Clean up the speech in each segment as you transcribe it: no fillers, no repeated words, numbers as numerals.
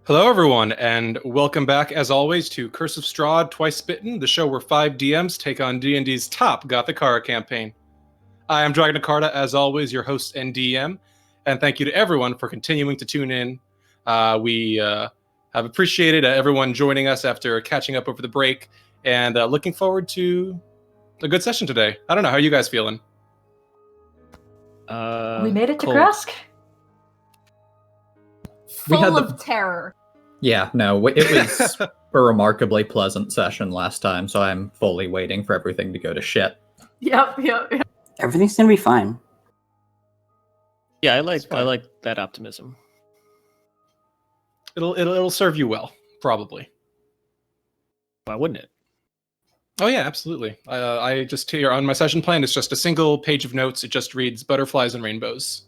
Hello, everyone, and welcome back, as always, to Curse of Strahd, Twice Bitten, the show where 5 DMs take on D&D's top Gothic horror campaign. I am Dragon Akarta, as always, your host and DM, and thank you to everyone for continuing to tune in. We have appreciated everyone joining us after catching up over the break, and looking forward to a good session today. I don't know, how are you guys feeling? We made it to Kresk. Full of terror. Yeah, no, it was a remarkably pleasant session last time, so I'm fully waiting for everything to go to shit. Yep. Everything's gonna be fine. Yeah, I like that optimism. It'll serve you well, probably. Why wouldn't it? Oh yeah, absolutely. I just here on my session plan, it's just a single page of notes. It just reads butterflies and rainbows.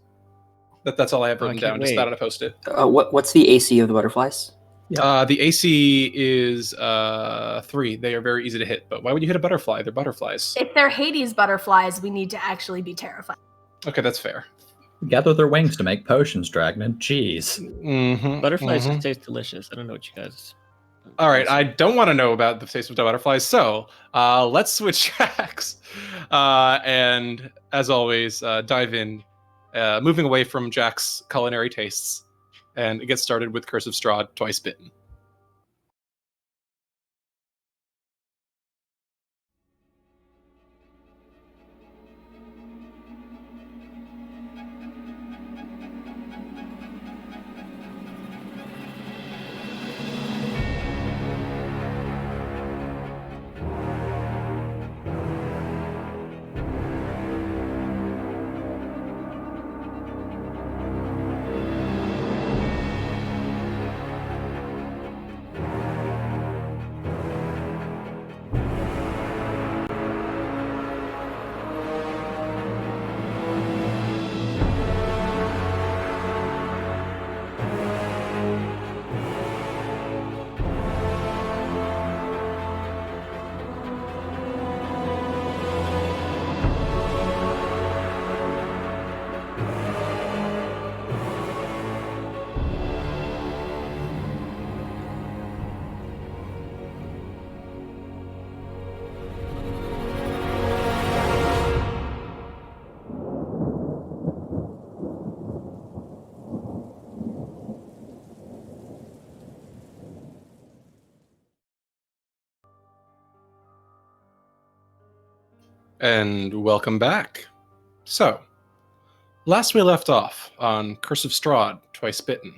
That's all I have written down. Just that on a post-it. What's the AC of the butterflies? The AC is 3. They are very easy to hit. But why would you hit a butterfly? They're butterflies. If they're Hades butterflies, we need to actually be terrified. Okay, that's fair. Gather their wings to make potions, Dragnon. Jeez. Mm-hmm, Butterflies taste delicious. I don't know what you guys... All right, I don't want to know about the taste of the butterflies, so let's switch tracks. And as always, dive in, moving away from Jack's culinary tastes, and get started with Curse of Strahd, Twice Bitten. And welcome back. So, last we left off on Curse of Strahd, Twice Bitten.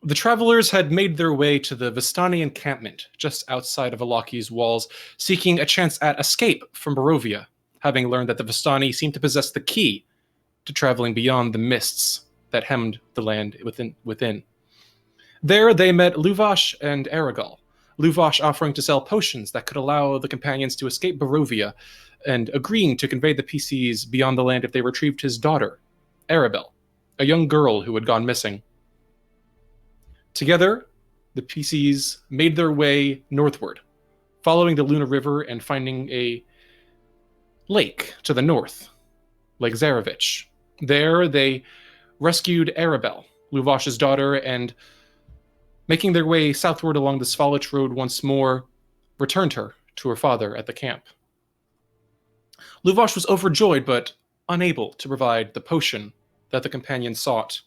The travelers had made their way to the Vistani encampment just outside of Alaki's walls, seeking a chance at escape from Barovia, having learned that the Vistani seemed to possess the key to traveling beyond the mists that hemmed the land within. There they met Luvash and Aragal, Luvash offering to sell potions that could allow the companions to escape Barovia, and agreeing to convey the PCs beyond the land if they retrieved his daughter, Arabelle, a young girl who had gone missing. Together, the PCs made their way northward, following the Luna River and finding a lake to the north, Lake Zarevich. There, they rescued Arabelle, Luvash's daughter, and making their way southward along the Svalich Road once more, returned her to her father at the camp. Luvash was overjoyed, but unable to provide the potion that the companion sought.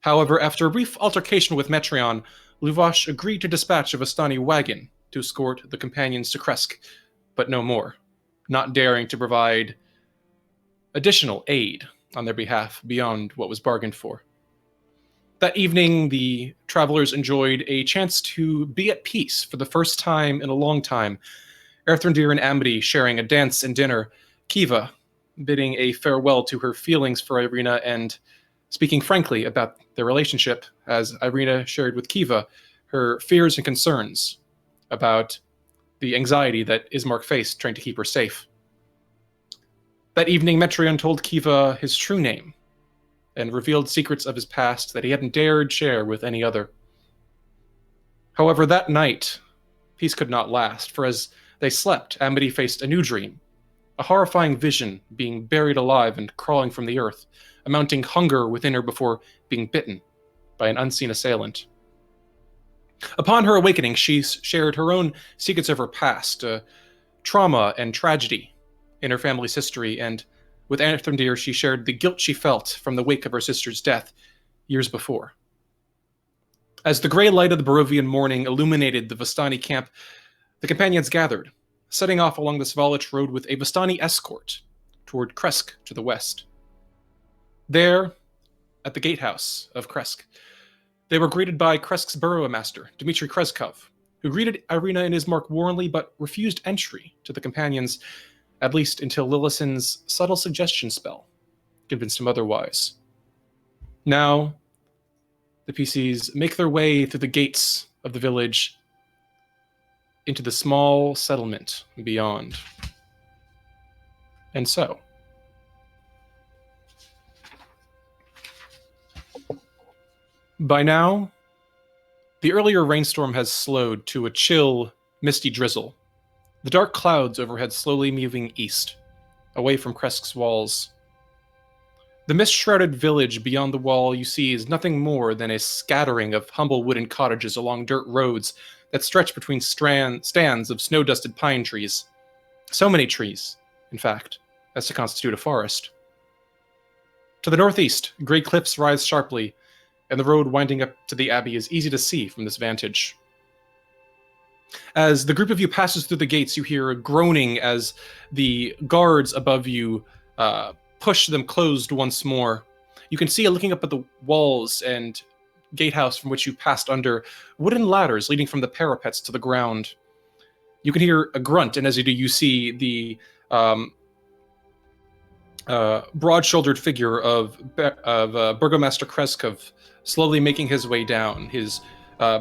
However, after a brief altercation with Metreon, Luvash agreed to dispatch a Vistani wagon to escort the companions to Kresk, but no more, not daring to provide additional aid on their behalf beyond what was bargained for. That evening, the travelers enjoyed a chance to be at peace for the first time in a long time. Erthrendir and Amity sharing a dance and dinner, Kiva bidding a farewell to her feelings for Irina and speaking frankly about their relationship, as Irina shared with Kiva her fears and concerns about the anxiety that Ismark faced trying to keep her safe. That evening, Metreon told Kiva his true name, and revealed secrets of his past that he hadn't dared share with any other. However, that night, peace could not last, for as they slept, Amity faced a new dream, a horrifying vision being buried alive and crawling from the earth, a mounting hunger within her before being bitten by an unseen assailant. Upon her awakening, she shared her own secrets of her past, trauma and tragedy in her family's history, and with Anthrondir, she shared the guilt she felt from the wake of her sister's death years before. As the gray light of the Barovian morning illuminated the Vistani camp, the companions gathered, setting off along the Svalich road with a Vistani escort toward Kresk to the west. There, at the gatehouse of Kresk, they were greeted by Kresk's burgomaster, Dmitry Kreskov, who greeted Irina and Ismark warmly but refused entry to the companions, at least until Lillison's subtle suggestion spell convinced him otherwise. Now, the PCs make their way through the gates of the village into the small settlement beyond. And so, by now, the earlier rainstorm has slowed to a chill, misty drizzle, the dark clouds overhead slowly moving east, away from Kresk's walls. The mist-shrouded village beyond the wall you see is nothing more than a scattering of humble wooden cottages along dirt roads that stretch between stands of snow-dusted pine trees. So many trees, in fact, as to constitute a forest. To the northeast, gray cliffs rise sharply, and the road winding up to the Abbey is easy to see from this vantage. As the group of you passes through the gates, you hear a groaning as the guards above you push them closed once more. You can see, looking up at the walls and gatehouse from which you passed under, wooden ladders leading from the parapets to the ground. You can hear a grunt, and as you do, you see the broad-shouldered figure of Burgomaster Kreskov slowly making his way down, his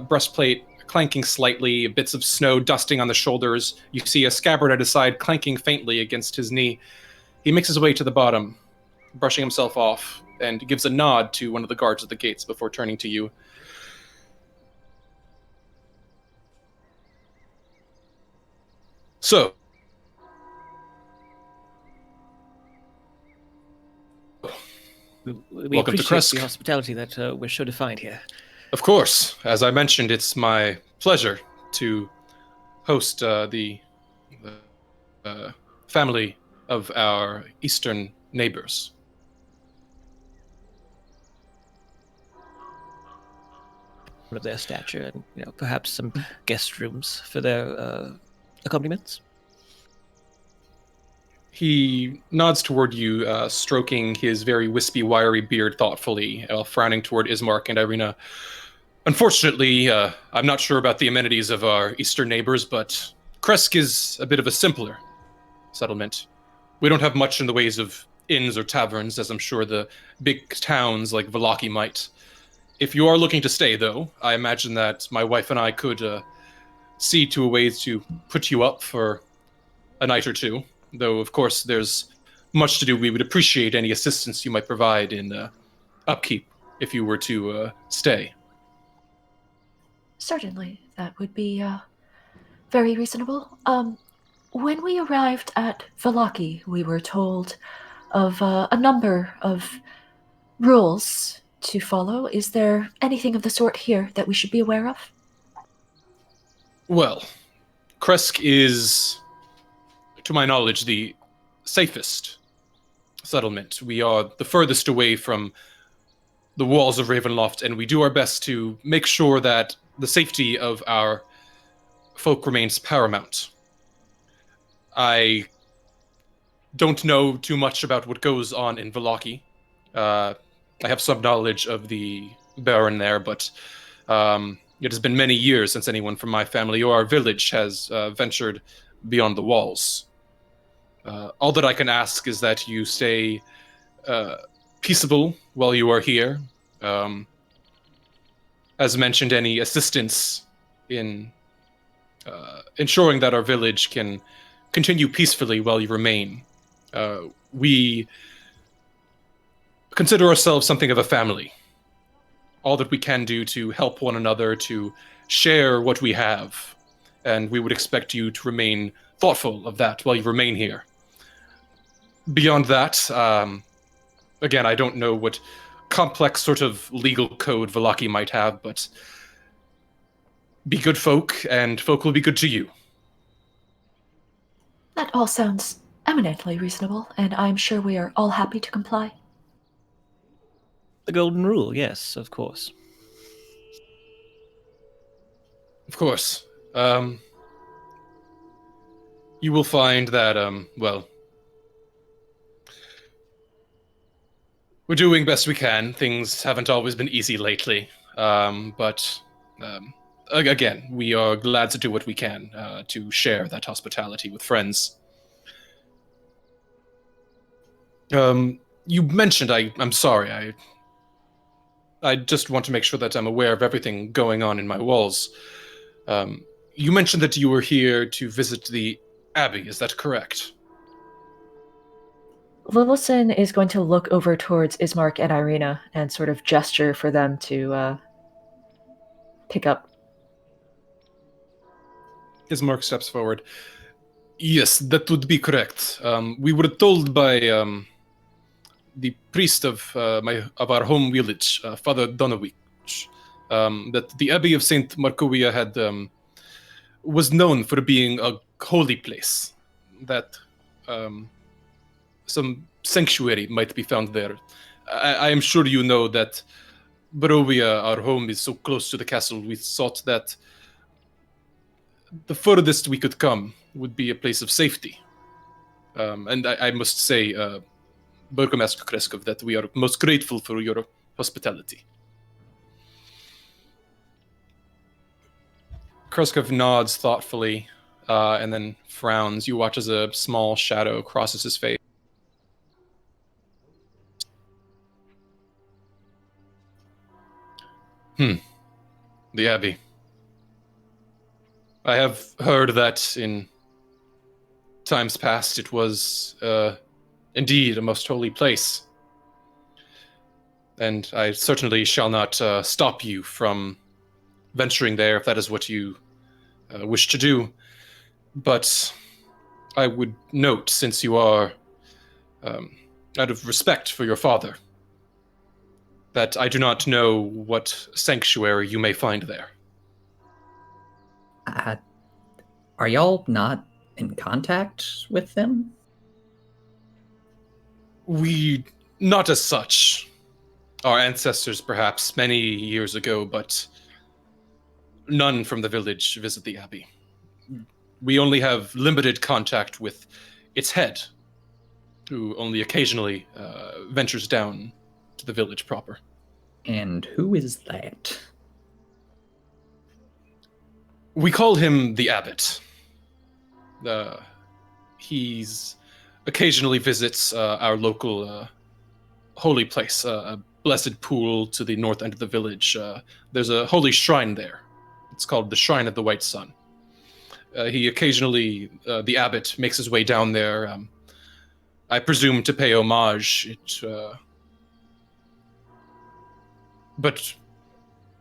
breastplate clanking slightly, bits of snow dusting on the shoulders. You see a scabbard at his side clanking faintly against his knee. He makes his way to the bottom, brushing himself off, and gives a nod to one of the guards at the gates before turning to you. So, We welcome to appreciate Kresk. the hospitality that we're sure to find here. Of course, as I mentioned, it's my pleasure to host the family of our eastern neighbors. Of their stature, and perhaps some guest rooms for their accompaniments. He nods toward you, stroking his very wispy, wiry beard thoughtfully, frowning toward Ismark and Irina. Unfortunately, I'm not sure about the amenities of our eastern neighbors, but Kresk is a bit of a simpler settlement. We don't have much in the ways of inns or taverns, as I'm sure the big towns like Vallaki might. If you are looking to stay, though, I imagine that my wife and I could see to a way to put you up for a night or two. Though, of course, there's much to do. We would appreciate any assistance you might provide in upkeep if you were to stay. Certainly, that would be very reasonable. When we arrived at Vallaki, we were told of a number of rules to follow. Is there anything of the sort here that we should be aware of? Well, Kresk is, to my knowledge, the safest settlement. We are the furthest away from the walls of Ravenloft, and we do our best to make sure that the safety of our folk remains paramount. I don't know too much about what goes on in Vallaki. I have some knowledge of the Baron there, but it has been many years since anyone from my family or our village has ventured beyond the walls. All that I can ask is that you stay peaceable while you are here. As mentioned, any assistance in ensuring that our village can continue peacefully while you remain. We consider ourselves something of a family. All that we can do to help one another, to share what we have, and we would expect you to remain thoughtful of that while you remain here. beyond that, again, I don't know what complex sort of legal code Vallaki might have, but be good folk, and folk will be good to you. That all sounds eminently reasonable, and I'm sure we are all happy to comply. The golden rule, yes, of course. Of course. You will find that, well, we're doing best we can. Things haven't always been easy lately. But again, we are glad to do what we can to share that hospitality with friends. You mentioned, I'm sorry, I just want to make sure that I'm aware of everything going on in my walls. You mentioned that you were here to visit the Abbey, is that correct? Lillison is going to look over towards Ismark and Irina and sort of gesture for them to pick up. Ismark steps forward. Yes, that would be correct. We were told by the priest of our home village, Father Donowicz, that the Abbey of Saint Markovia was known for being a holy place, that some sanctuary might be found there. I am sure you know that Barovia, our home, is so close to the castle. We thought that the furthest we could come would be a place of safety. And I must say, Burgomaster Kreskov, that we are most grateful for your hospitality. Kreskov nods thoughtfully, and then frowns. You watch as a small shadow crosses his face. The Abbey. I have heard that in times past it was indeed a most holy place. And I certainly shall not stop you from venturing there if that is what you wish to do. But I would note, since you are, out of respect for your father, that I do not know what sanctuary you may find there. Are y'all not in contact with them? We, not as such. Our ancestors, perhaps, many years ago, but none from the village visit the Abbey. We only have limited contact with its head, who only occasionally ventures down to the village proper. And who is that? We call him the Abbot. He's occasionally visits our local holy place, a blessed pool to the north end of the village. There's a holy shrine there. It's called the Shrine of the White Sun. He occasionally, the Abbot, makes his way down there, I presume to pay homage. But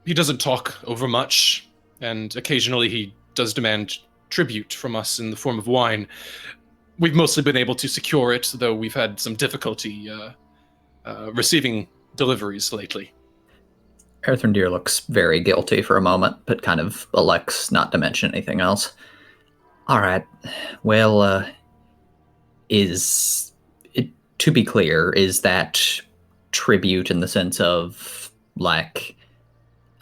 he doesn't talk over much, and occasionally he does demand tribute from us in the form of wine. We've mostly been able to secure it, though we've had some difficulty receiving deliveries lately. Earthrendeer looks very guilty for a moment, but kind of elects not to mention anything else. All right. Well, to be clear, is that tribute in the sense of, like,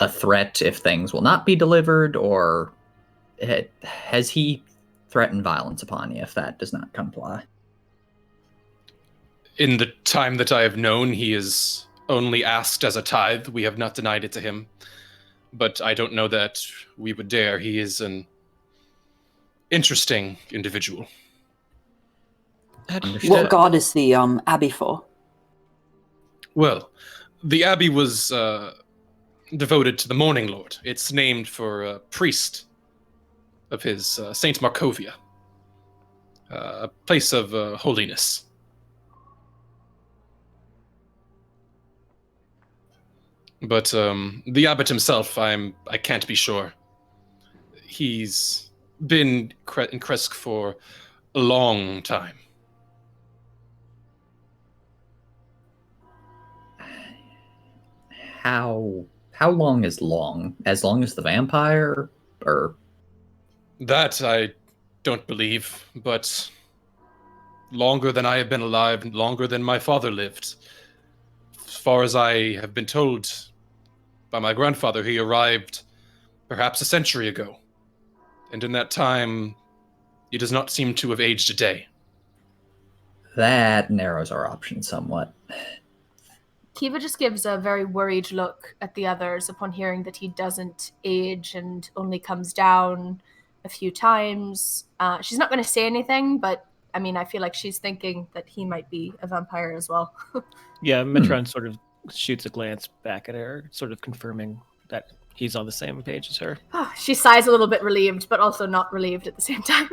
a threat if things will not be delivered, or has he threatened violence upon you if that does not comply? In the time that I have known, he is only asked as a tithe. We have not denied it to him. But I don't know that we would dare. He is an interesting individual. What god is the Abbey for? Well, the Abbey was devoted to the Morning Lord. It's named for a priest of his, Saint Markovia, a place of holiness. But the abbot himself, I can't be sure. He's been in Kresk for a long time. how long is long? As long as the vampire, or That I don't believe, but longer than I have been alive, longer than my father lived. As far as I have been told by my grandfather, he arrived perhaps a century ago. And in that time, he does not seem to have aged a day. that narrows our options somewhat. Kiva just gives a very worried look at the others upon hearing that he doesn't age and only comes down a few times. She's not going to say anything, but I mean, I feel like she's thinking that he might be a vampire as well. Yeah, Metron sort of shoots a glance back at her, sort of confirming that he's on the same page as her. She sighs a little bit relieved, but also not relieved at the same time.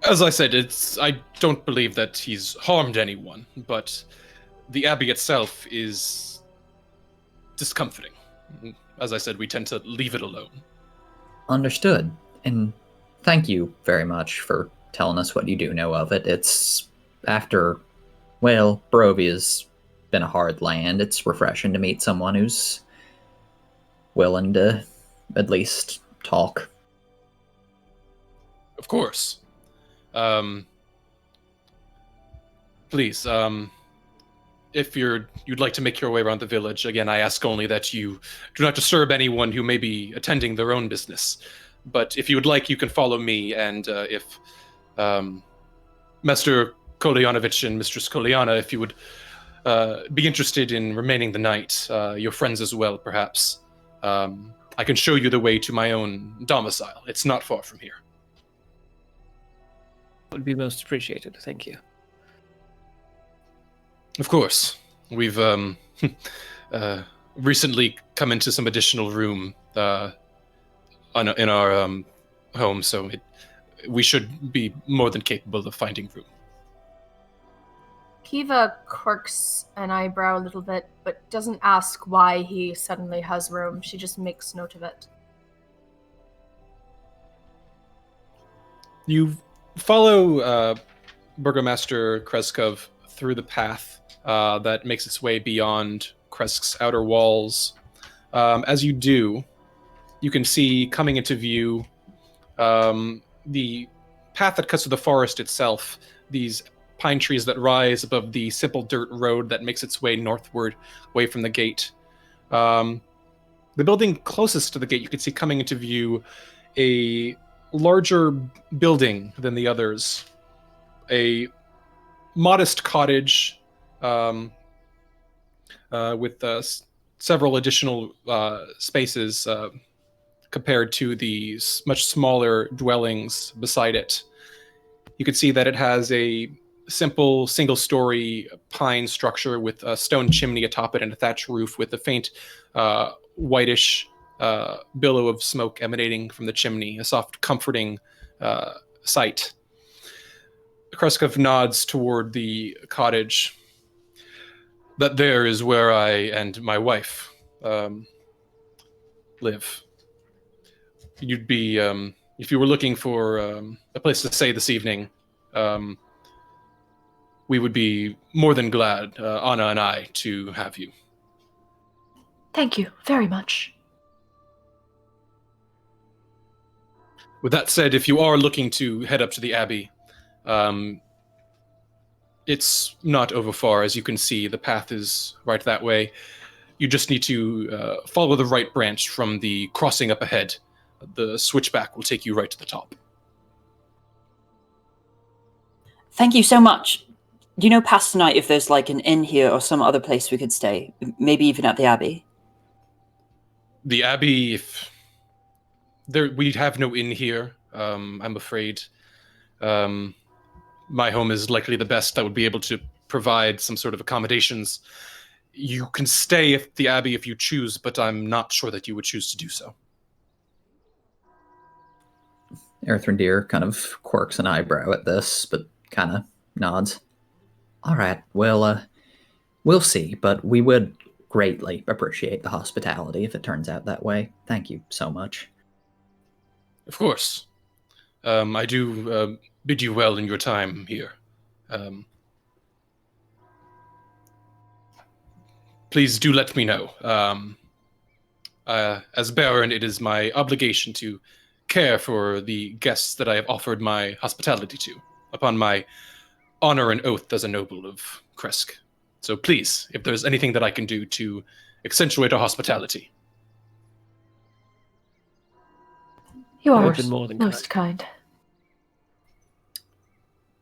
As I said, I don't believe that he's harmed anyone, but the Abbey itself is discomforting. As I said, we tend to leave it alone. Understood. And thank you very much for telling us what you do know of it. It's after, well, Barovia's been a hard land. It's refreshing to meet someone who's willing to at least talk. Of course. Please, if you'd like to make your way around the village, again, I ask only that you do not disturb anyone who may be attending their own business. But if you would like, you can follow me, and if Master Kolyanovich and Mistress Kolyana, if you would be interested in remaining the night, your friends as well, perhaps, I can show you the way to my own domicile. It's not far from here. Would be most appreciated. Thank you. Of course. We've recently come into some additional room in our home, so we should be more than capable of finding room. Kiva quirks an eyebrow a little bit, but doesn't ask why he suddenly has room. She just makes note of it. You follow Burgomaster Kreskov through the path that makes its way beyond Kresk's outer walls. As you do, you can see coming into view the path that cuts through the forest itself, these pine trees that rise above the simple dirt road that makes its way northward, away from the gate. The building closest to the gate, you can see coming into view a larger building than the others. A modest cottage with several additional spaces compared to the much smaller dwellings beside it. You can see that it has a simple single-story pine structure with a stone chimney atop it and a thatched roof with a faint whitish billow of smoke emanating from the chimney, a soft, comforting sight. Kreskov nods toward the cottage. That there is where I and my wife live. You'd be, if you were looking for a place to stay this evening, we would be more than glad, Anna and I, to have you. Thank you very much. With that said, if you are looking to head up to the Abbey, it's not over far. As you can see, the path is right that way. You just need to follow the right branch from the crossing up ahead. The switchback will take you right to the top. Thank you so much. Do you know past tonight if there's like an inn here or some other place we could stay? Maybe even at the Abbey? The Abbey, if we'd have no inn here, I'm afraid. My home is likely the best that would be able to provide some sort of accommodations. You can stay at the Abbey if you choose, but I'm not sure that you would choose to do so. Erthrindir kind of quirks an eyebrow at this, but kind of nods. All right, well, we'll see, but we would greatly appreciate the hospitality if it turns out that way. Thank you so much. Of course. I do bid you well in your time here. please do let me know. As Baron, it is my obligation to care for the guests that I have offered my hospitality to, upon my honor and oath as a noble of Kresk. So please, if there's anything that I can do to accentuate our hospitality. You are You've been more than most kind.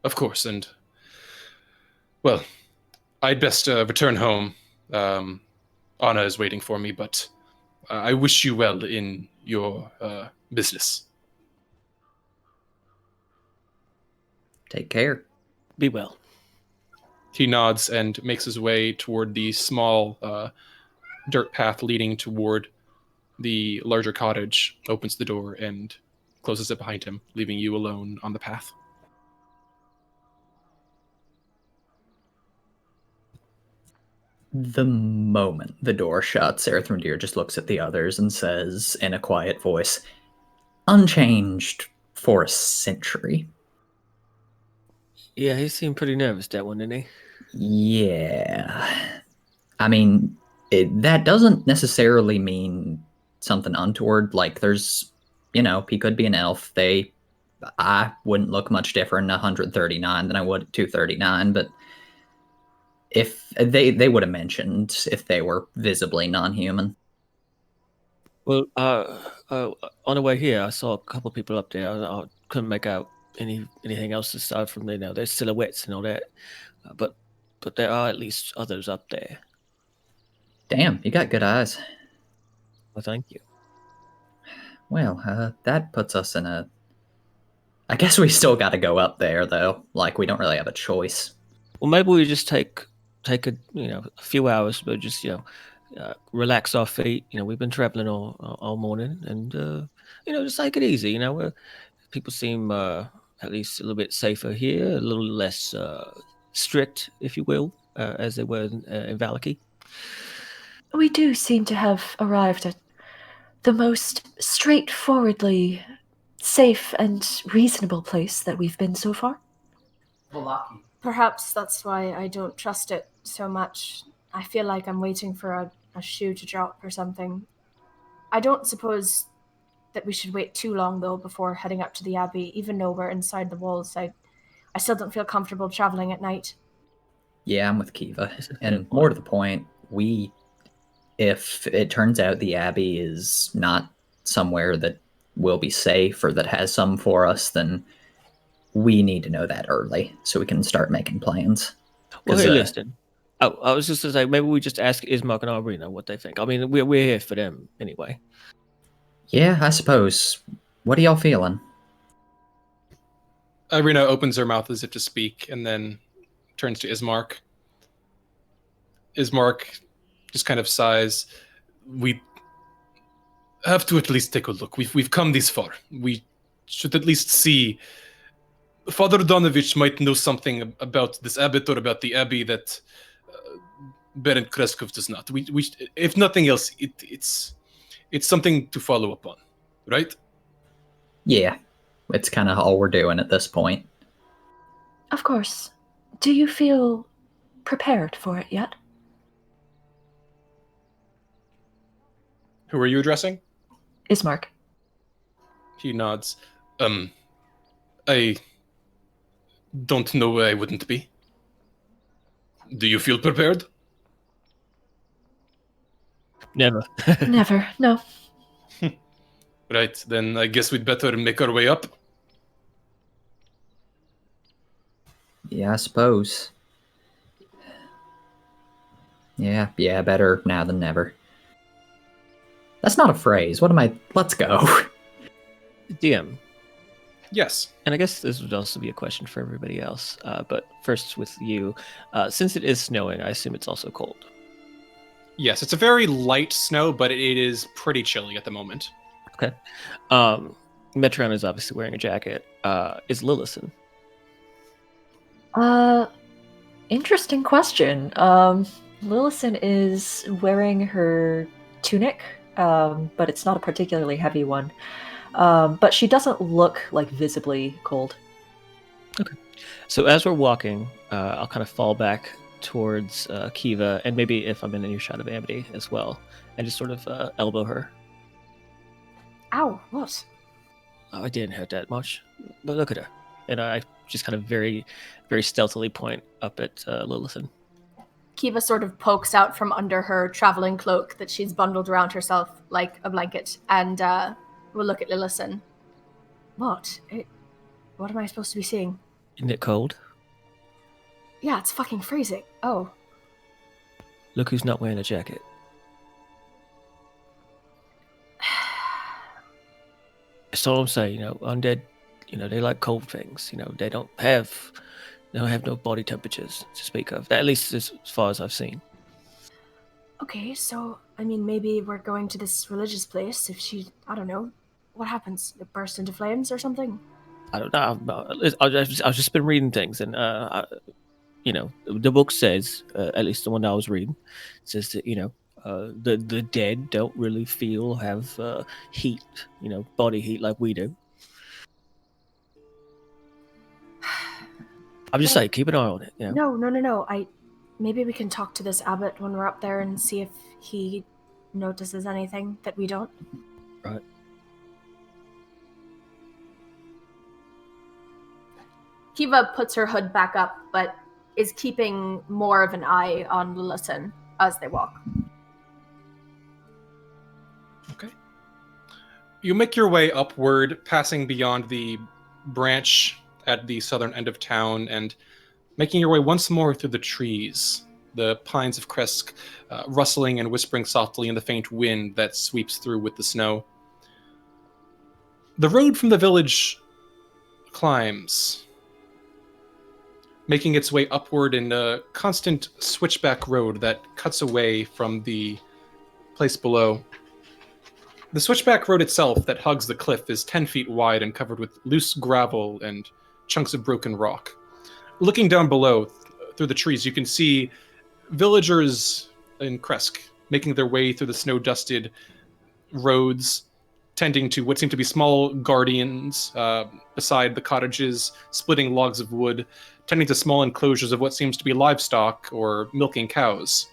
Of course, and, well, I'd best return home. Anna is waiting for me, but I wish you well in your business. Take care. Be well. He nods and makes his way toward the small dirt path leading toward the larger cottage, opens the door, and closes it behind him, leaving you alone on the path. The moment the door shuts, Erthrindir just looks at the others and says in a quiet voice, "Unchanged for a century." Yeah, he seemed pretty nervous, that one, didn't he? Yeah. I mean, that doesn't necessarily mean something untoward. Like, there's, he could be an elf. I wouldn't look much different at 139 than I would at 239, but if they would have mentioned if they were visibly non-human. Well, on the way here, I saw a couple of people up there. I couldn't make out anything else aside from their silhouettes and all that. But there are at least others up there. Damn, you got good eyes. Well, thank you. Well, that puts us in a... I guess we still got to go up there, though. Like, we don't really have a choice. Well, maybe we just take a few hours, but just relax our feet. We've been traveling all morning, and just take it easy. People seem at least a little bit safer here, a little less strict, if you will, as they were in Valaki. We do seem to have arrived at the most straightforwardly safe and reasonable place that we've been so far. Perhaps that's why I don't trust it so much. I feel like I'm waiting for a shoe to drop or something. I don't suppose that we should wait too long, though, before heading up to the Abbey, even though we're inside the walls. I still don't feel comfortable traveling at night. Yeah, I'm with Kiva. And more to the point, if it turns out the Abbey is not somewhere that will be safe or that has some for us, then we need to know that early so we can start making plans. Well, hey, listen. I was just to say, maybe we just ask Ismark and Arena what they think. I mean, we're here for them anyway. Yeah, I suppose. What are y'all feeling? Irina opens her mouth as if to speak, and then turns to Ismark. Ismark just kind of sighs. We have to at least take a look. We've come this far. We should at least see. Father Donovich might know something about this abbot or about the abbey that Baron Kreskov does not. We if nothing else, it's something to follow up on, right? Yeah, it's kind of all we're doing at this point. Of course. Do you feel prepared for it yet? Who are you addressing? Ismark. He nods. I don't know why I wouldn't be. Do you feel prepared? Never. Never, no. Right, then I guess we'd better make our way up. Yeah, I suppose. Yeah, better now than never. That's not a phrase. What am I... Let's go. DM. Yes. And I guess this would also be a question for everybody else. But first with you, since it is snowing, I assume it's also cold. Yes, it's a very light snow, but it is pretty chilly at the moment. Okay. Metron is obviously wearing a jacket. Is Lillison? Interesting question. Lillison is wearing her tunic, but it's not a particularly heavy one. But she doesn't look like visibly cold. Okay. So as we're walking, I'll kind of fall back towards Kiva, and maybe if I'm in earshot of Amity as well, and just sort of elbow her. Ow, what? Oh, I didn't hurt that much, but look at her. And I just kind of very, very stealthily point up at Lilithan. Kiva sort of pokes out from under her traveling cloak that she's bundled around herself like a blanket, and will look at Lilithan. What? What am I supposed to be seeing? Isn't it cold? Yeah, it's fucking freezing. Oh. Look who's not wearing a jacket. That's all I'm saying, undead, they like cold things. They don't have no body temperatures to speak of. At least as far as I've seen. Okay, so, maybe we're going to this religious place. If I don't know, what happens? It bursts into flames or something? I don't know. I've just been reading things, and the book says, at least the one I was reading, says that the dead don't really feel or have heat, body heat like we do. I'm just saying, keep an eye on it. No. Maybe we can talk to this abbot when we're up there and see if he notices anything that we don't. Right. Kiva puts her hood back up, but is keeping more of an eye on Lilithan as they walk. Okay. You make your way upward, passing beyond the branch at the southern end of town, and making your way once more through the trees, the pines of Kresk rustling and whispering softly in the faint wind that sweeps through with the snow. The road from the village climbs, making its way upward in a constant switchback road that cuts away from the place below. The switchback road itself that hugs the cliff is 10 feet wide and covered with loose gravel and chunks of broken rock. Looking down below, through the trees, you can see villagers in Kresk making their way through the snow-dusted roads, tending to what seem to be small guardians beside the cottages, splitting logs of wood, tending to small enclosures of what seems to be livestock or milking cows.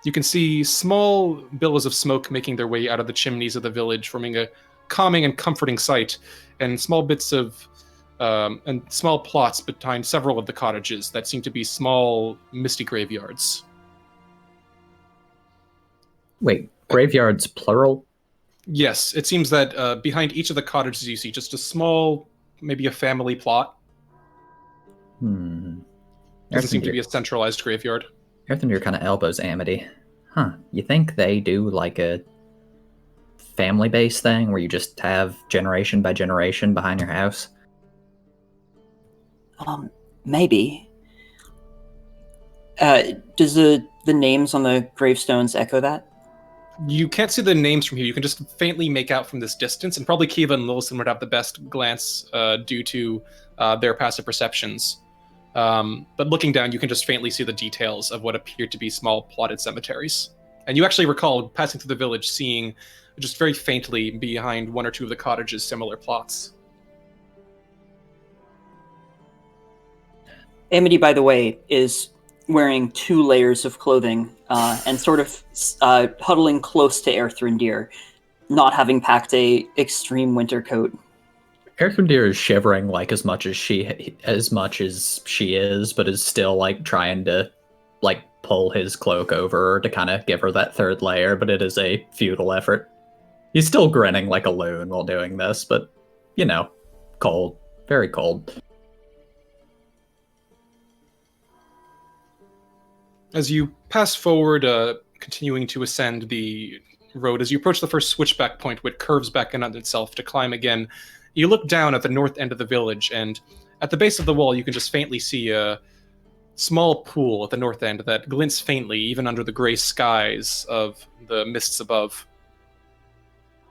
You can see small billows of smoke making their way out of the chimneys of the village, forming a calming and comforting sight, and small bits of and small plots behind several of the cottages that seem to be small, misty graveyards. Wait, graveyards plural? Yes, it seems that behind each of the cottages you see just a small, maybe a family plot. Doesn't seem to be a centralized graveyard. Earthendeer kind of elbows Amity. Huh, you think they do like a family-based thing where you just have generation by generation behind your house? Maybe. Does the names on the gravestones echo that? You can't see the names from here. You can just faintly make out from this distance, and probably Kiva and Lilithan would have the best glance due to their passive perceptions. But looking down, you can just faintly see the details of what appear to be small plotted cemeteries. And you actually recall passing through the village, seeing just very faintly behind one or two of the cottages similar plots. Amity, by the way, is wearing 2 layers of clothing and sort of huddling close to Earthendeer, not having packed a extreme winter coat. Earthendeer is shivering like as much as she is, but is still like trying to like pull his cloak over her to kind of give her that 3rd layer, but it is a futile effort. He's still grinning like a loon while doing this, but cold, very cold. As you pass forward, continuing to ascend the road, as you approach the first switchback point, which curves back in on itself to climb again, you look down at the north end of the village, and at the base of the wall, you can just faintly see a small pool at the north end that glints faintly, even under the gray skies of the mists above.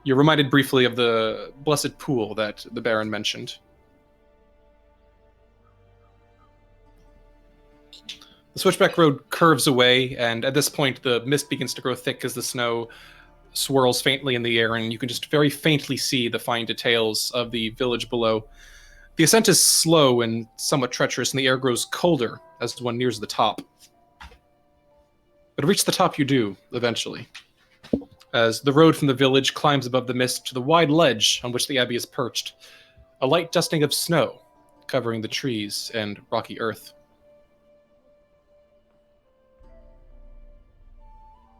You're reminded briefly of the blessed pool that the Baron mentioned. The switchback road curves away, and at this point, the mist begins to grow thick as the snow swirls faintly in the air, and you can just very faintly see the fine details of the village below. The ascent is slow and somewhat treacherous, and the air grows colder as one nears the top. But reach the top you do, eventually, as the road from the village climbs above the mist to the wide ledge on which the abbey is perched, a light dusting of snow covering the trees and rocky earth.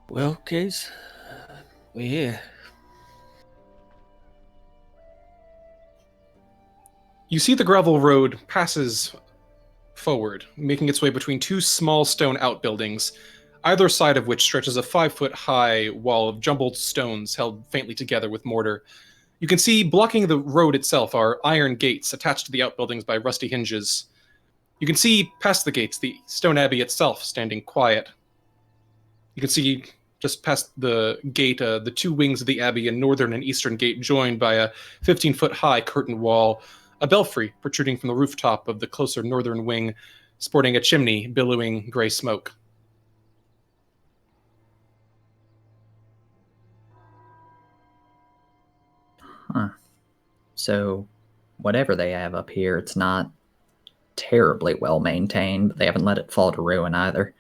Well, kids, we're here. You see the gravel road passes forward, making its way between two small stone outbuildings, either side of which stretches a 5-foot-high wall of jumbled stones held faintly together with mortar. You can see blocking the road itself are iron gates attached to the outbuildings by rusty hinges. You can see past the gates the stone abbey itself standing quiet. You can see just past the gate the two wings of the abbey, a northern and eastern gate joined by a 15-foot-high curtain wall, a belfry protruding from the rooftop of the closer northern wing, sporting a chimney billowing gray smoke. Huh. So, whatever they have up here, it's not terribly well maintained, but they haven't let it fall to ruin either.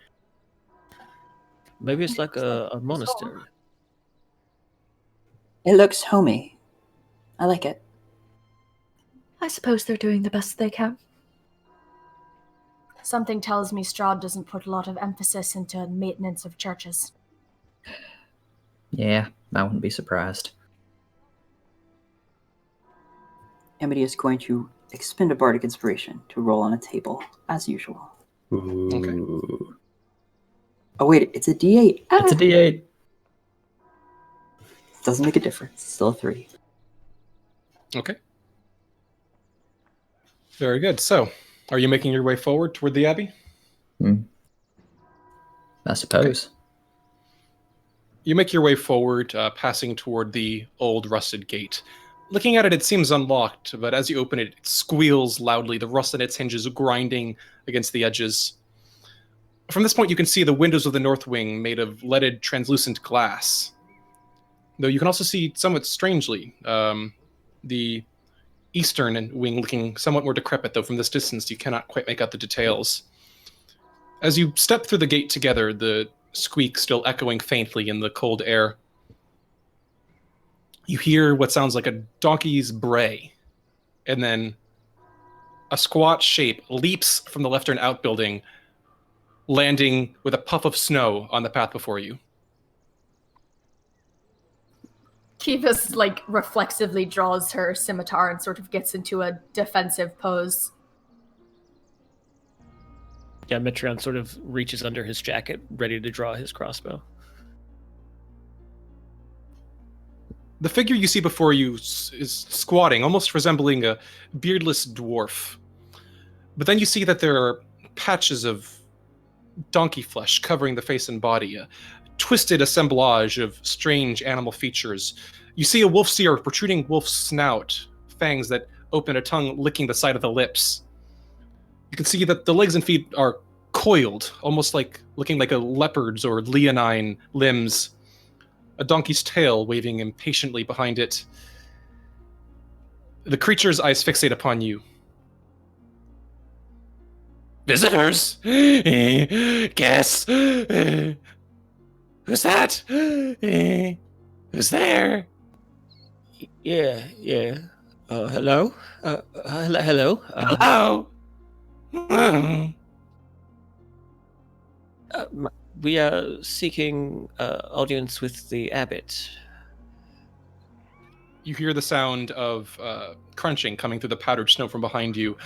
Maybe it's like a monastery. It looks homey. I like it. I suppose they're doing the best they can. Something tells me Strahd doesn't put a lot of emphasis into maintenance of churches. Yeah, I wouldn't be surprised. Amity is going to expend a bardic inspiration to roll on a table, as usual. Ooh. Oh wait, it's a D8. It's a D8. Doesn't make a difference. Still a 3. Okay. Very good. So, are you making your way forward toward the abbey? I suppose. You make your way forward, passing toward the old rusted gate. Looking at it, it seems unlocked, but as you open it, it squeals loudly, the rust in its hinges grinding against the edges. From this point, you can see the windows of the north wing made of leaded, translucent glass. Though you can also see, somewhat strangely, the eastern wing looking somewhat more decrepit, though from this distance you cannot quite make out the details. As you step through the gate together, the squeak still echoing faintly in the cold air, you hear what sounds like a donkey's bray, and then a squat shape leaps from the left-turn outbuilding, landing with a puff of snow on the path before you. Kiva's reflexively draws her scimitar and sort of gets into a defensive pose. Yeah, Metreon sort of reaches under his jacket, ready to draw his crossbow. The figure you see before you is squatting, almost resembling a beardless dwarf. But then you see that there are patches of donkey flesh covering the face and body, a twisted assemblage of strange animal features. You see a wolf's ear, protruding wolf's snout, fangs that open, a tongue licking the side of the lips. You can see that the legs and feet are coiled, almost like looking like a leopard's or leonine limbs. A donkey's tail waving impatiently behind it. The creature's eyes fixate upon you. Visitors? Guess. Who's that? Who's there? Yeah. Hello? Hello? Hello? We are seeking audience with the abbot. You hear the sound of crunching coming through the powdered snow from behind you.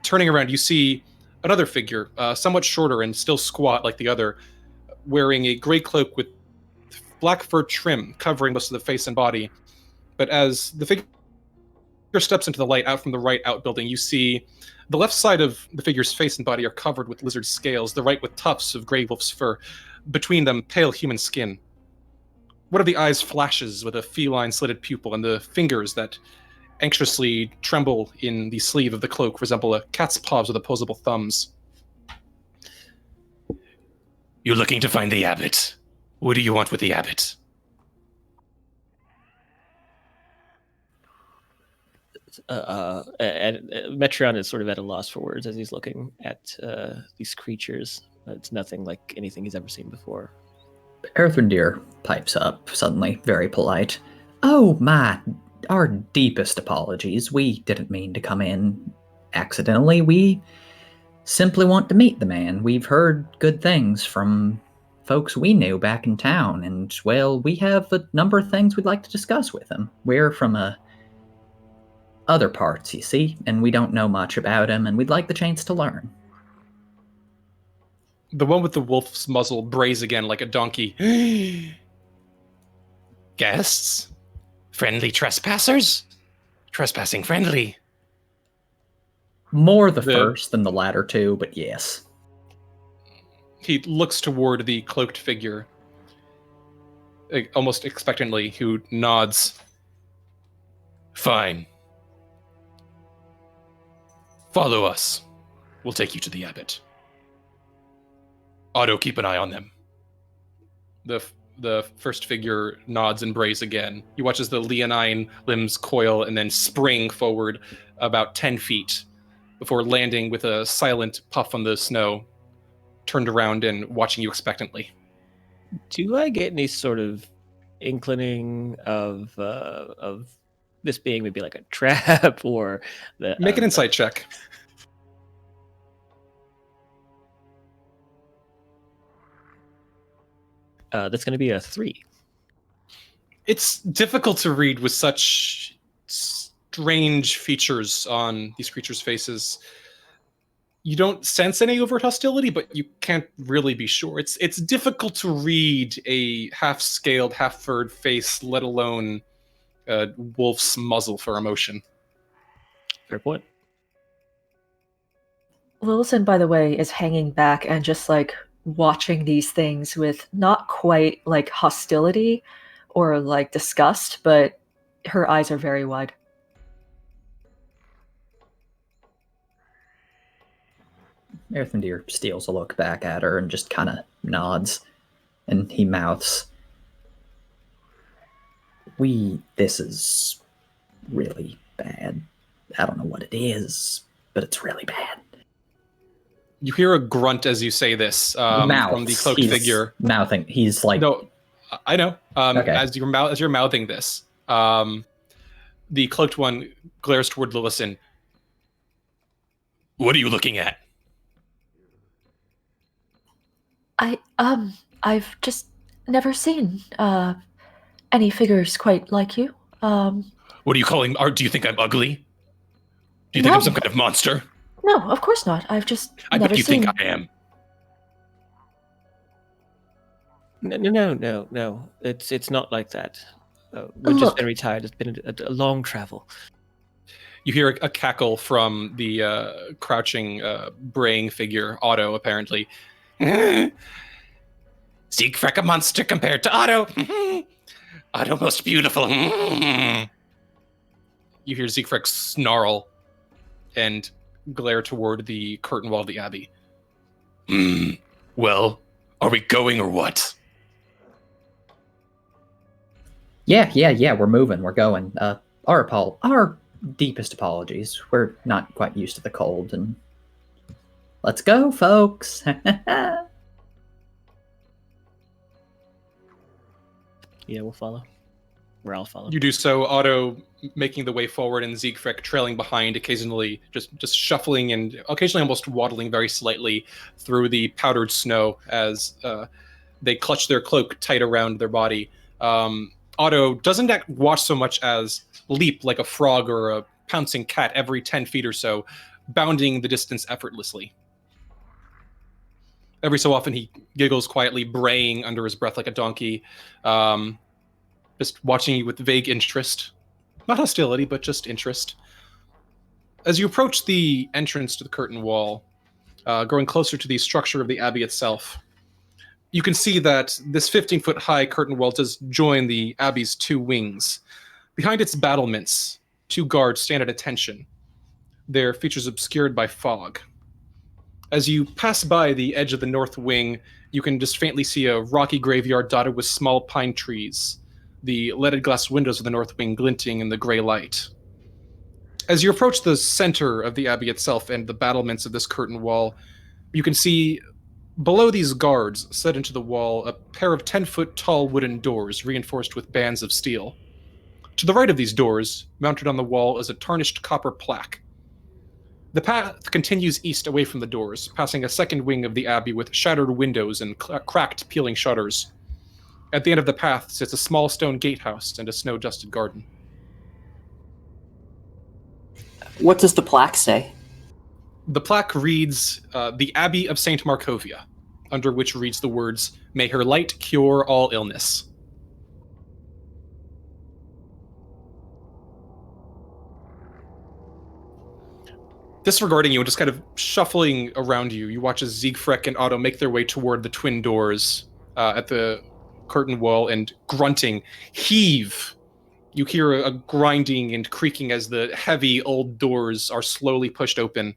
Turning around, you see another figure, somewhat shorter and still squat like the other, wearing a gray cloak with black fur trim covering most of the face and body. But as the figure steps into the light out from the right outbuilding, you see the left side of the figure's face and body are covered with lizard scales, the right with tufts of gray wolf's fur. Between them, pale human skin. One of the eyes flashes with a feline slitted pupil, and the fingers that anxiously tremble in the sleeve of the cloak resemble a cat's paws with opposable thumbs. You're looking to find the abbot. What do you want with the abbot? And Metreon is sort of at a loss for words as he's looking at these creatures. It's nothing like anything he's ever seen before. Erthrindir pipes up, suddenly very polite. Oh, our deepest apologies. We didn't mean to come in accidentally. We simply want to meet the man. We've heard good things from folks we knew back in town, and, well, we have a number of things we'd like to discuss with him. We're from other parts, you see, and we don't know much about him, and we'd like the chance to learn. The one with the wolf's muzzle brays again like a donkey. Guests? Friendly trespassers? Trespassing friendly. More the first than the latter two, but yes. He looks toward the cloaked figure, almost expectantly, who nods. Fine. Follow us. We'll take you to the abbot. Otto, keep an eye on them. The first figure nods and brays again. He watches the leonine limbs coil and then spring forward about 10 feet before landing with a silent puff on the snow, turned around and watching you expectantly. Do I get any sort of inclining of this being maybe like a trap or... Make an insight check. That's going to be a 3. It's difficult to read with such strange features on these creatures' faces. You don't sense any overt hostility, but you can't really be sure. It's difficult to read a half-scaled, half-furred face, let alone a wolf's muzzle for emotion. Fair point. Lilison, by the way, is hanging back and just like watching these things with not quite like hostility or like disgust, but her eyes are very wide. Erthendir steals a look back at her and just kind of nods, and he mouths, this is really bad. I don't know what it is, but it's really bad. You hear a grunt as you say this from the cloaked figure. Mouthing. He's like... No, I know. Okay. As you're mouthing this, the cloaked one glares toward Lillison. What are you looking at? I've just never seen any figures quite like you. What are you calling? Do you think I'm ugly? Do you think I'm some kind of monster? No, of course not. I've just I never bet you seen... think I am. No. It's not like that. We've just been retired. It's been a long travel. You hear a cackle from the crouching, braying figure, Otto, apparently. Siegfried a monster compared to Otto. Otto most beautiful. You hear Siegfried snarl and glare toward the curtain wall of the Abbey. Well, are we going or what? Yeah, we're moving, we're going. Our deepest apologies. We're not quite used to the cold, and let's go, folks. Yeah, we'll follow. I'll follow. You do so, Otto making the way forward and Siegfried trailing behind, occasionally just shuffling and occasionally almost waddling very slightly through the powdered snow as they clutch their cloak tight around their body. Otto doesn't watch so much as leap like a frog or a pouncing cat every 10 feet or so, bounding the distance effortlessly. Every so often he giggles quietly, braying under his breath like a donkey, just watching you with vague interest. Not hostility, but just interest. As you approach the entrance to the curtain wall, growing closer to the structure of the abbey itself, you can see that this 15-foot high curtain wall does join the abbey's two wings. Behind its battlements, two guards stand at attention, their features obscured by fog. As you pass by the edge of the north wing, you can just faintly see a rocky graveyard dotted with small pine trees, the leaded glass windows of the north wing glinting in the gray light. As you approach the center of the abbey itself and the battlements of this curtain wall, you can see Below these guards, set into the wall, a pair of 10-foot tall wooden doors reinforced with bands of steel. To the right of these doors, mounted on the wall, is a tarnished copper plaque. The path continues east away from the doors, passing a second wing of the abbey with shattered windows and cracked, peeling shutters. At the end of the path sits a small stone gatehouse and a snow-dusted garden. What does the plaque say? The plaque reads, the Abbey of Saint Markovia, under which reads the words, "May her light cure all illness." Disregarding you and just kind of shuffling around you, you watch as Siegfried and Otto make their way toward the twin doors at the curtain wall and grunting, heave. You hear a grinding and creaking as the heavy old doors are slowly pushed open,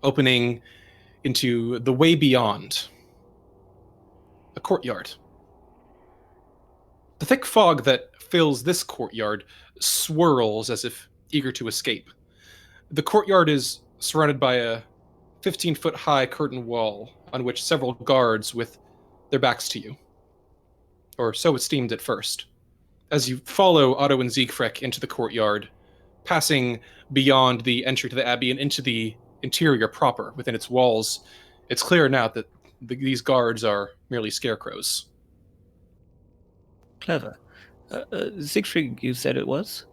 opening into the way beyond, a courtyard. The thick fog that fills this courtyard swirls as if eager to escape. The courtyard is surrounded by a 15-foot high curtain wall on which several guards with their backs to you. Or so it seemed at first. As you follow Otto and Siegfried into the courtyard, passing beyond the entry to the abbey and into the interior proper within its walls, it's clear now that these guards are merely scarecrows. Clever. Siegfried, you said it was?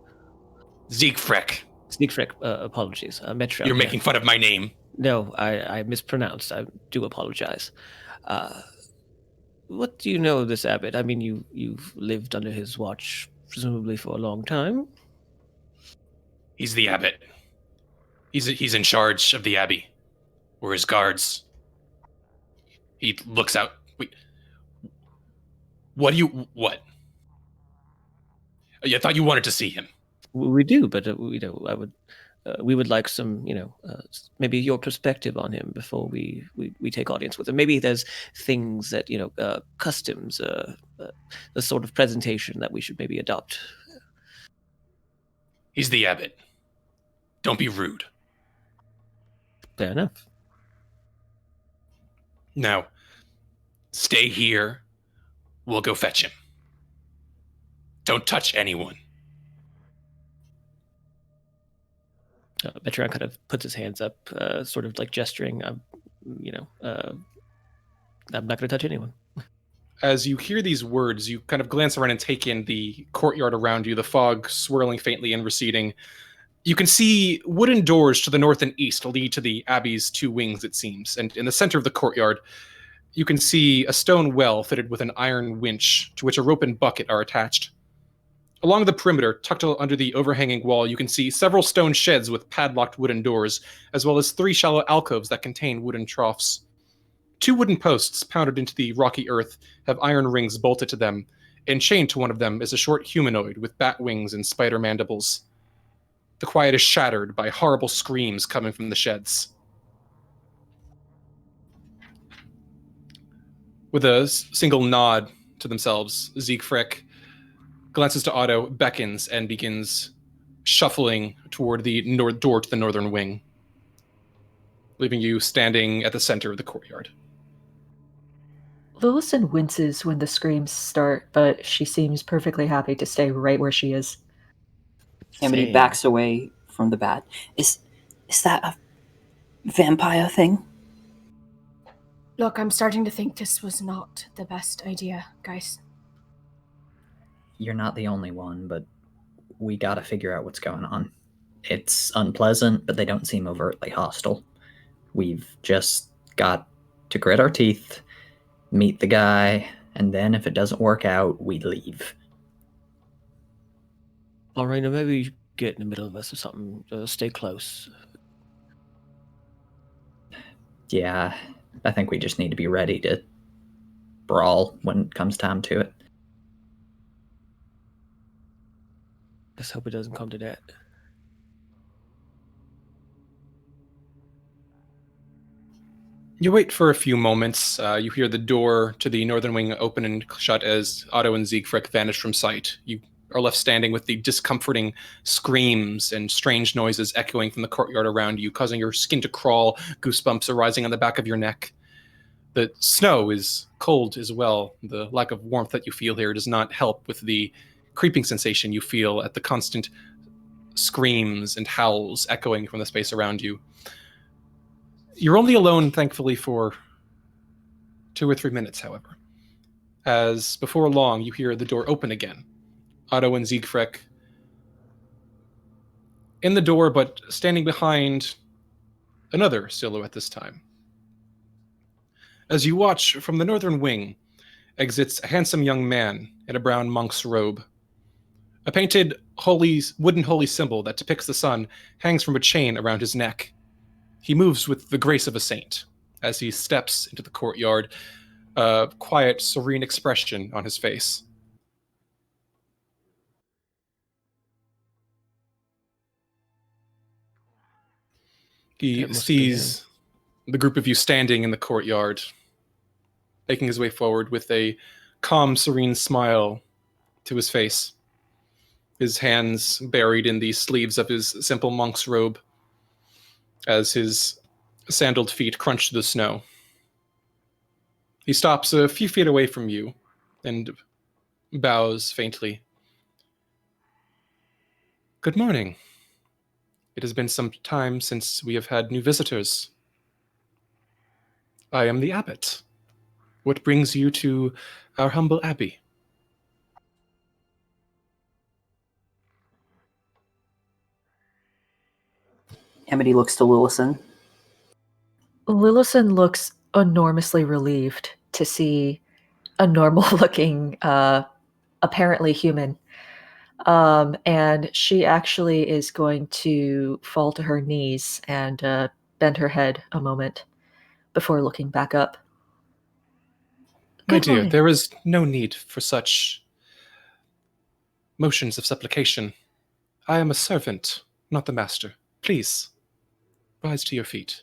Siegfried. Siegfried, apologies. Metro. You're making fun of my name. No, I mispronounced. I do apologize. What do you know of this abbot? I mean, you've lived under his watch, presumably for a long time. He's the abbot. He's in charge of the abbey. We're his guards. He looks out. Wait. What? I thought you wanted to see him. We do, but we would like some, maybe your perspective on him before we take audience with him. Maybe there's things that customs, the sort of presentation that we should maybe adopt. He's the abbot. Don't be rude. Fair enough. Now, stay here. We'll go fetch him. Don't touch anyone. Metron kind of puts his hands up, sort of like gesturing. I'm not going to touch anyone. As you hear these words, you kind of glance around and take in the courtyard around you, the fog swirling faintly and receding. You can see wooden doors to the north and east lead to the abbey's two wings, it seems. And in the center of the courtyard, you can see a stone well fitted with an iron winch to which a rope and bucket are attached. Along the perimeter, tucked under the overhanging wall, you can see several stone sheds with padlocked wooden doors, as well as 3 shallow alcoves that contain wooden troughs. 2 wooden posts pounded into the rocky earth have iron rings bolted to them, and chained to one of them is a short humanoid with bat wings and spider mandibles. The quiet is shattered by horrible screams coming from the sheds. With a single nod to themselves, Siegfried glances to Otto, beckons, and begins shuffling toward the door to the northern wing, leaving you standing at the center of the courtyard. Lillison winces when the screams start, but she seems perfectly happy to stay right where she is. Amity backs away from the bat. Is that a vampire thing? Look, I'm starting to think this was not the best idea, guys. You're not the only one, but we gotta figure out what's going on. It's unpleasant, but they don't seem overtly hostile. We've just got to grit our teeth, meet the guy, and then if it doesn't work out, we leave. All right, now maybe you get in the middle of us or something. Stay close. Yeah, I think we just need to be ready to brawl when it comes time to it. Let's hope it doesn't come to that. You wait for a few moments. You hear the door to the northern wing open and shut as Otto and Siegfried vanish from sight. You are left standing with the discomforting screams and strange noises echoing from the courtyard around you, causing your skin to crawl, goosebumps arising on the back of your neck. The snow is cold as well. The lack of warmth that you feel here does not help with the creeping sensation you feel at the constant screams and howls echoing from the space around you. You're only alone, thankfully, for 2 or 3 minutes, however, as before long you hear the door open again. Otto and Siegfried in the door, but standing behind another silhouette this time. As you watch, from the northern wing exits a handsome young man in a brown monk's robe. A painted wooden holy symbol that depicts the sun hangs from a chain around his neck. He moves with the grace of a saint as he steps into the courtyard, a quiet, serene expression on his face. He sees the group of you standing in the courtyard, making his way forward with a calm, serene smile to his face, his hands buried in the sleeves of his simple monk's robe as his sandaled feet crunch the snow. He stops a few feet away from you and bows faintly. "Good morning. It has been some time since we have had new visitors. I am the abbot. What brings you to our humble abbey?" Amity looks to Lillison. Lillison looks enormously relieved to see a normal-looking, apparently human. And she actually is going to fall to her knees and bend her head a moment before looking back up. My Good dear, morning. there is no need for such motions of supplication. I am a servant, not the master. Please, rise to your feet,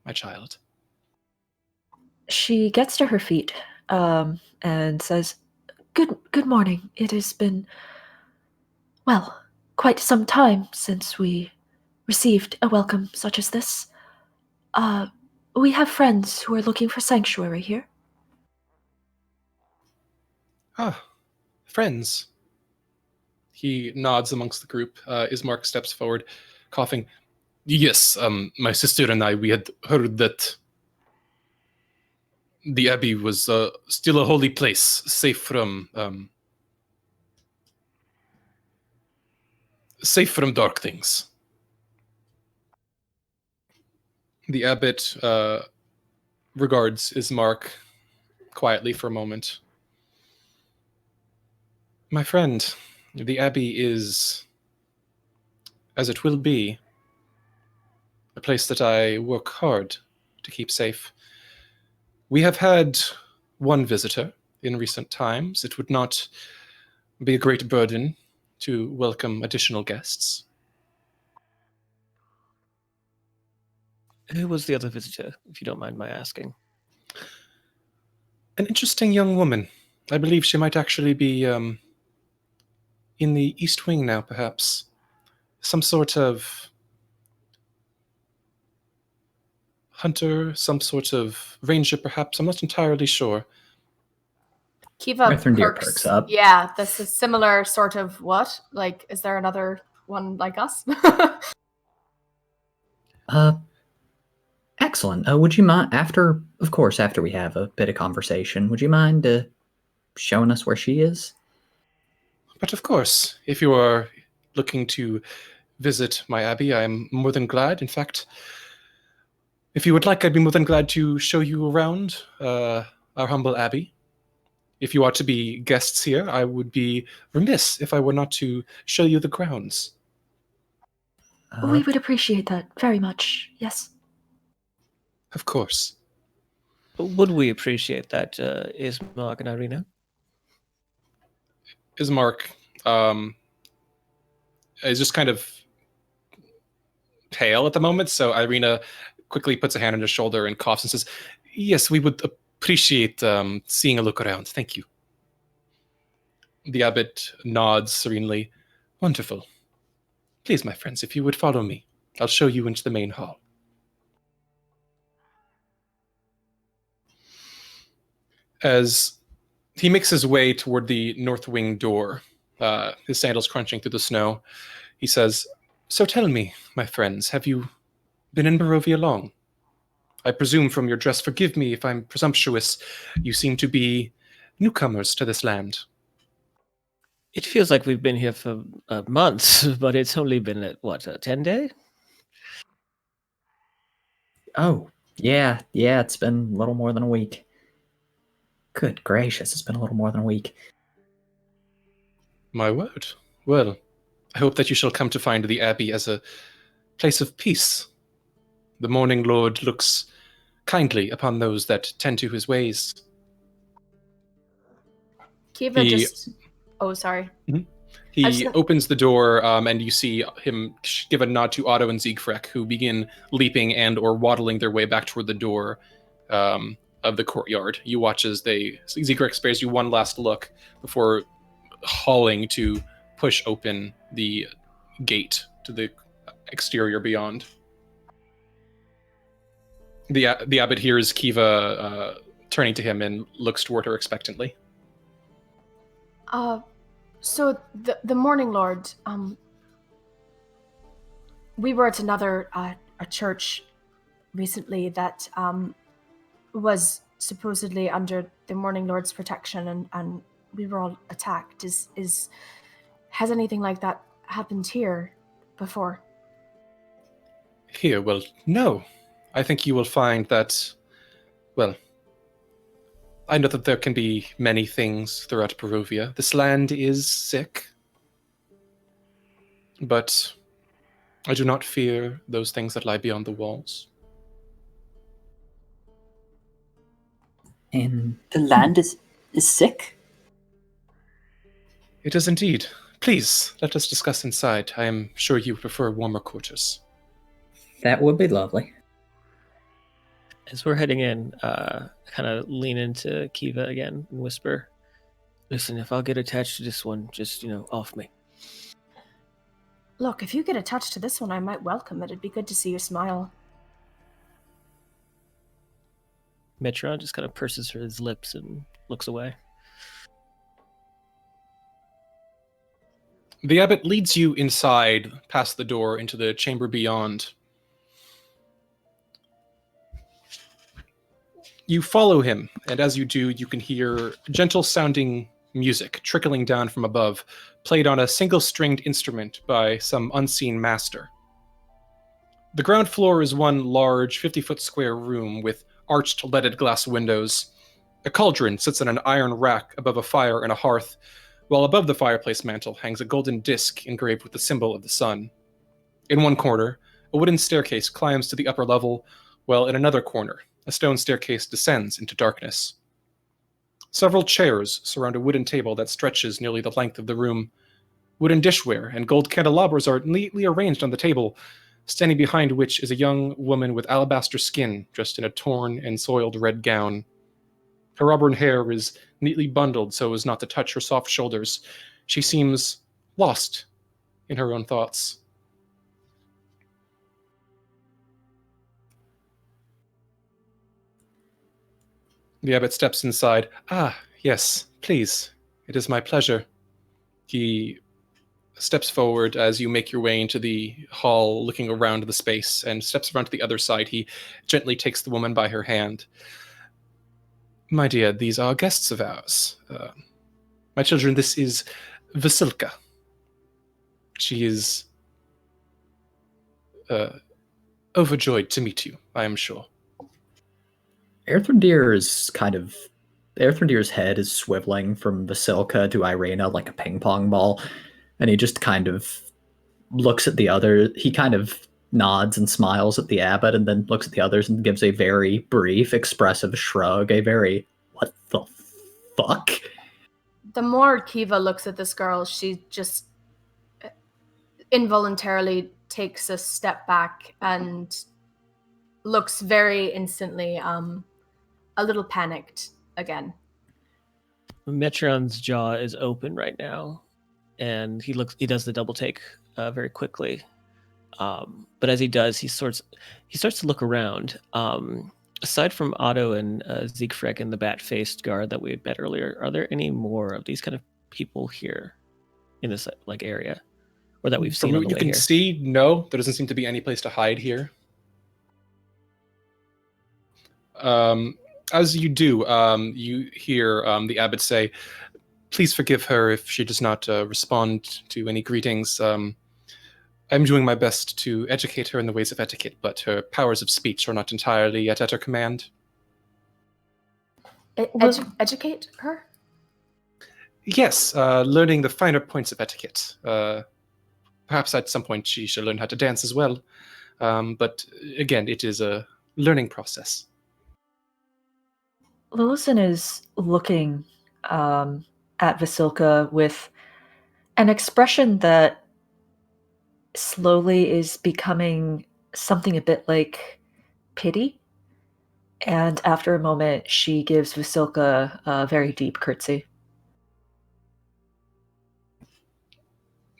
my child. She gets to her feet and says, Good morning. It has been, well, quite some time since we received a welcome such as this. We have friends who are looking for sanctuary here." Ah, friends. He nods amongst the group. Ismark steps forward, coughing. "Yes, my sister and I, we had heard that the abbey was still a holy place, safe from dark things." The abbot regards Ismark quietly for a moment. "My friend, the abbey is, as it will be, a place that I work hard to keep safe. We have had one visitor in recent times. It would not be a great burden to welcome additional guests." Who was the other visitor, if you don't mind my asking? "An interesting young woman. I believe she might actually be in the East Wing now, perhaps. Some sort of hunter, some sort of ranger, perhaps. I'm not entirely sure." Kiva Earthrendeer perks up. Yeah, this is similar sort of what? Like, is there another one like us? Excellent. Would you mind, after we have a bit of conversation, would you mind showing us where she is? But of course, if you are looking to visit my abbey, I am more than glad. In fact, if you would like, I'd be more than glad to show you around our humble abbey. If you are to be guests here, I would be remiss if I were not to show you the grounds. We would appreciate that very much, yes. Of course. Would we appreciate that, Ismark and Irina? Ismark is just kind of pale at the moment, so Irina quickly puts a hand on his shoulder and coughs and says, "Yes, we would appreciate seeing a look around. Thank you." The abbot nods serenely. Wonderful. Please, my friends, if you would follow me, I'll show you into the main hall. As he makes his way toward the north wing door, his sandals crunching through the snow, he says, So tell me, my friends, have you been in Barovia long? I presume from your dress, forgive me if I'm presumptuous, you seem to be newcomers to this land. It feels like we've been here for months, but it's only been, 10 days? Oh, yeah, it's been a little more than a week. Good gracious, it's been a little more than a week. My word. Well, I hope that you shall come to find the Abbey as a place of peace. The Morning Lord looks kindly upon those that tend to his ways. Kiva just... Oh, sorry. He opens the door, and you see him give a nod to Otto and Siegfried, who begin leaping and or waddling their way back toward the door of the courtyard. You watch as Siegfried spares you one last look before hauling to push open the gate to the exterior beyond. The abbot hears Kiva turning to him and looks toward her expectantly. So the Morning Lord, we were at another a church recently that was supposedly under the Morning Lord's protection, and we were all attacked. Has anything like that happened here before? Here, well, no. I think you will find that, well, I know that there can be many things throughout Barovia. This land is sick, but I do not fear those things that lie beyond the walls. And The land is sick? It is indeed. Please, let us discuss inside. I am sure you prefer warmer quarters. that would be lovely. As we're heading in, kind of lean into Kiva again and whisper, Listen, if I'll get attached to this one, just, off me. Look, if you get attached to this one, I might welcome it. It'd be good to see you smile. Metron just kind of purses his lips and looks away. The abbot leads you inside, past the door, into the chamber beyond. You follow him, and as you do, you can hear gentle-sounding music trickling down from above, played on a single-stringed instrument by some unseen master. The ground floor is one large 50-foot square room with arched leaded glass windows. A cauldron sits on an iron rack above a fire and a hearth, while above the fireplace mantel hangs a golden disc engraved with the symbol of the sun. In one corner, a wooden staircase climbs to the upper level, while in another corner, a stone staircase descends into darkness. Several chairs surround a wooden table that stretches nearly the length of the room. Wooden dishware and gold candelabras are neatly arranged on the table, standing behind which is a young woman with alabaster skin dressed in a torn and soiled red gown. Her auburn hair is neatly bundled so as not to touch her soft shoulders. She seems lost in her own thoughts. The abbot steps inside. Ah, yes, please. It is my pleasure. He steps forward as you make your way into the hall, looking around the space, and steps around to the other side. He gently takes the woman by her hand. My dear, these are guests of ours. My children, this is Vasilka. She is overjoyed to meet you, I am sure. Erthrindir's head is swiveling from Vasilka to Irena like a ping pong ball, and he just kind of looks at the other. He kind of nods and smiles at the abbot, and then looks at the others and gives a very brief, expressive shrug, a very, what the fuck? The more Kiva looks at this girl, she just involuntarily takes a step back and looks very instantly a little panicked again. Metron's jaw is open right now, and he does the double take very quickly. But as he does, he starts to look around. Aside from Otto and Siegfried and the bat-faced guard that we had met earlier, are there any more of these kind of people here in this like area, or that we've seen From on what the you way can here? see, no, there doesn't seem to be any place to hide here. As you do, you hear the abbot say, "Please forgive her if she does not respond to any greetings. I'm doing my best to educate her in the ways of etiquette, but her powers of speech are not entirely yet at her command." Educate her? Yes, learning the finer points of etiquette. Perhaps at some point she should learn how to dance as well. But again, it is a learning process. Lillison is looking at Vasilka with an expression that slowly is becoming something a bit like pity. And after a moment, she gives Vasilka a very deep curtsy.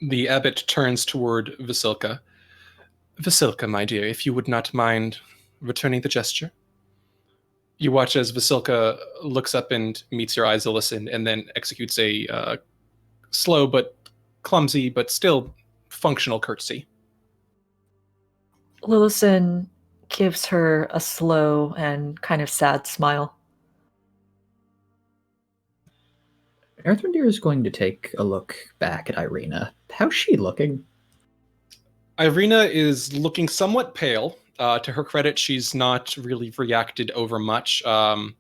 The abbot turns toward Vasilka. "Vasilka, my dear, if you would not mind returning the gesture." You watch as Vasilka looks up and meets your eyes, Lillison, and then executes a slow but clumsy but still functional curtsy. Lillison gives her a slow and kind of sad smile. Earthrendeer is going to take a look back at Irina. How's she looking? Irina is looking somewhat pale. To her credit, she's not really reacted over much. But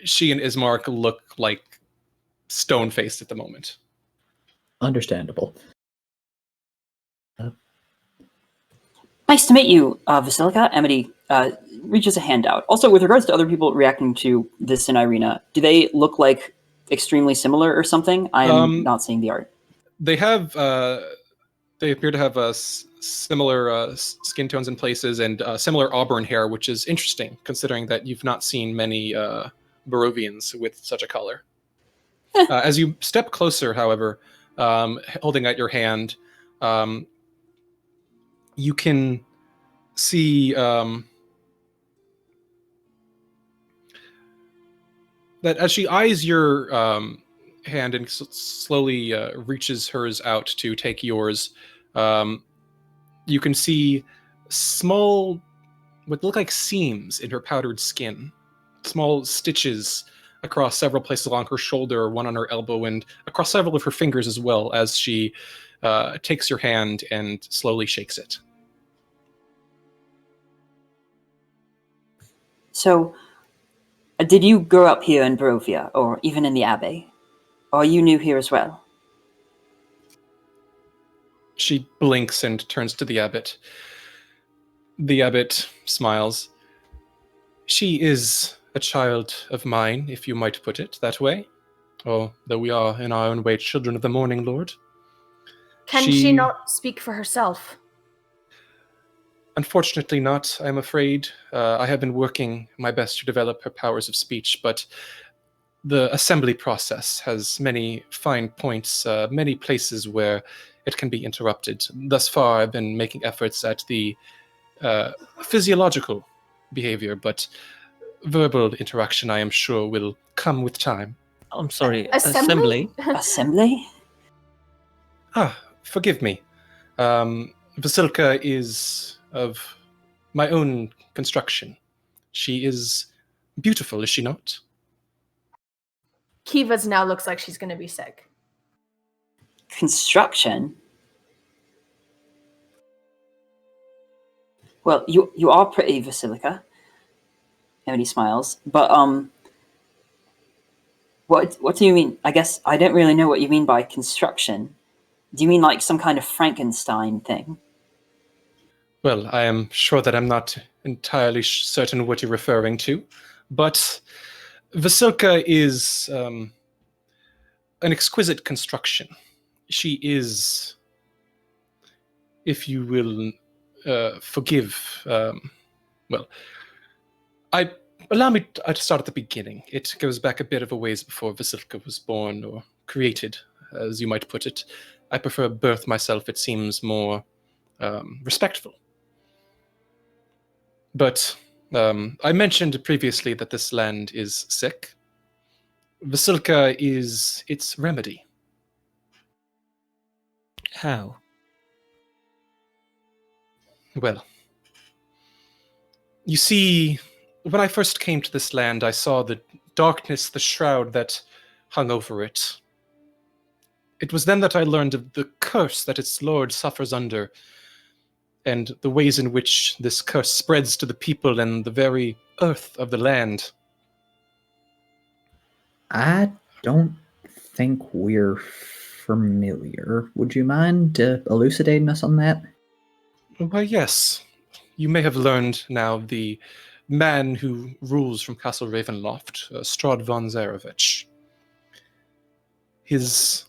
she and Ismark look like stone-faced at the moment. Understandable. Nice to meet you, Vasilka. Amity reaches a hand out. Also, with regards to other people reacting to this in Irina, do they look like extremely similar or something? I am not seeing the art. They have, they appear to have similar skin tones in places and similar auburn hair, which is interesting considering that you've not seen many Barovians with such a color. As you step closer, however, holding out your hand, you can see that as she eyes your hand and slowly reaches hers out to take yours, you can see small, what look like seams in her powdered skin, small stitches across several places along her shoulder, one on her elbow, and across several of her fingers as well, as she takes your hand and slowly shakes it. So, did you grow up here in Barovia, or even in the Abbey? Or are you new here as well? She blinks and turns to the abbot. The abbot smiles. "She is a child of mine, if you might put it that way. Oh, though we are in our own way children of the morning, Lord." Can she not speak for herself? Unfortunately not, I'm afraid. I have been working my best to develop her powers of speech, but the assembly process has many fine points, many places where it can be interrupted. Thus far, I've been making efforts at the physiological behavior, but verbal interaction, I am sure, will come with time. I'm sorry, Assembly? Assembly? Forgive me. Vasilka is of my own construction. She is beautiful, is she not? Kiva's now looks like she's going to be sick. Construction? Well, you are pretty, Vasilka. Amity smiles. But, what do you mean? I guess I don't really know what you mean by construction. Do you mean like some kind of Frankenstein thing? Well, I am sure that I'm not entirely certain what you're referring to, but Vasilka is an exquisite construction. She is, if you will forgive, well, I Allow me to start at the beginning. It goes back a bit of a ways before Vasilka was born, or created, as you might put it. I prefer birth myself, it seems more respectful. But I mentioned previously that this land is sick. Vasilka is its remedy. How? Well, you see, when I first came to this land, I saw the darkness, the shroud that hung over it. It was then that I learned of the curse that its lord suffers under, and the ways in which this curse spreads to the people and the very earth of the land. I don't think we're familiar. Would you mind elucidating us on that? Why, yes. You may have learned now the man who rules from Castle Ravenloft, Strahd von Zarevich. His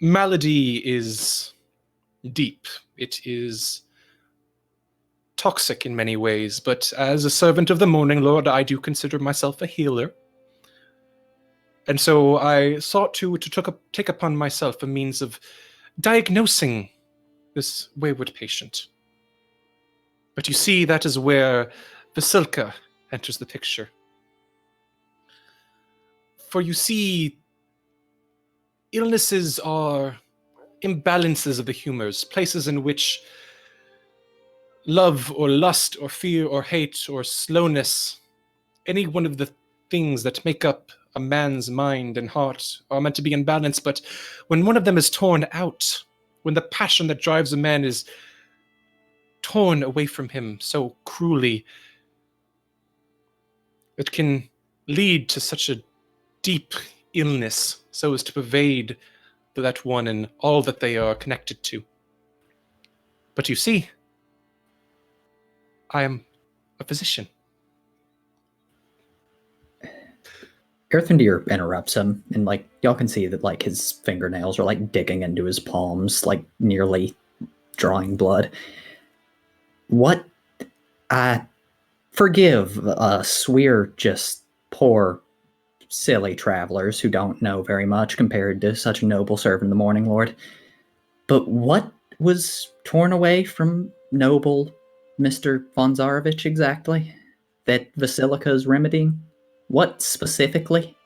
malady is deep. It is toxic in many ways, but as a servant of the Morning Lord, I do consider myself a healer. And so I sought to take upon myself a means of diagnosing this wayward patient. But you see, that is where Vasilka enters the picture. For you see, illnesses are imbalances of the humors, places in which love or lust or fear or hate or slowness, any one of the things that make up a man's mind and heart are meant to be in balance, but when one of them is torn out, when the passion that drives a man is torn away from him so cruelly, it can lead to such a deep illness so as to pervade that one and all that they are connected to. But you see, I am a physician. Earthendeer interrupts him, and like y'all can see that like his fingernails are like digging into his palms, like nearly drawing blood. What? Forgive us. We're just poor, silly travelers who don't know very much compared to such a noble servant of the Morning Lord. But what was torn away from noble Mr. von Zarevich exactly? That Vasilka is remedying? What specifically?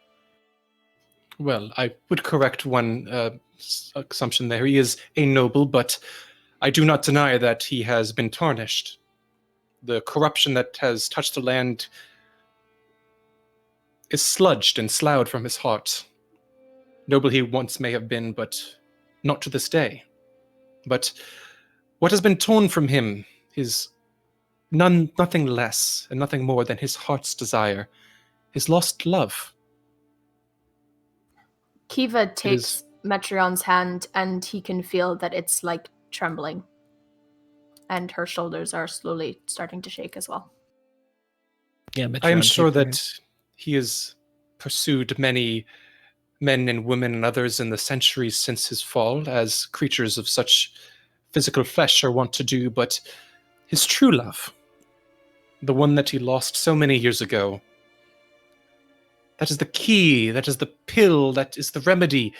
Well, I would correct one assumption there. He is a noble, but I do not deny that he has been tarnished. The corruption that has touched the land is sludged and sloughed from his heart. Noble he once may have been, but not to this day. But what has been torn from him is nothing less and nothing more than his heart's desire, his lost love. Kiva takes Metrion's hand, and he can feel that it's like trembling. And her shoulders are slowly starting to shake as well. Yeah, I am Metron, sure take care. that he has pursued many men and women and others in the centuries since his fall, as creatures of such physical flesh are wont to do, but his true love, the one that he lost so many years ago, that is the key, that is the pill, that is the remedy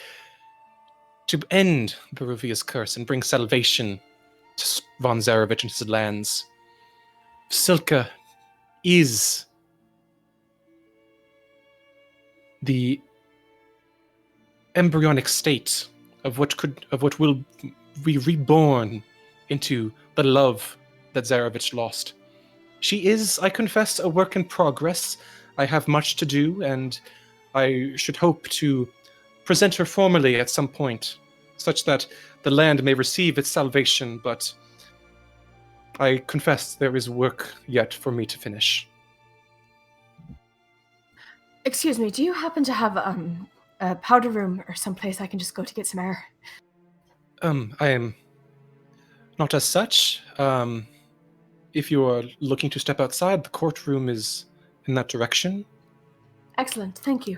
to end Baruvia's curse and bring salvation to von Zarevich and his lands. Vasilka is the embryonic state of what will be reborn into the love that Zarevich lost. She is, I confess, a work in progress. I have much to do, and I should hope to present her formally at some point, such that the land may receive its salvation, but I confess there is work yet for me to finish. Excuse me, do you happen to have a powder room or someplace I can just go to get some air? I am not as such. If you are looking to step outside, the courtroom is in that direction. Excellent, thank you.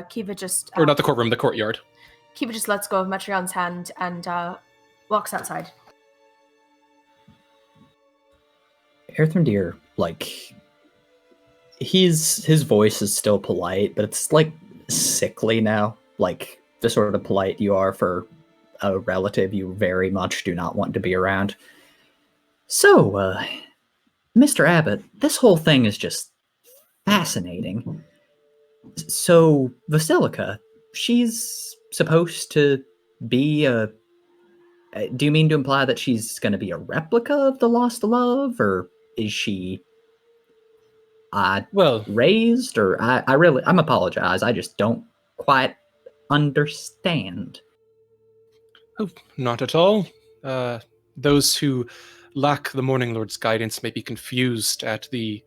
Kiva just... Or not the courtroom, the courtyard. Kiva just lets go of Metrion's hand and walks outside. Earthendeer, like, his voice is still polite, but it's like sickly now. Like the sort of polite you are for a relative you very much do not want to be around. So, Mr. Abbott, this whole thing is just fascinating. So, Vasilika, she's supposed to be a... Do you mean to imply that she's going to be a replica of the Lost Love, or is she Well, raised? Or I'm apologize. I just don't quite understand. oh, not at all. Those who lack the Morning Lord's guidance may be confused at the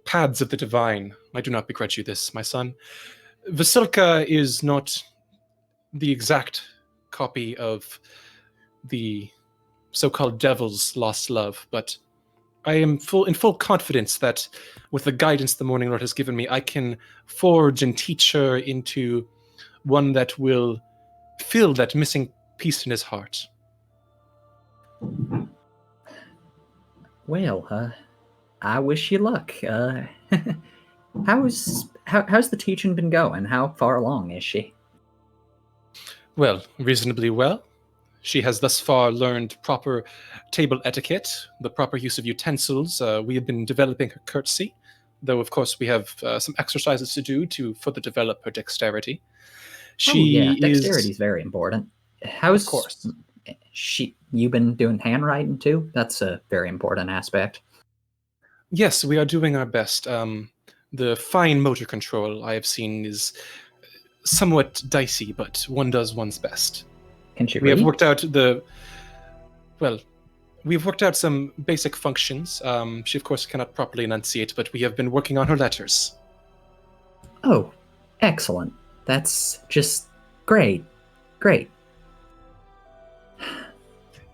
paths of the divine. I do not begrudge you this, my son. Vasilka is not the exact copy of the so-called devil's lost love, but I am in full confidence that with the guidance the Morning Lord has given me, I can forge and teach her into one that will fill that missing piece in his heart. Well, I wish you luck. How's the teaching been going? How far along is she? Well, reasonably well. She has thus far learned proper table etiquette, the proper use of utensils. We have been developing her courtesy, though of course we have some exercises to do to further develop her dexterity. Dexterity is very important. How's Of course. You been doing handwriting too? That's a very important aspect. Yes, we are doing our best. The fine motor control I have seen is somewhat dicey, but one does one's best. Can she We read? have worked out we've worked out some basic functions. She of course cannot properly enunciate, but we have been working on her letters. Oh, excellent. That's just great. Great.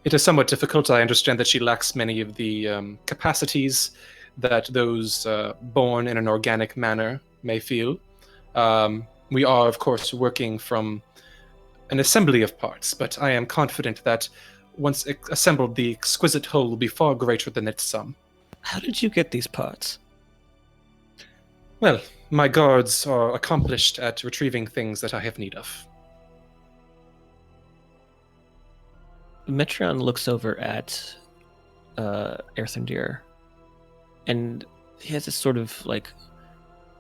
It is somewhat difficult. I understand that she lacks many of the capacities that those born in an organic manner may feel. We are, of course, working from an assembly of parts, but I am confident that once assembled, the exquisite whole will be far greater than its sum. How did you get these parts? Well, my guards are accomplished at retrieving things that I have need of. Metron looks over at Erthandir, and he has this sort of like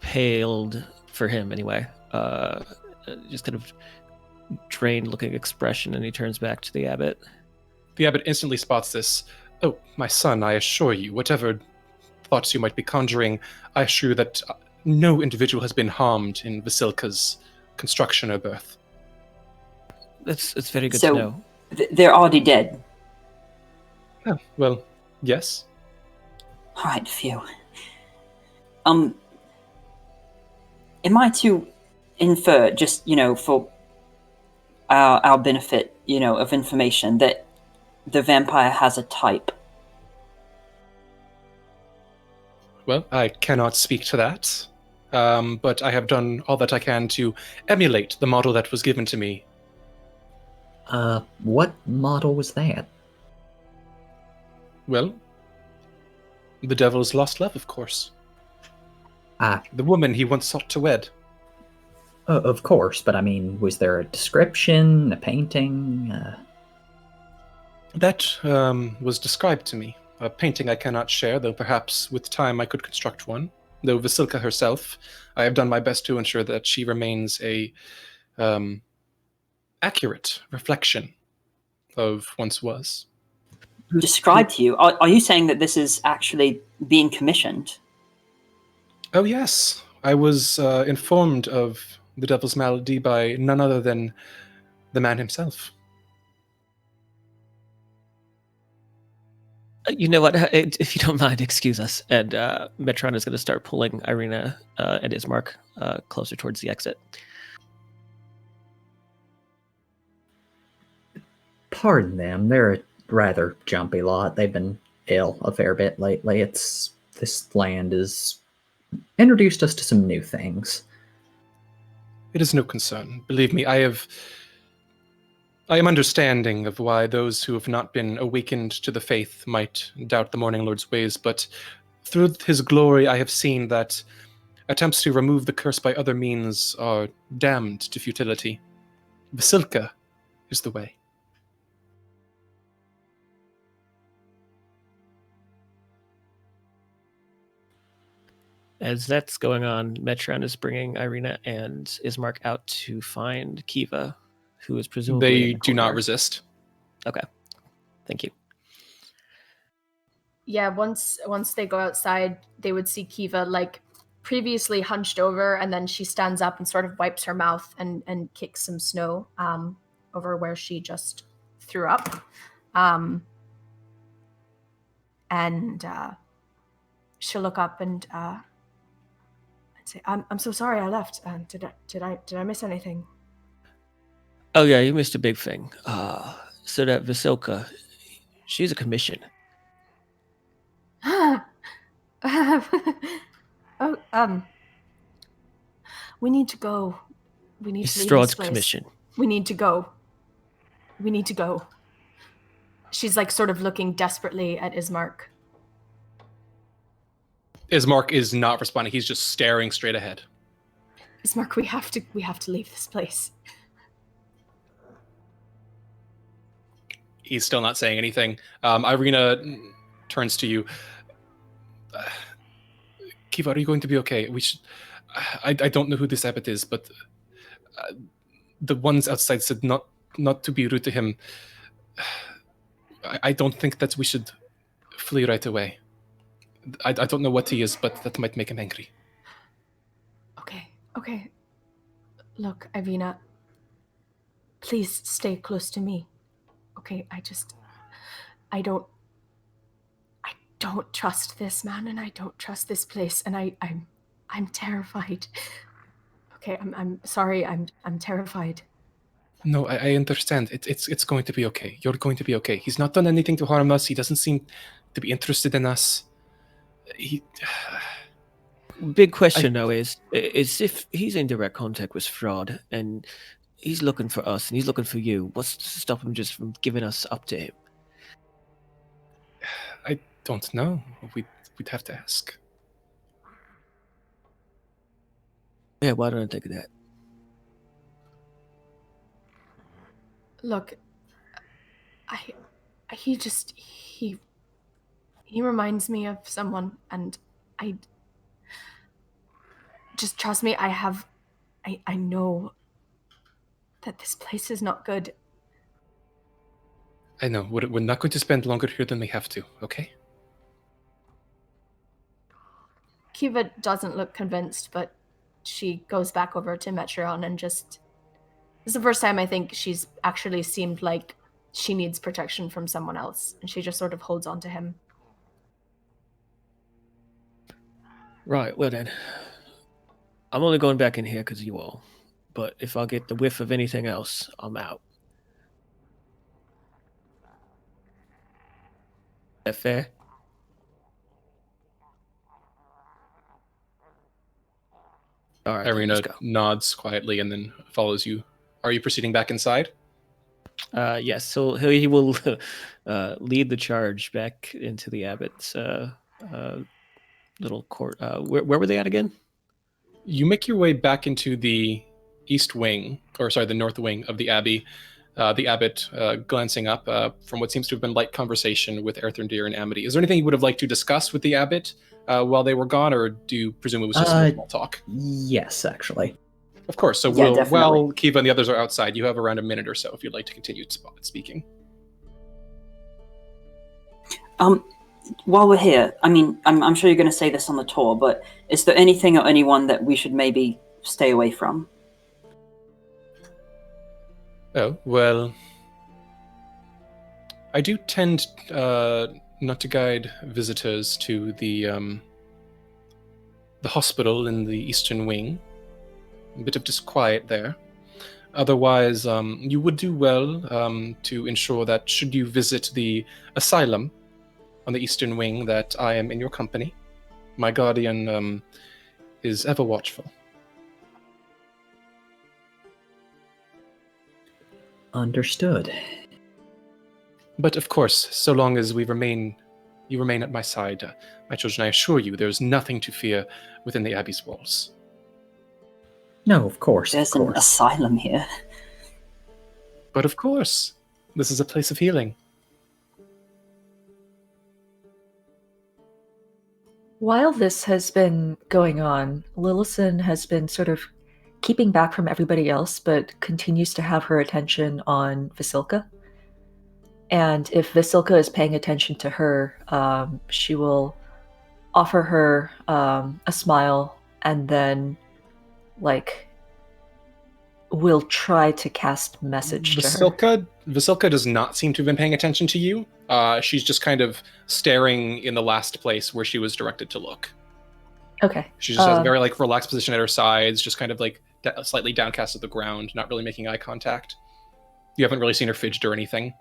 paled, for him anyway, just kind of drained looking expression, and he turns back to the abbot. The abbot instantly spots this. Oh, my son, I assure you, whatever thoughts you might be conjuring, I assure you that no individual has been harmed in Vasilka's construction or birth. It's very good So- to know. They're already dead. Oh, well, yes. All right, phew. Am I to infer, just, for our benefit, of information, that the vampire has a type? Well, I cannot speak to that, but I have done all that I can to emulate the model that was given to me. What model was that? Well, the devil's lost love, of course. Ah, The woman he once sought to wed. of course, but I mean, was there a description, a painting? That was described to me. A painting I cannot share, though perhaps with time I could construct one. Though Vasilka herself, I have done my best to ensure that she remains a accurate reflection of once was. Described to you? Are you saying that this is actually being commissioned? Oh yes, I was informed of the devil's malady by none other than the man himself. You know what? If you don't mind, excuse us. And Metron is going to start pulling Irina and Ismark closer towards the exit. Pardon them, they're a rather jumpy lot. They've been ill a fair bit lately. This land has introduced us to some new things. It is no concern. Believe me, I am understanding of why those who have not been awakened to the faith might doubt the Morning Lord's ways, but through his glory, I have seen that attempts to remove the curse by other means are damned to futility. Vasilka is the way. As that's going on, Metron is bringing Irina and Ismark out to find Kiva, who is presumably They in the do not corridor. resist. Okay, thank you. Yeah, once they go outside, they would see Kiva like previously hunched over, and then she stands up and sort of wipes her mouth and kicks some snow over where she just threw up. And she'll look up and say, "I'm so sorry I left. Did I miss anything?" Oh yeah, you missed a big thing. So that Vasilka, she's a commission. We need to go. We need It's to leave Strahd's this place. commission. We need to go. We need to go. She's like sort of looking desperately at Ismark. Ismark is not responding. He's just staring straight ahead. Ismark, we have to leave this place. He's still not saying anything. Irina turns to you. Kiva, are you going to be okay? We should. I don't know who this abbot is, but the ones outside said not to be rude to him. I don't think that we should flee right away. I don't know what he is, but that might make him angry. Okay. Look, Irina, please stay close to me. Okay, I don't trust this man, and I don't trust this place, and I'm terrified. Okay, I'm sorry, I'm terrified. No, I understand. It's going to be okay. You're going to be okay. He's not done anything to harm us. He doesn't seem to be interested in us. Big question though is if he's in direct contact with Strahd and he's looking for us and he's looking for you, what's to stop him just from giving us up to him? I don't know. We'd have to ask. Yeah, why don't I think of that? Look, he reminds me of someone, and I just trust me. I know that this place is not good. I know. We're not going to spend longer here than we have to, okay? Kiva doesn't look convinced, but she goes back over to Metron and just... This is the first time I think she's actually seemed like she needs protection from someone else, and she just sort of holds on to him. Right, well then. I'm only going back in here because of you all. But if I get the whiff of anything else, I'm out. That fair? All right, Irina let's go. nods quietly and then follows you. Are you proceeding back inside? Yes, so he will lead the charge back into the abbot's little court. Where were they at again? You make your way back into the the north wing of the abbey. The abbot glancing up from what seems to have been light conversation with Erthrendir and Amity. Is there anything you would have liked to discuss with the abbot while they were gone, or do you presume it was just small talk? Yes, actually. Of course. So Yeah, while Kiva and the others are outside, you have around a minute or so if you'd like to continue speaking. While we're here, I mean, I'm sure you're going to say this on the tour, but is there anything or anyone that we should maybe stay away from? Oh, well, I do tend not to guide visitors to the hospital in the Eastern Wing. A bit of disquiet there. Otherwise, you would do well to ensure that should you visit the asylum on the Eastern Wing, that I am in your company. My guardian is ever watchful. Understood. But of course, so long as we remain you remain at my side. My children, I assure you, there is nothing to fear within the Abbey's walls. No, of course, There's of an course. asylum here. But of course, this is a place of healing. While this has been going on, Lillison has been sort of keeping back from everybody else, but continues to have her attention on Vasilka. And if Vasilka is paying attention to her, she will offer her a smile and then, will try to cast message to her. Vasilka does not seem to have been paying attention to you. She's just kind of staring in the last place where she was directed to look. Okay. She just has a very relaxed position at her sides, just kind of slightly downcast at the ground, not really making eye contact. You haven't really seen her fidget or anything.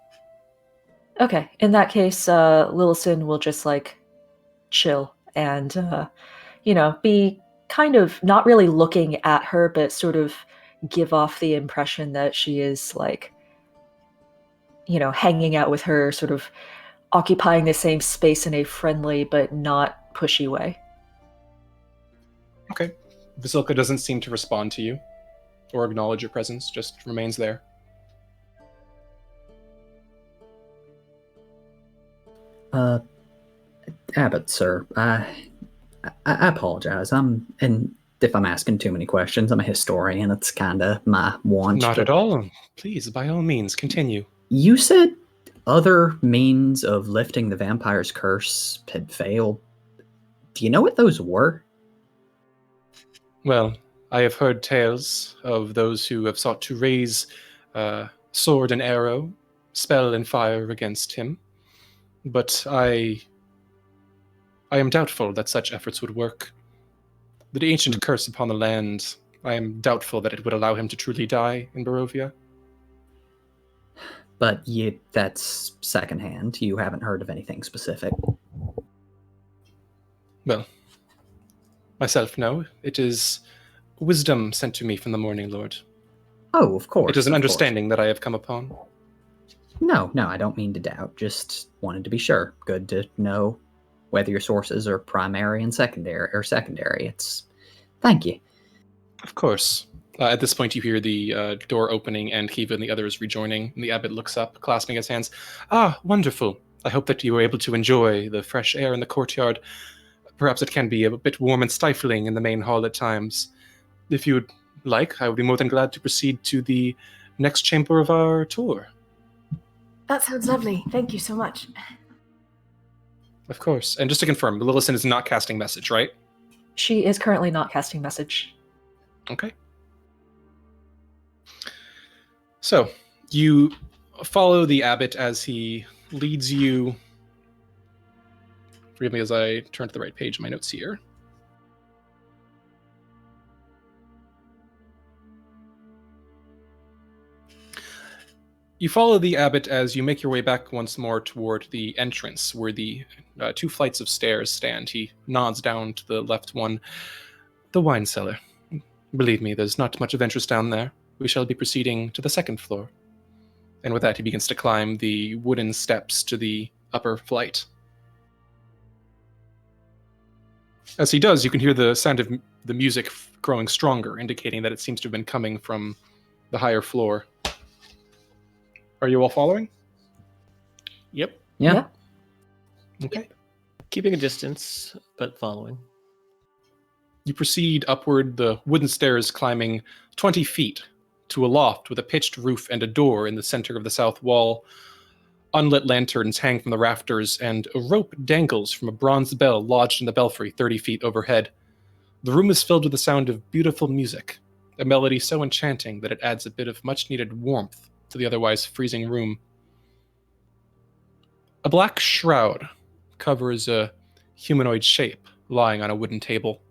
Okay. In that case, Lillison will just chill and be kind of not really looking at her, but sort of give off the impression that she is hanging out with her, sort of occupying the same space in a friendly but not pushy way. Okay. Vasilka doesn't seem to respond to you or acknowledge your presence, just remains there. Abbott, sir, I apologize. And if I'm asking too many questions, I'm a historian. It's kind of my want. Not at all. Please, by all means, continue. You said other means of lifting the vampire's curse had failed. Do you know what those were? Well, I have heard tales of those who have sought to raise sword and arrow, spell and fire against him, but I am doubtful that such efforts would work. The ancient curse upon the land, I am doubtful that it would allow him to truly die in Barovia. But that's secondhand. You haven't heard of anything specific. Well, myself, no. It is wisdom sent to me from the Morning Lord. Oh, of course. It is an understanding that I have come upon. No, I don't mean to doubt. Just wanted to be sure. Good to know whether your sources are primary and secondary. Thank you. Of course. At this point, you hear the door opening and Kiva and the others rejoining. And the abbot looks up, clasping his hands. Ah, wonderful. I hope that you were able to enjoy the fresh air in the courtyard. Perhaps it can be a bit warm and stifling in the main hall at times. If you would like, I would be more than glad to proceed to the next chamber of our tour. That sounds lovely. Thank you so much. Of course. And just to confirm, Lillison is not casting message, right? She is currently not casting message. Okay. So, you follow the abbot as he leads you. Forgive me as I turn to the right page of my notes here. You follow the abbot as you make your way back once more toward the entrance where the 2 flights of stairs stand. He nods down to the left one. The wine cellar. Believe me, there's not much of interest down there. We shall be proceeding to the 2nd floor. And with that, he begins to climb the wooden steps to the upper flight. As he does, you can hear the sound of the music growing stronger, indicating that it seems to have been coming from the higher floor. Are you all following? Yep. Yeah. Okay. Keeping a distance, but following. You proceed upward the wooden stairs, climbing 20 feet to a loft with a pitched roof and a door in the center of the south wall. Unlit lanterns hang from the rafters, and a rope dangles from a bronze bell lodged in the belfry 30 feet overhead. The room is filled with the sound of beautiful music, a melody so enchanting that it adds a bit of much-needed warmth to the otherwise freezing room. A black shroud covers a humanoid shape lying on a wooden table.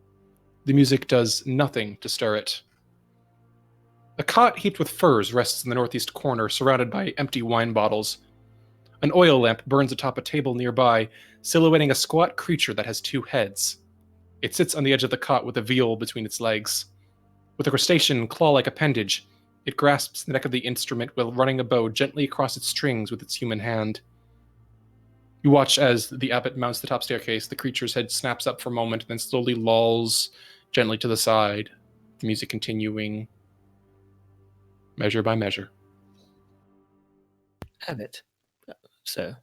The music does nothing to stir it. A cot heaped with furs rests in the northeast corner, surrounded by empty wine bottles. An oil lamp burns atop a table nearby, silhouetting a squat creature that has 2 heads. It sits on the edge of the cot with a viol between its legs. With a crustacean claw-like appendage, it grasps the neck of the instrument while running a bow gently across its strings with its human hand. You watch as the abbot mounts the top staircase. The creature's head snaps up for a moment, then slowly lolls gently to the side. The music continuing, measure by measure. Abbot, so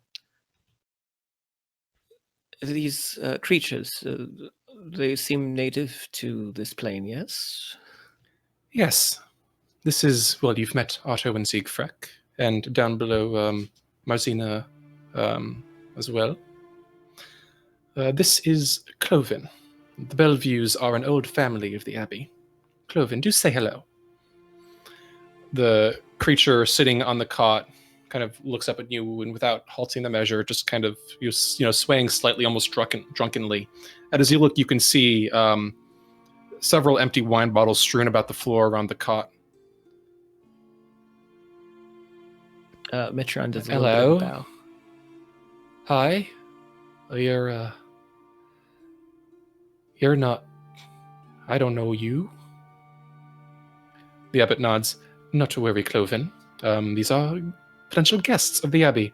these creatures, they seem native to this plane, yes? Yes, this is, well, you've met Otto and Siegfried, and down below, Marzina as well. This is Cloven. The Belleviews are an old family of the Abbey. Cloven, do say hello. The creature sitting on the cot kind of looks up at you, and without halting the measure, just kind of swaying slightly, almost drunkenly. And as you look, you can see several empty wine bottles strewn about the floor around the cot. Metron does a little bit of a bow. Hi. You're not... I don't know you. The abbot nods. Not to worry, Cloven. These are potential guests of the Abbey.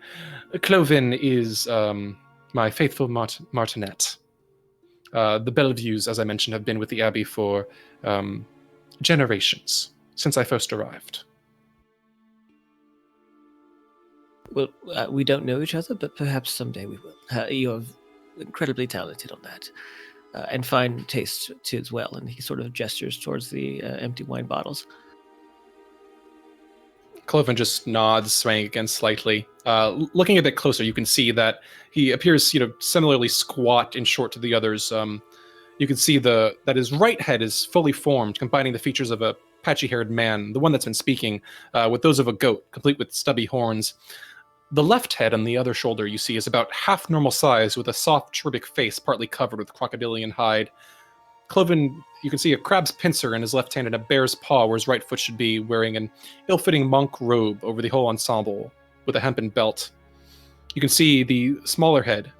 Cloven is my faithful martinet. The Belleviews, as I mentioned, have been with the Abbey for generations, since I first arrived. Well, we don't know each other, but perhaps someday we will. You're incredibly talented on that. And fine taste too as well. And he sort of gestures towards the empty wine bottles. Cloven just nods, swaying again slightly. Looking a bit closer, you can see that he appears, similarly squat and short to the others. You can see that his right head is fully formed, combining the features of a patchy-haired man, the one that's been speaking, with those of a goat, complete with stubby horns. The left head on the other shoulder you see is about half normal size, with a soft, cherubic face partly covered with crocodilian hide. Cloven, you can see a crab's pincer in his left hand and a bear's paw where his right foot should be, wearing an ill-fitting monk robe over the whole ensemble, with a hempen belt. You can see the smaller head,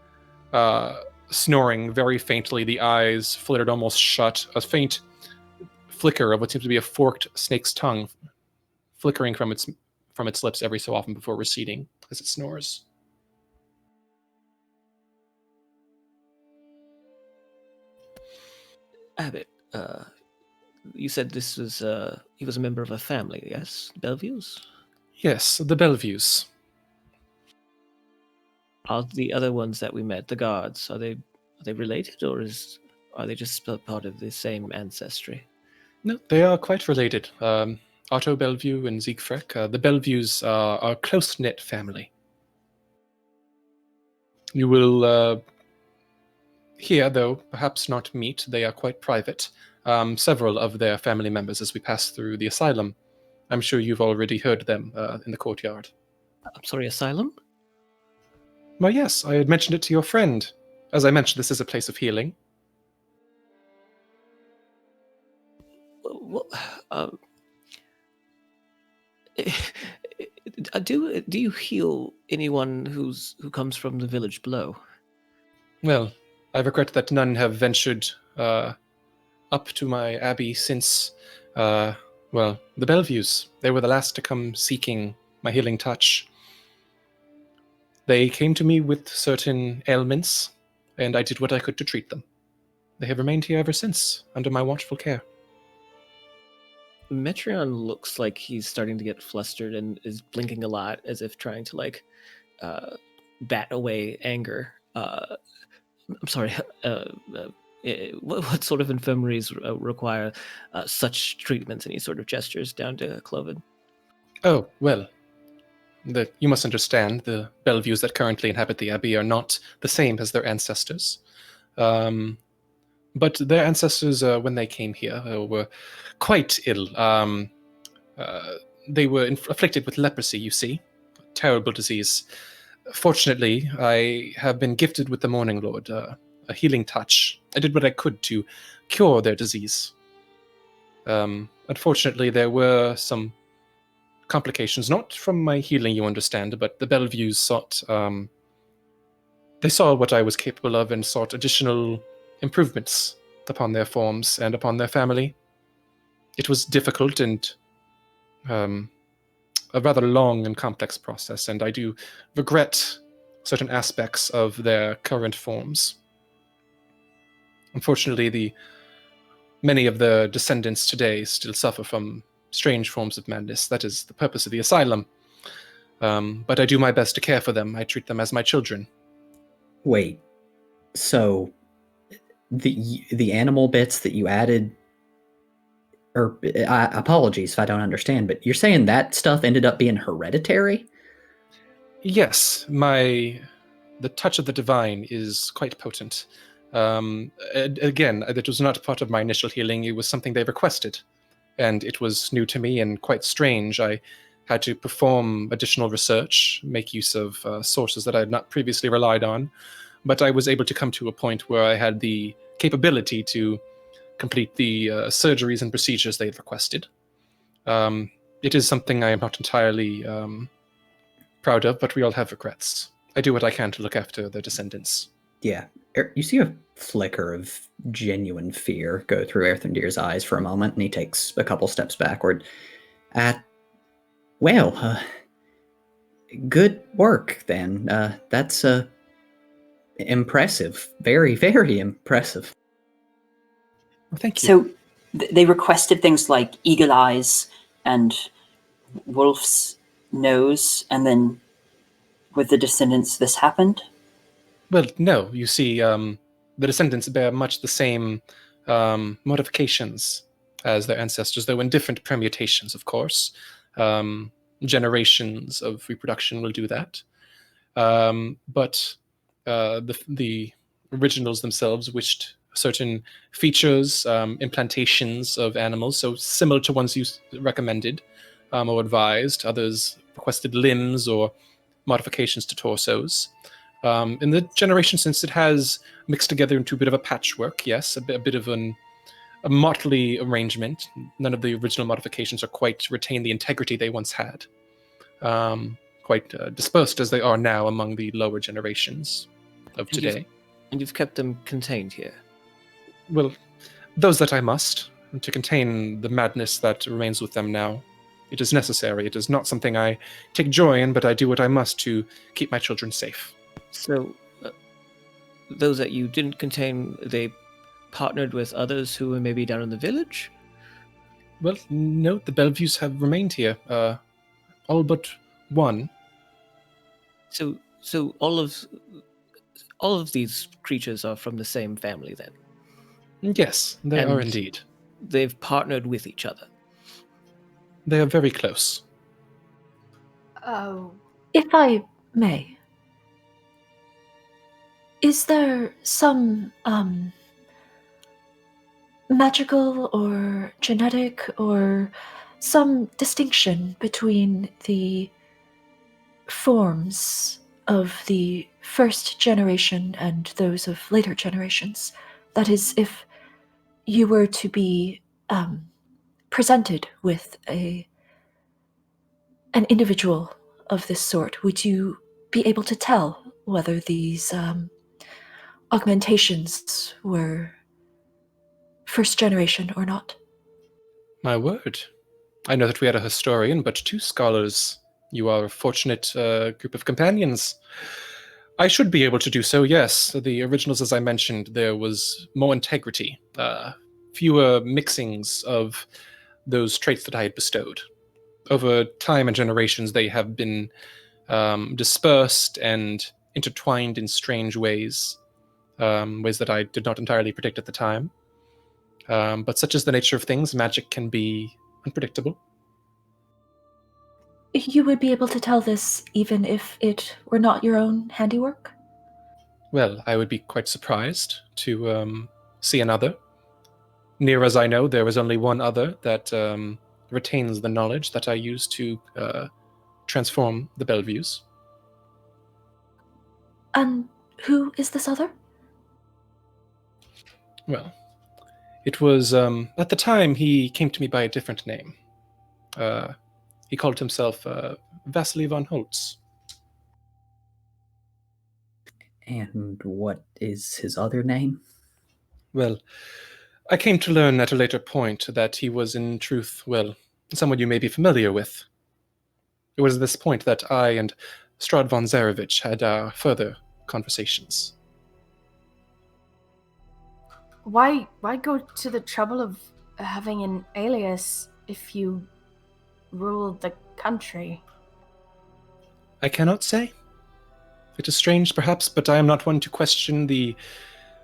snoring very faintly, the eyes flitted almost shut, a faint flicker of what seems to be a forked snake's tongue flickering from its lips every so often before receding as it snores. Abbot, you said this was he was a member of a family, yes? Belleviews? Yes, the Belleviews. Are the other ones that we met, the guards, are they related, or are they just part of the same ancestry? No, they are quite related. Otto Bellevue and Siegfried. The Belleviews are a close-knit family. You will hear, though perhaps not meet, they are quite private, several of their family members as we pass through the asylum. I'm sure you've already heard them in the courtyard. I'm sorry, asylum? Well, yes, I had mentioned it to your friend. As I mentioned, this is a place of healing. Do you heal anyone who comes from the village below? Well, I regret that none have ventured up to my abbey since, the Belleviews. They were the last to come seeking my healing touch. They came to me with certain ailments, and I did what I could to treat them. They have remained here ever since, under my watchful care. Metron looks like he's starting to get flustered and is blinking a lot, as if trying to bat away anger. I'm sorry. What sort of infirmaries require such treatments? And he sort of gestures down to Cloven. Oh, well, you must understand, the Belleviews that currently inhabit the Abbey are not the same as their ancestors. But their ancestors, when they came here, were quite ill. They were afflicted with leprosy, you see. Terrible disease. Fortunately, I have been gifted with the Morning Lord, a healing touch. I did what I could to cure their disease. Unfortunately, there were some complications, not from my healing, you understand, but the Belleviews they saw what I was capable of and sought additional improvements upon their forms and upon their family. It was difficult and a rather long and complex process, and I do regret certain aspects of their current forms. Unfortunately, many of the descendants today still suffer from strange forms of madness. That is the purpose of the asylum. But I do my best to care for them. I treat them as my children. Wait, so the animal bits that you added, or apologies if I don't understand, but you're saying that stuff ended up being hereditary? Yes, the touch of the divine is quite potent. Again, that was not part of my initial healing. It was something they requested, and it was new to me and quite strange. I had to perform additional research, make use of sources that I had not previously relied on, but I was able to come to a point where I had the capability to complete the surgeries and procedures they had requested. It is something I am not entirely proud of, but we all have regrets. I do what I can to look after the descendants. Yeah. You see a flicker of genuine fear go through Erthandir's eyes for a moment, and he takes a couple steps backward. Well, good work, then. That's impressive. Very, very impressive. Well, thank you. So they requested things like eagle eyes and wolf's nose, and then with the descendants, this happened? Well, no. You see, the descendants bear much the same modifications as their ancestors, though in different permutations, of course. Generations of reproduction will do that. But the originals themselves wished certain features, implantations of animals, so similar to ones you recommended or advised. Others requested limbs or modifications to torsos. In the generation since, it has mixed together into a bit of a patchwork, yes, a bit of a motley arrangement. None of the original modifications are quite retain the integrity they once had. Quite dispersed as they are now among the lower generations of today. And you've kept them contained here? Well, those that I must, to contain the madness that remains with them now. It is necessary. It is not something I take joy in, but I do what I must to keep my children safe. So, those that you didn't contain, they partnered with others who were maybe down in the village? Well, no, the Belleviews have remained here. All but one. So all of these creatures are from the same family then? Yes, they are indeed. They've partnered with each other? They are very close. Oh. If I may, is there some magical or genetic or some distinction between the forms of the first generation and those of later generations? That is, if you were to be presented with an individual of this sort, would you be able to tell whether these augmentations were first generation or not? My word. I know that we had a historian, but 2 scholars. You are a fortunate group of companions. I should be able to do so, yes. The originals, as I mentioned, there was more integrity, fewer mixings of those traits that I had bestowed. Over time and generations, they have been dispersed and intertwined in strange ways, ways that I did not entirely predict at the time. But such is the nature of things, magic can be unpredictable. You would be able to tell this even if it were not your own handiwork? Well, I would be quite surprised to see another. Near as I know, there is only one other that retains the knowledge that I use to transform the Belleviews. And who is this other? Well, it was, at the time, he came to me by a different name. He called himself Vasily von Holtz. And what is his other name? Well, I came to learn at a later point that he was in truth, well, someone you may be familiar with. It was at this point that I and Strahd von Zarevich had further conversations. Why go to the trouble of having an alias if you ruled the country? I cannot say. It is strange, perhaps, but I am not one to question the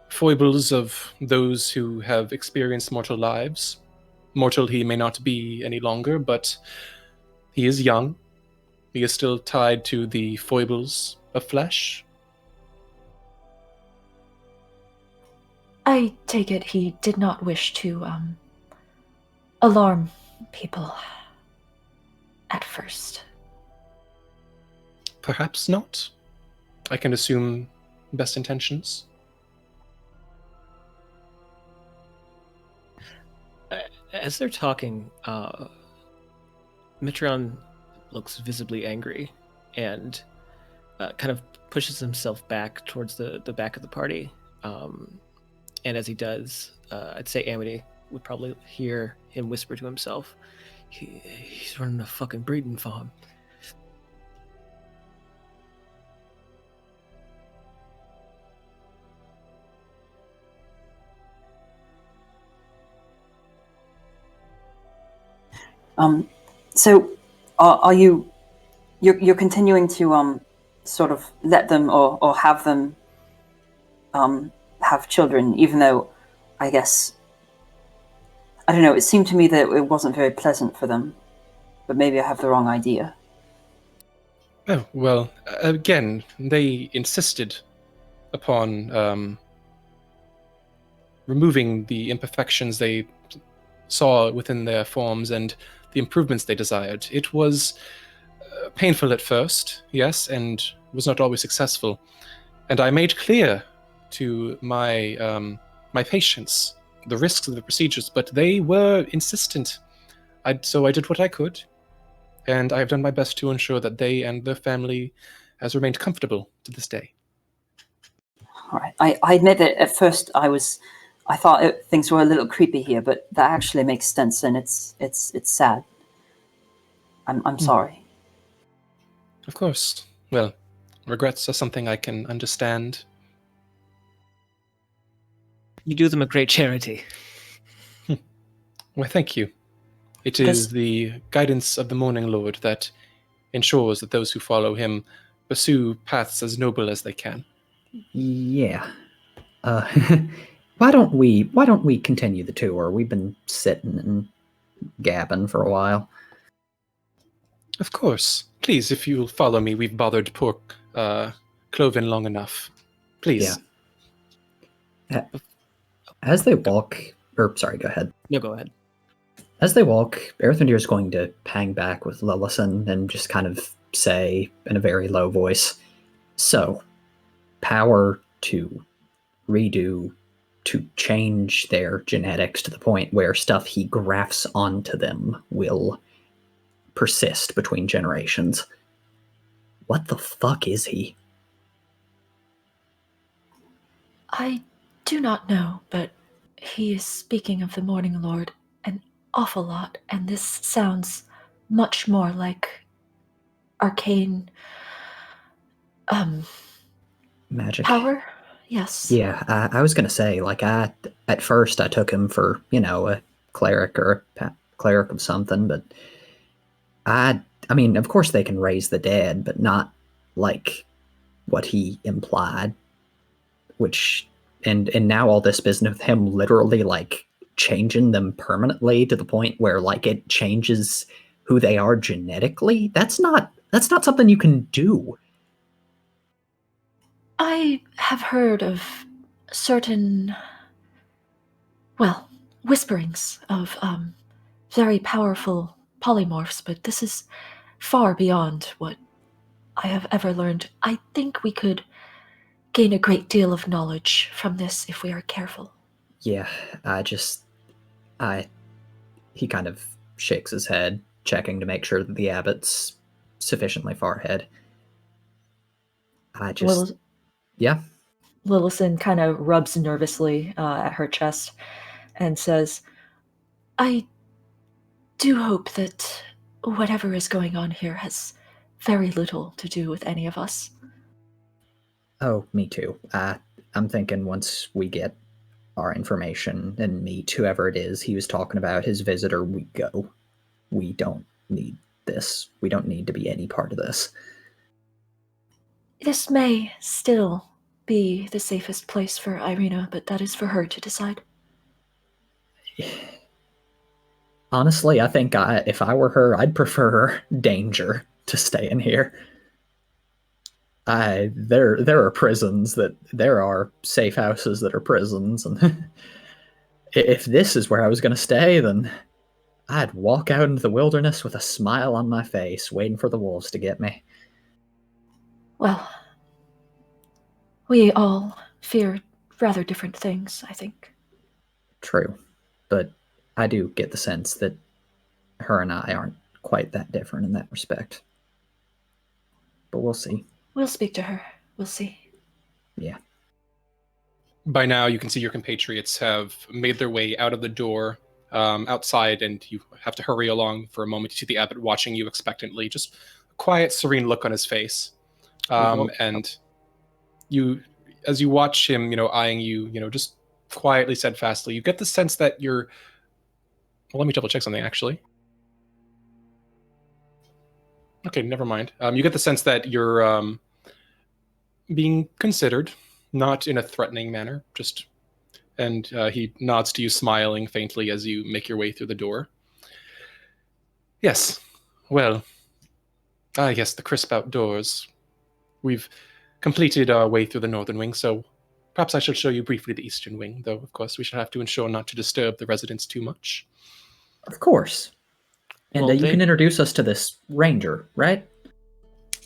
foibles of those who have experienced mortal lives. Mortal he may not be any longer, but he is young. He is still tied to the foibles of flesh. I take it he did not wish to alarm people at first. Perhaps not. I can assume best intentions. As they're talking, Metreon looks visibly angry and kind of pushes himself back towards the back of the party. And as he does, I'd say Amity would probably hear him whisper to himself, he's running a fucking breeding farm. So are you're continuing to sort of let them or have them have children, even though I guess I don't know, it seemed to me that it wasn't very pleasant for them, but maybe I have the wrong idea. Oh, well, again, they insisted upon removing the imperfections they saw within their forms and the improvements they desired. It was painful at first, yes, and was not always successful. And I made clear to my my patients the risks of the procedures, but they were insistent. So I did what I could, and I have done my best to ensure that they and their family has remained comfortable to this day. All right. I admit that at first I thought things were a little creepy here, but that actually makes sense, and it's sad. I'm sorry. Of course. Well, regrets are something I can understand. You do them a great charity. Well, thank you. It is the guidance of the Morning Lord that ensures that those who follow him pursue paths as noble as they can. Yeah. Why don't we continue the tour? We've been sitting and gabbing for a while. Of course. Please, if you'll follow me, we've bothered poor Cloven long enough. Please. Yeah. As they walk, sorry, go ahead. No, go ahead. As they walk, Earthendir is going to hang back with Lillison and just kind of say in a very low voice, so, power to redo, to change their genetics to the point where stuff he grafts onto them will persist between generations. What the fuck is he? I do not know, but he is speaking of the Morning Lord an awful lot, and this sounds much more like arcane Magic. power. Yes. Yeah, I was gonna say, like, at first I took him for, a cleric or a cleric of something, but I mean, of course they can raise the dead, but not like what he implied. Which, and now all this business with him literally like changing them permanently to the point where like it changes who they are genetically. That's not something you can do. I have heard of certain, whisperings of very powerful polymorphs, but this is far beyond what I have ever learned. I think we could gain a great deal of knowledge from this if we are careful. Yeah, he kind of shakes his head, checking to make sure that the abbot's sufficiently far ahead. Yeah. Lillison kind of rubs nervously at her chest and says, I do hope that whatever is going on here has very little to do with any of us. Oh, me too. I'm thinking once we get our information and meet whoever it is he was talking about, his visitor, we go. We don't need this. We don't need to be any part of this. This may still be the safest place for Irina, but that is for her to decide. Honestly, I think if I were her, I'd prefer danger to stay in here. There are prisons there are safe houses that are prisons, and if this is where I was going to stay, then I'd walk out into the wilderness with a smile on my face, waiting for the wolves to get me. Well, we all fear rather different things, I think. True, but I do get the sense that her and I aren't quite that different in that respect. But we'll see. We'll speak to her. We'll see. Yeah. By now, you can see your compatriots have made their way out of the door outside, and you have to hurry along for a moment. You see the abbot watching you expectantly, just a quiet, serene look on his face. And you, as you watch him, eyeing you, just quietly, steadfastly, you get the sense that you're... Well, let me double check something, actually. Okay, never mind. You get the sense that you're being considered, not in a threatening manner, just... And he nods to you, smiling faintly as you make your way through the door. Yes, well, yes, the crisp outdoors. We've completed our way through the northern wing, so perhaps I shall show you briefly the eastern wing, though, of course, we shall have to ensure not to disturb the residents too much. Of course. And Well, you can introduce us to this ranger, right?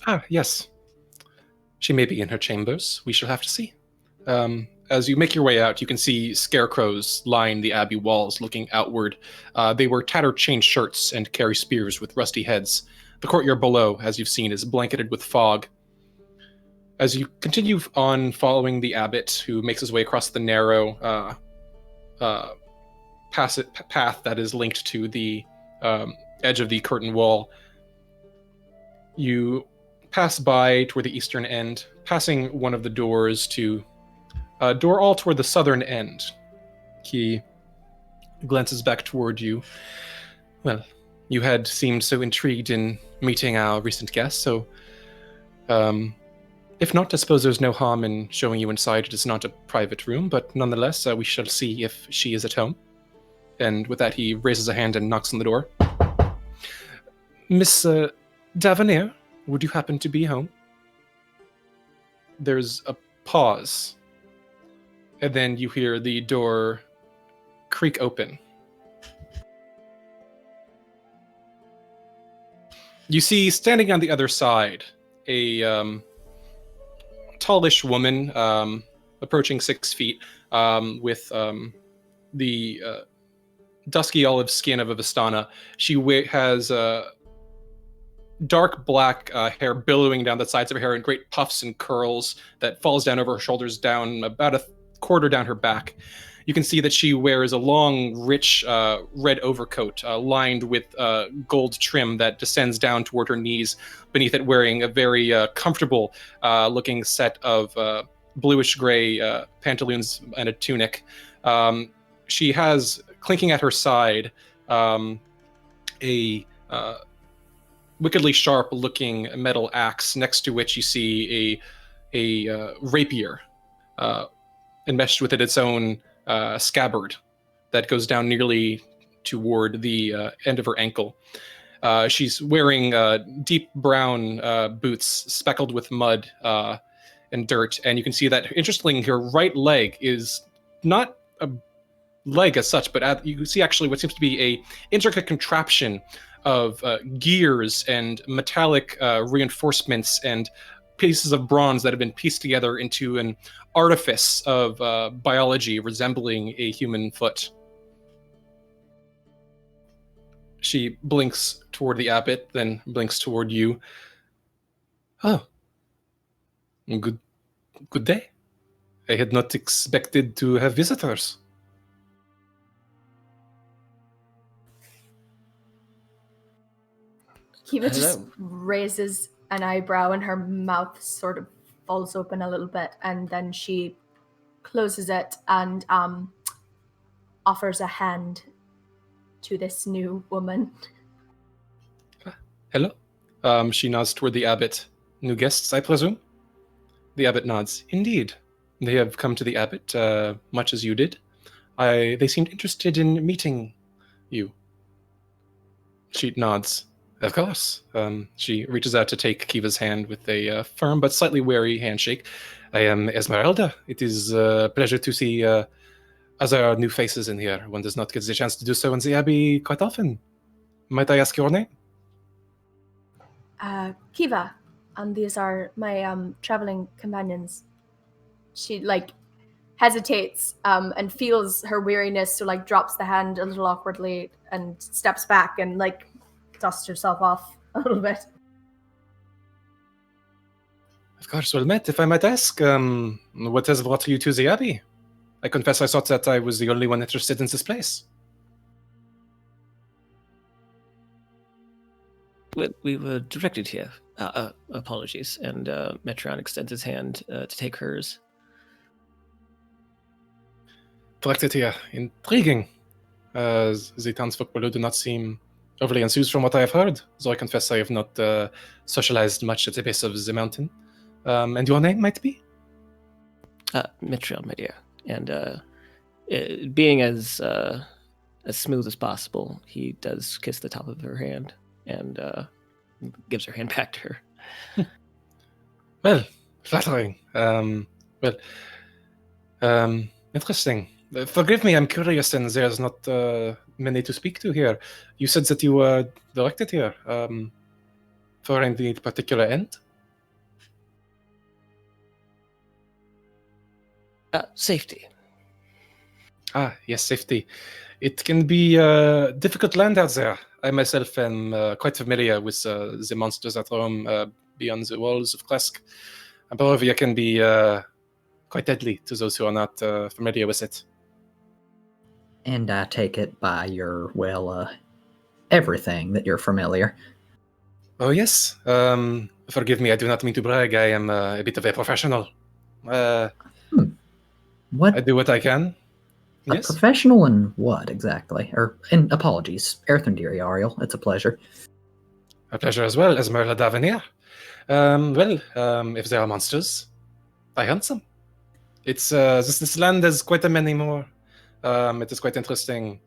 Ah, yes. She may be in her chambers. We shall have to see. As you make your way out, you can see scarecrows line the abbey walls, looking outward. They wear tattered chain shirts and carry spears with rusty heads. The courtyard below, as you've seen, is blanketed with fog. As you continue on following the abbot, who makes his way across the narrow path that is linked to the edge of the curtain wall, you pass by toward the eastern end, passing one of the doors to a door all toward the southern end. He glances back toward you. Well, you had seemed so intrigued in meeting our recent guest, so if not, I suppose there's no harm in showing you inside. It is not a private room, but nonetheless, we shall see if she is at home. And with that, he raises a hand and knocks on the door. Miss Davenier, would you happen to be home? There's a pause. And then you hear the door creak open. You see, standing on the other side, a tallish woman, approaching 6 feet, with the dusky olive skin of a Vistana. She has dark black hair billowing down the sides of her hair in great puffs and curls that falls down over her shoulders, down about a quarter down her back. You can see that she wears a long, rich red overcoat lined with gold trim that descends down toward her knees, beneath it wearing a very comfortable looking set of bluish gray pantaloons and a tunic. She has, clinking at her side, a wickedly sharp-looking metal axe, next to which you see a rapier, enmeshed with it its own scabbard that goes down nearly toward the end of her ankle. She's wearing deep brown boots speckled with mud and dirt, and you can see that, interestingly, her right leg is not a leg as such, but you can see actually what seems to be a intricate contraption of gears and metallic reinforcements and pieces of bronze that have been pieced together into an artifice of biology resembling a human foot. She blinks toward the abbot, then blinks toward you. Oh, good day. I had not expected to have visitors. Kiva just Hello. raises an eyebrow and her mouth sort of falls open a little bit, and then she closes it and offers a hand to this new woman. Hello. She nods toward the abbot. New guests, I presume? The abbot nods. Indeed. They have come to the abbot, much as you did. They seemed interested in meeting you. She nods. Of course. She reaches out to take Kiva's hand with a firm but slightly wary handshake. I am Esmeralda. It is a pleasure to see other new faces in here. One does not get the chance to do so in the Abbey quite often. Might I ask your name? Kiva, and these are my traveling companions. She hesitates and feels her weariness, so drops the hand a little awkwardly and steps back and dusts herself off a little bit. Of course, well met. If I might ask, what has brought you to the Abbey? I confess I thought that I was the only one interested in this place. We were directed here. Apologies. And Metron extends his hand to take hers. Directed here. Intriguing. The townsfolk below do not seem overly enthused from what I have heard, though I confess I have not socialized much at the base of the mountain. And your name might be? Metron, my dear. And being as smooth as possible, he does kiss the top of her hand and gives her hand back to her. Well, flattering. Interesting. Forgive me, I'm curious, and there's not many to speak to here. You said that you were directed here for any particular end? Safety. Ah, yes, safety. It can be difficult land out there. I myself am quite familiar with the monsters that roam beyond the walls of Kresk. Barovia can be quite deadly to those who are not familiar with it. And I take it by your, everything that you're familiar. Oh, yes. Forgive me, I do not mean to brag. I am a bit of a professional. What? I do what I can. A Yes. professional in what, exactly? And apologies, Earthendiri Ariel, it's a pleasure. A pleasure as well, Esmeralda Davenir. If there are monsters, I hunt them. It's this land has quite a many more. It is quite interesting,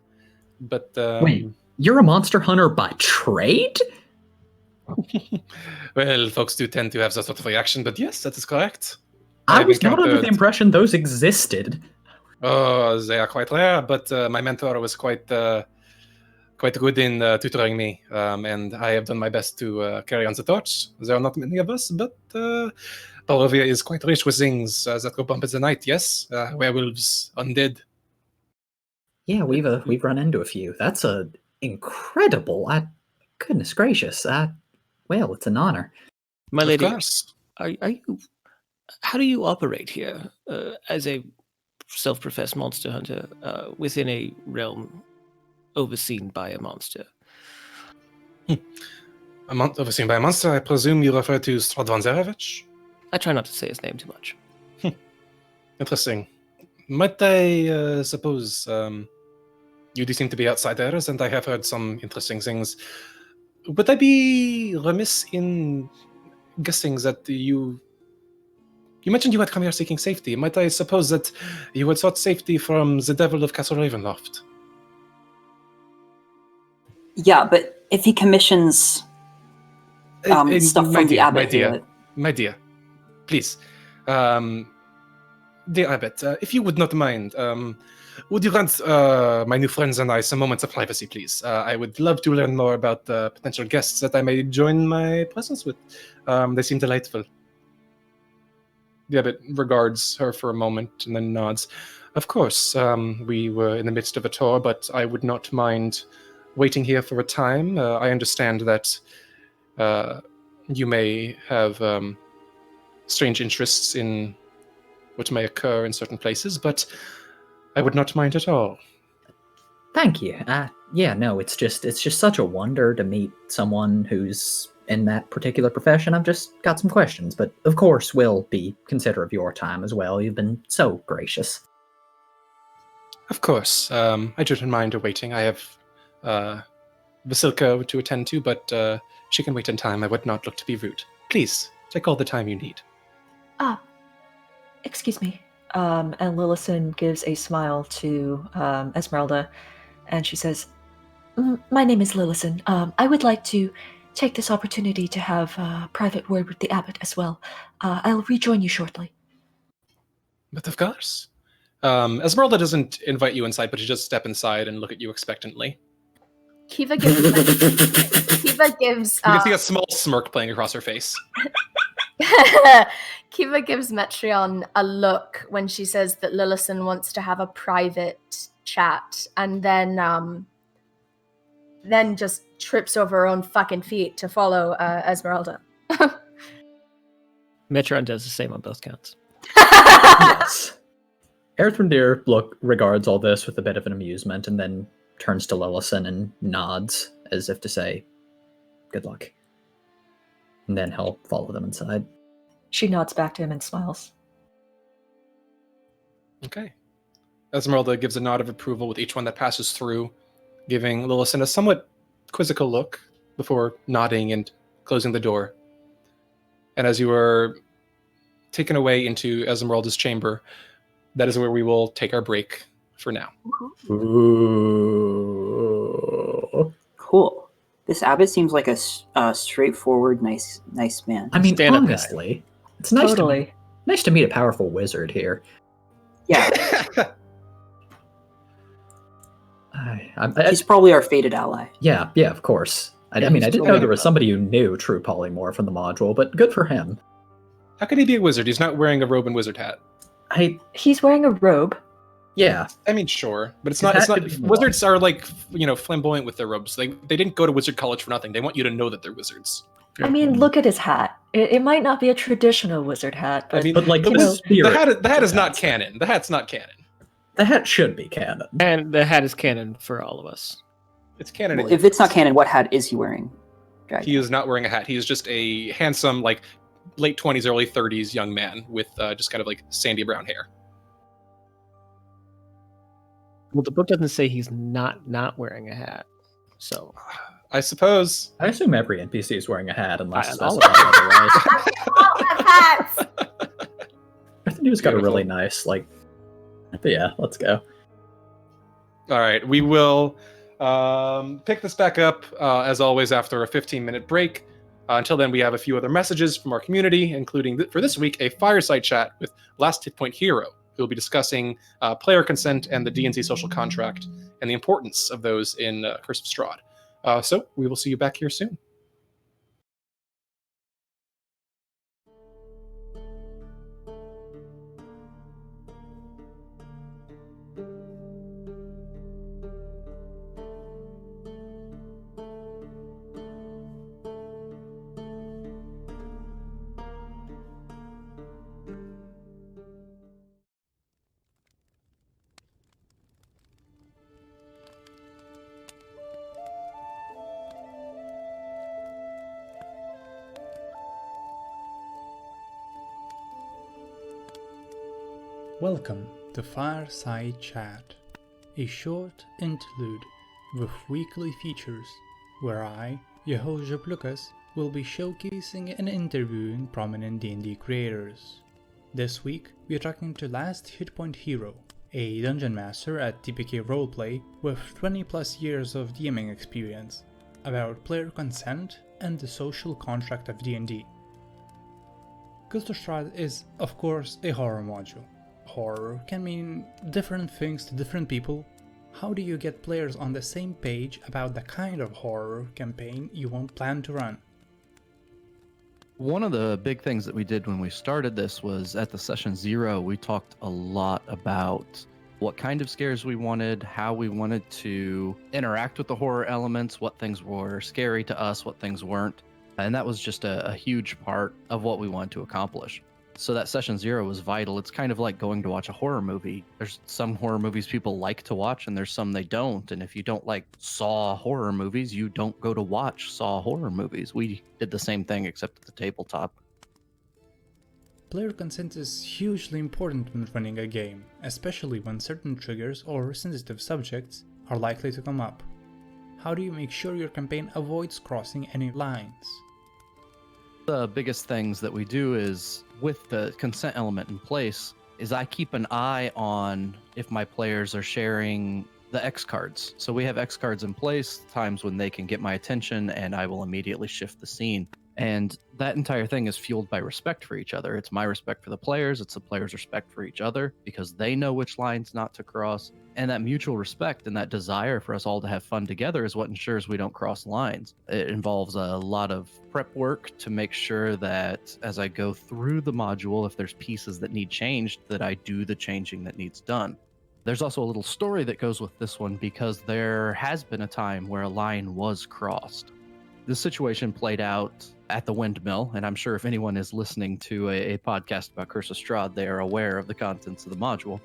but Wait, you're a monster hunter by trade? well, folks do tend to have that sort of reaction, but yes, that is correct. I I've was not under the encountered- impression those existed. Oh, they are quite rare, but my mentor was quite good in tutoring me, and I have done my best to carry on the torch. There are not many of us, but Barovia is quite rich with things that go bump in the night. Yes, werewolves, undead. Yeah, we've run into a few. That's incredible. Goodness gracious. Well, it's an honor. My Of lady, course. are you? How do you operate here as a self-professed monster hunter within a realm overseen by a monster? Overseen by a monster, I presume you refer to Strahd von Zarevich? I try not to say his name too much. Interesting. Might I suppose you do seem to be outsiders, and I have heard some interesting things. Would I be remiss in guessing that you mentioned you had come here seeking safety? Might I suppose that you had sought safety from the devil of Castle Ravenloft? Yeah, but if he commissions stuff from the abbot, My dear, please. Dear Abbot, if you would not mind, would you grant my new friends and I some moments of privacy, please? I would love to learn more about potential guests that I may join my presence with. They seem delightful. The Abbot regards her for a moment and then nods. Of course, we were in the midst of a tour, but I would not mind waiting here for a time. I understand that you may have strange interests in what may occur in certain places, but I would not mind at all. Thank you. Yeah, no, it's just such a wonder to meet someone who's in that particular profession. I've just got some questions, but of course we'll be considerate of your time as well. You've been so gracious. Of course. I don't mind waiting. I have Vasilka to attend to, but she can wait in time. I would not look to be rude. Please, take all the time you need. Excuse me. And Lillison gives a smile to Esmeralda, and she says, My name is Lillison. I would like to take this opportunity to have a private word with the abbot as well. I'll rejoin you shortly. But of course. Esmeralda doesn't invite you inside, but she just step inside and look at you expectantly. Kiva gives. Kiva gives. You can see a small smirk playing across her face. Kiva gives Metreon a look when she says that Lillison wants to have a private chat, and then just trips over her own fucking feet to follow Esmeralda. Metron does the same on both counts. Yes. Erthrindir regards all this with a bit of an amusement and then turns to Lillison and nods as if to say, good luck. And then he'll follow them inside. She nods back to him and smiles. Okay. Esmeralda gives a nod of approval with each one that passes through, giving Lillison a somewhat quizzical look before nodding and closing the door. And as you are taken away into Esmeralda's chamber, that is where we will take our break for now. Ooh. Cool. This abbot seems like a straightforward, nice man. I mean, Stand-up guy. honestly, it's nice Totally. to meet a powerful wizard here. Yeah, I he's probably our fated ally. yeah, of course. I Yeah, mean, I he's didn't know totally there was right. somebody who knew true polymorph from the module, but good for him. How could he be a wizard? He's not wearing a robe and wizard hat. He's wearing a robe. Yeah, I mean, sure, but it's His not. It's hat not. could be Wizards are like flamboyant with their robes. They didn't go to wizard college for nothing. They want you to know that they're wizards. I mean, look at his hat. It might not be a traditional wizard hat, but I mean, but like the, the wiz- spirit. the hat is not canon. The hat's not canon. The hat should be canon. And the hat is canon for all of us. It's canon. Well, if it's not canon, what hat is he wearing? Dragon? He is not wearing a hat. He is just a handsome, like late 20s, early 30s young man with just kind of like sandy brown hair. Well, the book doesn't say he's not wearing a hat. So I suppose. I assume every NPC is wearing a hat unless all of specified otherwise. All have hats. I think he was got a really Beautiful. nice, like. But yeah, let's go. All right, we will pick this back up as always after a 15-minute break. Until then, we have a few other messages from our community, including for this week a fireside chat with Last Hit Point Hero, who will be discussing player consent and the D&C social contract and the importance of those in Curse of Strahd. So we will see you back here soon. Welcome to Fireside Chat, a short interlude with weekly features where I, your host Job Lucas, will be showcasing and interviewing prominent D&D creators. This week, we are talking to Last Hit Point Hero, a dungeon master at TPK Roleplay with 20 plus years of DMing experience, about player consent and the social contract of D&D. Curse of Strahd is, of course, a horror module. Horror can mean different things to different people. How do you get players on the same page about the kind of horror campaign you want plan to run? One of the big things that we did when we started this was at the session 0, we talked a lot about what kind of scares we wanted, how we wanted to interact with the horror elements, what things were scary to us, what things weren't. And that was just a huge part of what we wanted to accomplish. So that session 0 was vital. It's kind of like going to watch a horror movie. There's some horror movies people like to watch, and there's some they don't. And if you don't like Saw horror movies, you don't go to watch Saw horror movies. We did the same thing, except at the tabletop. Player consent is hugely important when running a game, especially when certain triggers or sensitive subjects are likely to come up. How do you make sure your campaign avoids crossing any lines? The biggest things that we do is, with the consent element in place, is I keep an eye on if my players are sharing the X cards. So we have X cards in place, times when they can get my attention, and I will immediately shift the scene. And that entire thing is fueled by respect for each other. It's my respect for the players, it's the players' respect for each other, because they know which lines not to cross. And that mutual respect and that desire for us all to have fun together is what ensures we don't cross lines. It involves a lot of prep work to make sure that as I go through the module, if there's pieces that need changed, that I do the changing that needs done. There's also a little story that goes with this one, because there has been a time where a line was crossed. This situation played out at the windmill, and I'm sure if anyone is listening to a podcast about Curse of Strahd, they are aware of the contents of the module.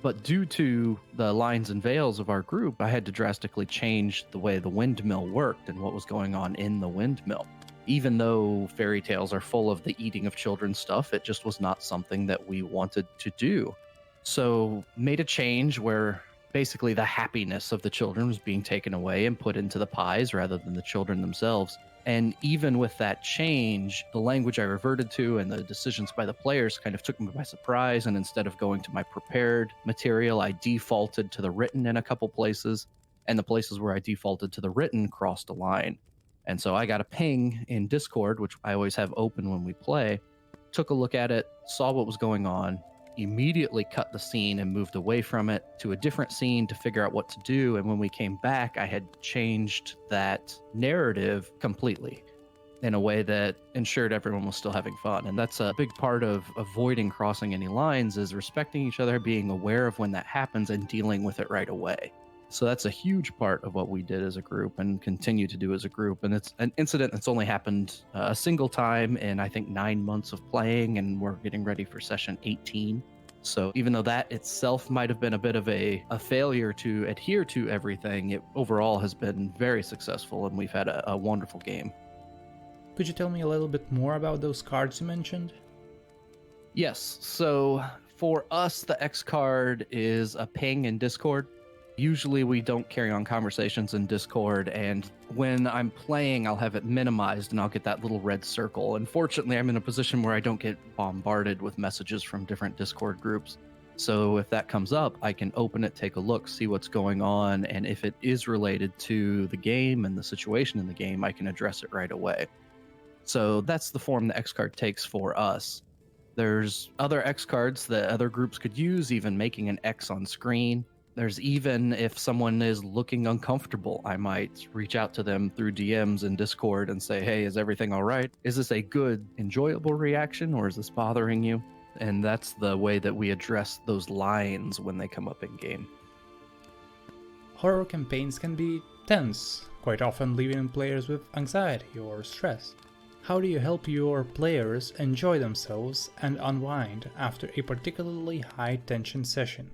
But due to the lines and veils of our group, I had to drastically change the way the windmill worked and what was going on in the windmill. Even though fairy tales are full of the eating of children stuff, it just was not something that we wanted to do. So made a change where basically the happiness of the children was being taken away and put into the pies rather than the children themselves. And even with that change, the language I reverted to and the decisions by the players kind of took me by surprise. And instead of going to my prepared material, I defaulted to the written in a couple places. And the places where I defaulted to the written crossed a line. And so I got a ping in Discord, which I always have open when we play, took a look at it, saw what was going on, immediately cut the scene and moved away from it to a different scene to figure out what to do. And when we came back, I had changed that narrative completely in a way that ensured everyone was still having fun. And that's a big part of avoiding crossing any lines, is respecting each other, being aware of when that happens and dealing with it right away. So that's a huge part of what we did as a group and continue to do as a group. And it's an incident that's only happened a single time in, I think, 9 months of playing, and we're getting ready for session 18. So even though that itself might have been a bit of a failure to adhere to everything, it overall has been very successful, and we've had a wonderful game. Could you tell me a little bit more about those cards you mentioned? Yes. So for us, the X card is a ping in Discord. Usually we don't carry on conversations in Discord, and when I'm playing, I'll have it minimized and I'll get that little red circle. Unfortunately, I'm in a position where I don't get bombarded with messages from different Discord groups. So if that comes up, I can open it, take a look, see what's going on, and if it is related to the game and the situation in the game, I can address it right away. So that's the form the X card takes for us. There's other X cards that other groups could use, even making an X on screen. There's even, if someone is looking uncomfortable, I might reach out to them through DMs in Discord and say, hey, is everything all right? Is this a good, enjoyable reaction, or is this bothering you? And that's the way that we address those lines when they come up in game. Horror campaigns can be tense, quite often leaving players with anxiety or stress. How do you help your players enjoy themselves and unwind after a particularly high-tension session?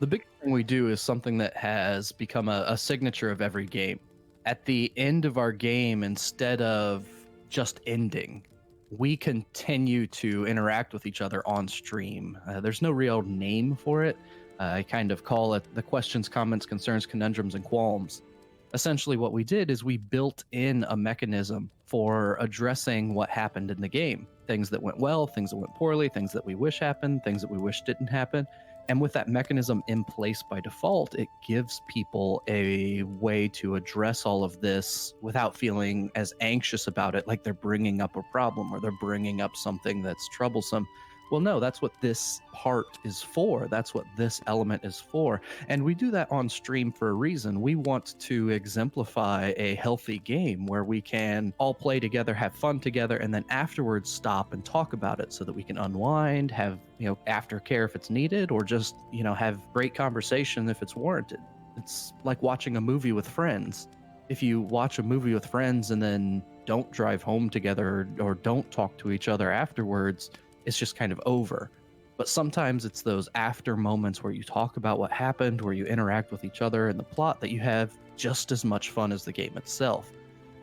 The big thing we do is something that has become a signature of every game. At the end of our game, instead of just ending, we continue to interact with each other on stream. There's no real name for it. I kind of call it the questions, comments, concerns, conundrums, and qualms. Essentially what we did is we built in a mechanism for addressing what happened in the game. Things that went well, things that went poorly, things that we wish happened, things that we wish didn't happen. And with that mechanism in place by default, it gives people a way to address all of this without feeling as anxious about it, like they're bringing up a problem or they're bringing up something that's troublesome. Well, no, that's what this part is for. That's what this element is for. And we do that on stream for a reason. We want to exemplify a healthy game where we can all play together, have fun together, and then afterwards stop and talk about it so that we can unwind, have, aftercare if it's needed, or just, have great conversation if it's warranted. It's like watching a movie with friends. If you watch a movie with friends and then don't drive home together or don't talk to each other afterwards, it's just kind of over. But sometimes it's those after moments where you talk about what happened, where you interact with each other and the plot, that you have just as much fun as the game itself.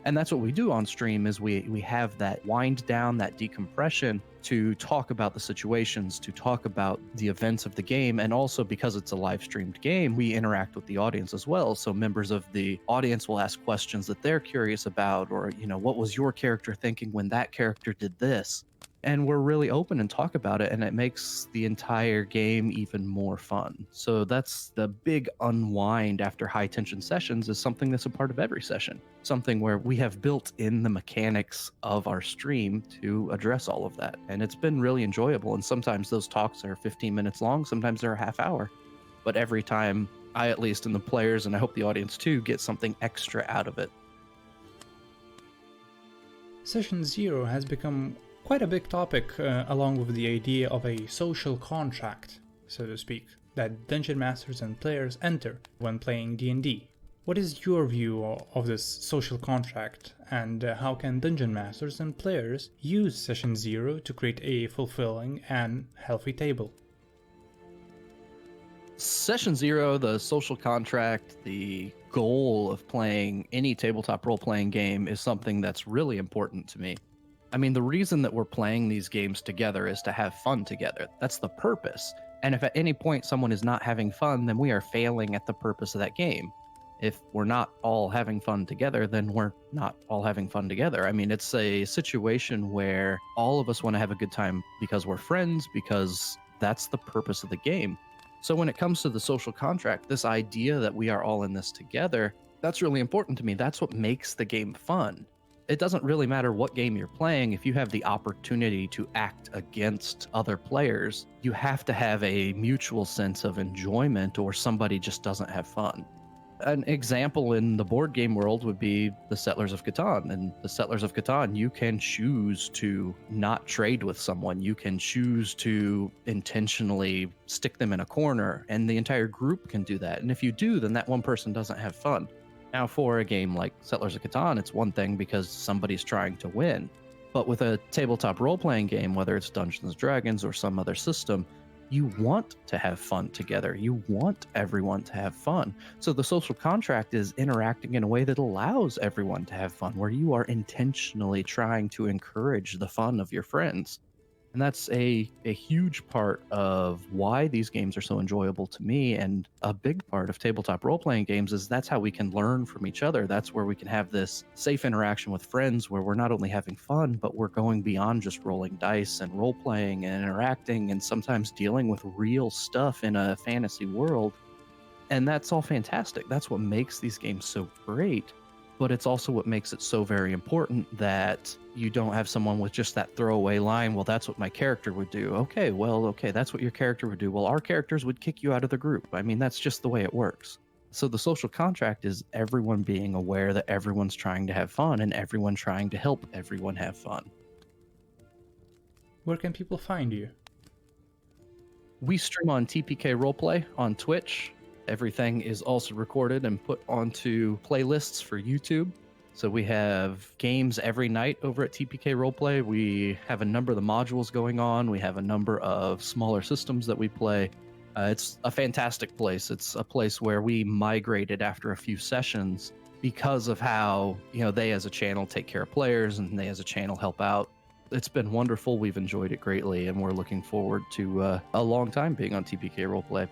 And that's what we do on stream, is we have that wind down, that decompression, to talk about the situations, to talk about the events of the game. And also, because it's a live streamed game, we interact with the audience as well. So members of the audience will ask questions that they're curious about, or, what was your character thinking when that character did this? And we're really open and talk about it, and it makes the entire game even more fun. So that's the big unwind after high tension sessions, is something that's a part of every session. Something where we have built in the mechanics of our stream to address all of that. And it's been really enjoyable. And sometimes those talks are 15 minutes long, sometimes they're a half hour. But every time, I at least, and the players, and I hope the audience too, get something extra out of it. Session 0 has become quite a big topic, along with the idea of a social contract, so to speak, that dungeon masters and players enter when playing D&D. What is your view of this social contract, and how can dungeon masters and players use Session 0 to create a fulfilling and healthy table? Session 0, the social contract, the goal of playing any tabletop role-playing game, is something that's really important to me. I mean, the reason that we're playing these games together is to have fun together. That's the purpose. And if at any point someone is not having fun, then we are failing at the purpose of that game. If we're not all having fun together, then we're not all having fun together. I mean, it's a situation where all of us want to have a good time because we're friends, because that's the purpose of the game. So when it comes to the social contract, this idea that we are all in this together, that's really important to me. That's what makes the game fun. It doesn't really matter what game you're playing. If you have the opportunity to act against other players, you have to have a mutual sense of enjoyment, or somebody just doesn't have fun. An example in the board game world would be the Settlers of Catan. And the Settlers of Catan, you can choose to not trade with someone. You can choose to intentionally stick them in a corner, and the entire group can do that. And if you do, then that one person doesn't have fun. Now, for a game like Settlers of Catan, it's one thing because somebody's trying to win. But with a tabletop role-playing game, whether it's Dungeons & Dragons or some other system, you want to have fun together. You want everyone to have fun. So the social contract is interacting in a way that allows everyone to have fun, where you are intentionally trying to encourage the fun of your friends. And that's a huge part of why these games are so enjoyable to me. And a big part of tabletop role-playing games is that's how we can learn from each other. That's where we can have this safe interaction with friends, where we're not only having fun, but we're going beyond just rolling dice and role-playing and interacting and sometimes dealing with real stuff in a fantasy world. And that's all fantastic. That's what makes these games so great. But it's also what makes it so very important that you don't have someone with just that throwaway line, well, that's what my character would do. Okay, that's what your character would do. Well, our characters would kick you out of the group. I mean, that's just the way it works. So the social contract is everyone being aware that everyone's trying to have fun and everyone trying to help everyone have fun. Where can people find you? We stream on TPK Roleplay on Twitch. Everything is also recorded and put onto playlists for YouTube. So we have games every night over at TPK Roleplay. We have a number of the modules going on. We have a number of smaller systems that we play. It's a fantastic place. It's a place where we migrated after a few sessions because of how, they as a channel take care of players and they as a channel help out. It's been wonderful. We've enjoyed it greatly, and we're looking forward to a long time being on TPK Roleplay.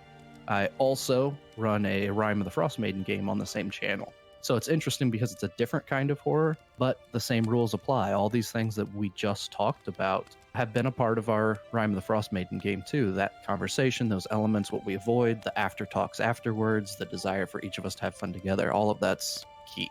I also run a Rime of the Frost Maiden game on the same channel. So it's interesting because it's a different kind of horror, but the same rules apply. All these things that we just talked about have been a part of our Rime of the Frost Maiden game too. That conversation, those elements, what we avoid, the after talks afterwards, the desire for each of us to have fun together, all of that's key.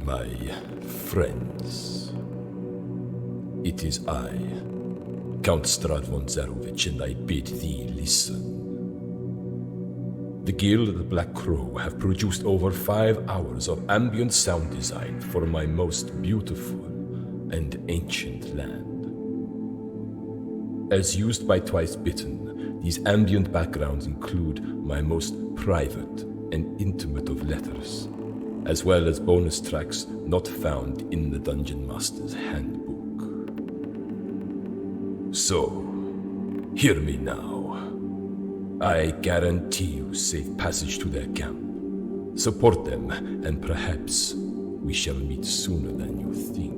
My friends, it is I, Count Strahd von Zarovich, and I bid thee listen. The Guild of the Black Crow have produced over 5 hours of ambient sound design for my most beautiful and ancient land. As used by Twice Bitten, these ambient backgrounds include my most private and intimate of letters, as well as bonus tracks not found in the Dungeon Master's Handbook. So, hear me now. I guarantee you safe passage to their camp. Support them, and perhaps we shall meet sooner than you think.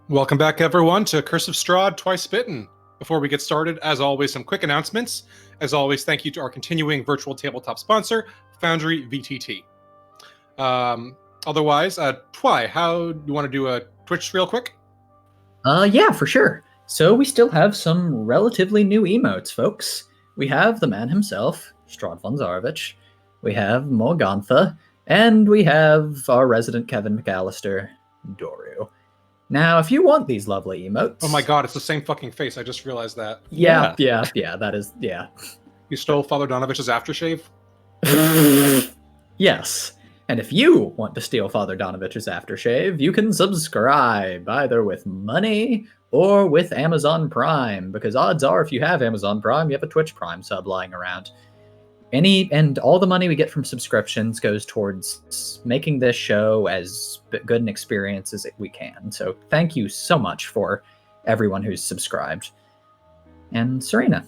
Welcome back, everyone, to Curse of Strahd, Twice Bitten. Before we get started, as always, some quick announcements. As always, thank you to our continuing virtual tabletop sponsor, Foundry VTT. Otherwise, Twy, how do you want to do a Twitch real quick? Yeah, for sure. So we still have some relatively new emotes, folks. We have the man himself, Strahd von Zarovich. We have Morgantha, and we have our resident Kevin McAllister, Doru. Now, if you want these lovely emotes... Oh my god, it's the same fucking face. I just realized that. Yeah, that is, yeah. You stole Father Donovich's aftershave? Yes. And if you want to steal Father Donovich's aftershave, you can subscribe, either with money or with Amazon Prime, because odds are if you have Amazon Prime, you have a Twitch Prime sub lying around. And all the money we get from subscriptions goes towards making this show as good an experience as we can. So thank you so much for everyone who's subscribed. And Serena.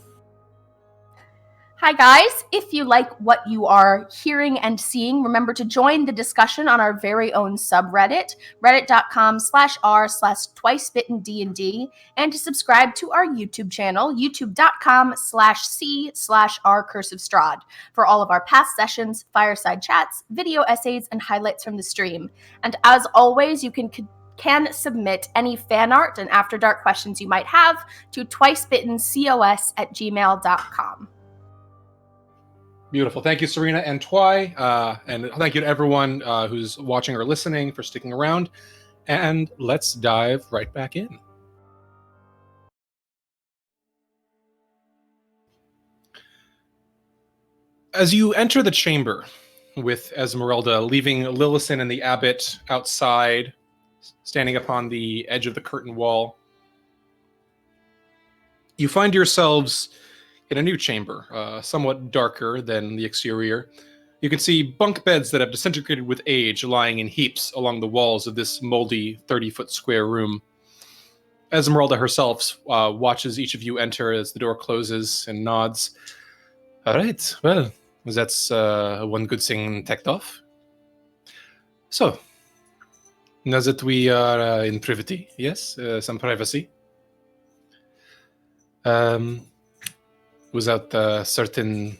Hi guys, if you like what you are hearing and seeing, remember to join the discussion on our very own subreddit, reddit.com/r/twicebittendnd, and to subscribe to our YouTube channel, youtube.com/c/rcurseofstrahd, for all of our past sessions, fireside chats, video essays, and highlights from the stream. And as always, you can can submit any fan art and After Dark questions you might have to twicebittencos@gmail.com. Beautiful. Thank you, Serena and Twy. And thank you to everyone who's watching or listening for sticking around. And let's dive right back in. As you enter the chamber with Esmeralda, leaving Lillison and the abbot outside, standing upon the edge of the curtain wall, you find yourselves in a new chamber, somewhat darker than the exterior. You can see bunk beds that have disintegrated with age lying in heaps along the walls of this moldy 30-foot square room. Esmeralda herself watches each of you enter as the door closes and nods. All right, well, that's one good thing tacked off. So, now that we are in privity, yes, some privacy, without certain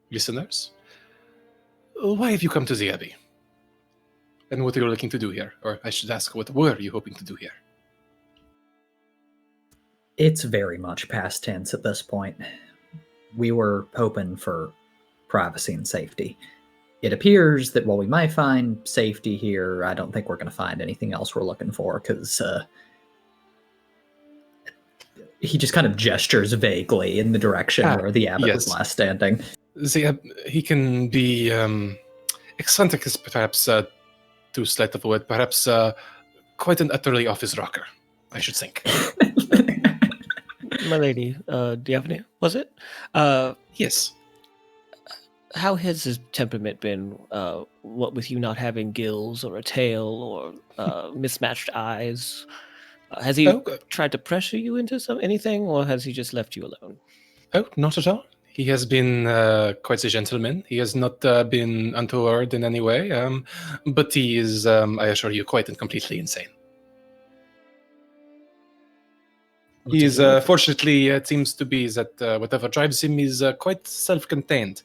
listeners, why have you come to the Abbey? And what are you looking to do here? Or I should ask, what were you hoping to do here? It's very much past tense at this point. We were hoping for privacy and safety. It appears that while we might find safety here, I don't think we're going to find anything else we're looking for, because he just kind of gestures vaguely in the direction where the abbot was last standing. He can be eccentric is perhaps too slight of a word, perhaps quite an utterly off his rocker, I should think. My lady, do you have any? Was it? Yes. How has his temperament been? What with you not having gills or a tail or mismatched eyes? Has he tried to pressure you into anything, or has he just left you alone? Oh, not at all. He has been quite a gentleman. He has not been untoward in any way, but he is, I assure you, quite and completely insane. He is, fortunately, it seems to be that whatever drives him is quite self-contained.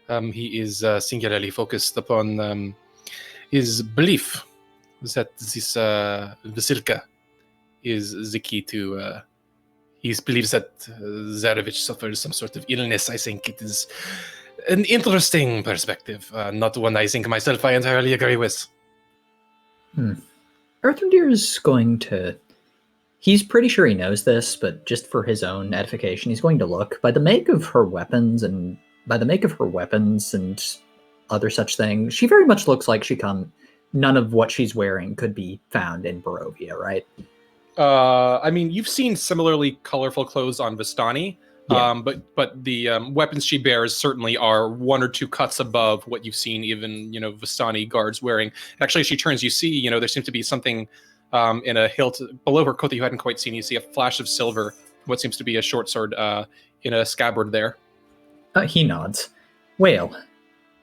He is singularly focused upon his belief that this basilica is the key to... he believes that Zarevich suffers some sort of illness. I think it is an interesting perspective, not one I think myself I entirely agree with. Earthendeer is going to... He's pretty sure he knows this, but just for his own edification, he's going to look. By the make of her weapons and other such things, she very much looks like none of what she's wearing could be found in Barovia, right? I mean, you've seen similarly colorful clothes on Vistani, but the weapons she bears certainly are one or two cuts above what you've seen even, Vistani guards wearing. Actually, as she turns, you see, there seems to be something in a hilt below her coat that you hadn't quite seen. You see a flash of silver, what seems to be a short sword in a scabbard there. He nods. Well,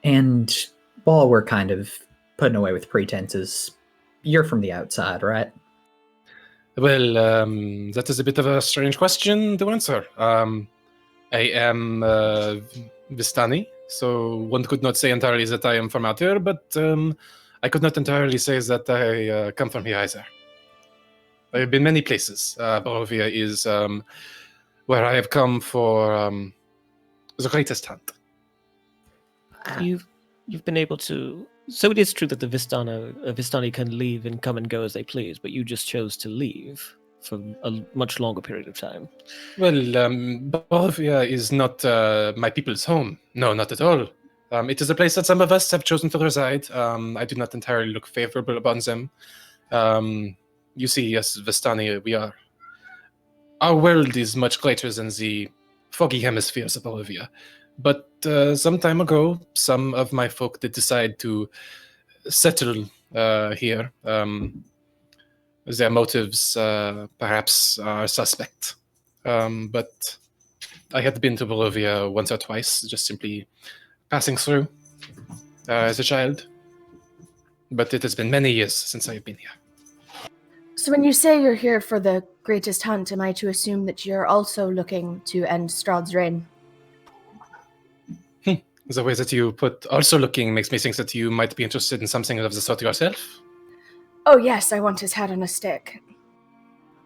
and while we're kind of putting away with pretenses, you're from the outside, right? Well, that is a bit of a strange question to answer. I am Vistani, so one could not say entirely that I am from out here, but I could not entirely say that I come from here either. I have been many places. Barovia is where I have come for the greatest hunt. You've been able to... So it is true that the Vistani can leave and come and go as they please, but you just chose to leave for a much longer period of time. Well, Barovia is not my people's home. No, not at all. It is a place that some of us have chosen to reside. I do not entirely look favorable upon them. You see, yes, Vistani, our world is much greater than the foggy hemispheres of Barovia. But some time ago, some of my folk did decide to settle here. Their motives perhaps are suspect. But I had been to Barovia once or twice, just simply passing through as a child. But it has been many years since I've been here. So when you say you're here for the greatest hunt, am I to assume that you're also looking to end Strahd's reign? The way that you put also looking makes me think that you might be interested in something of the sort yourself. Oh yes, I want his head on a stick.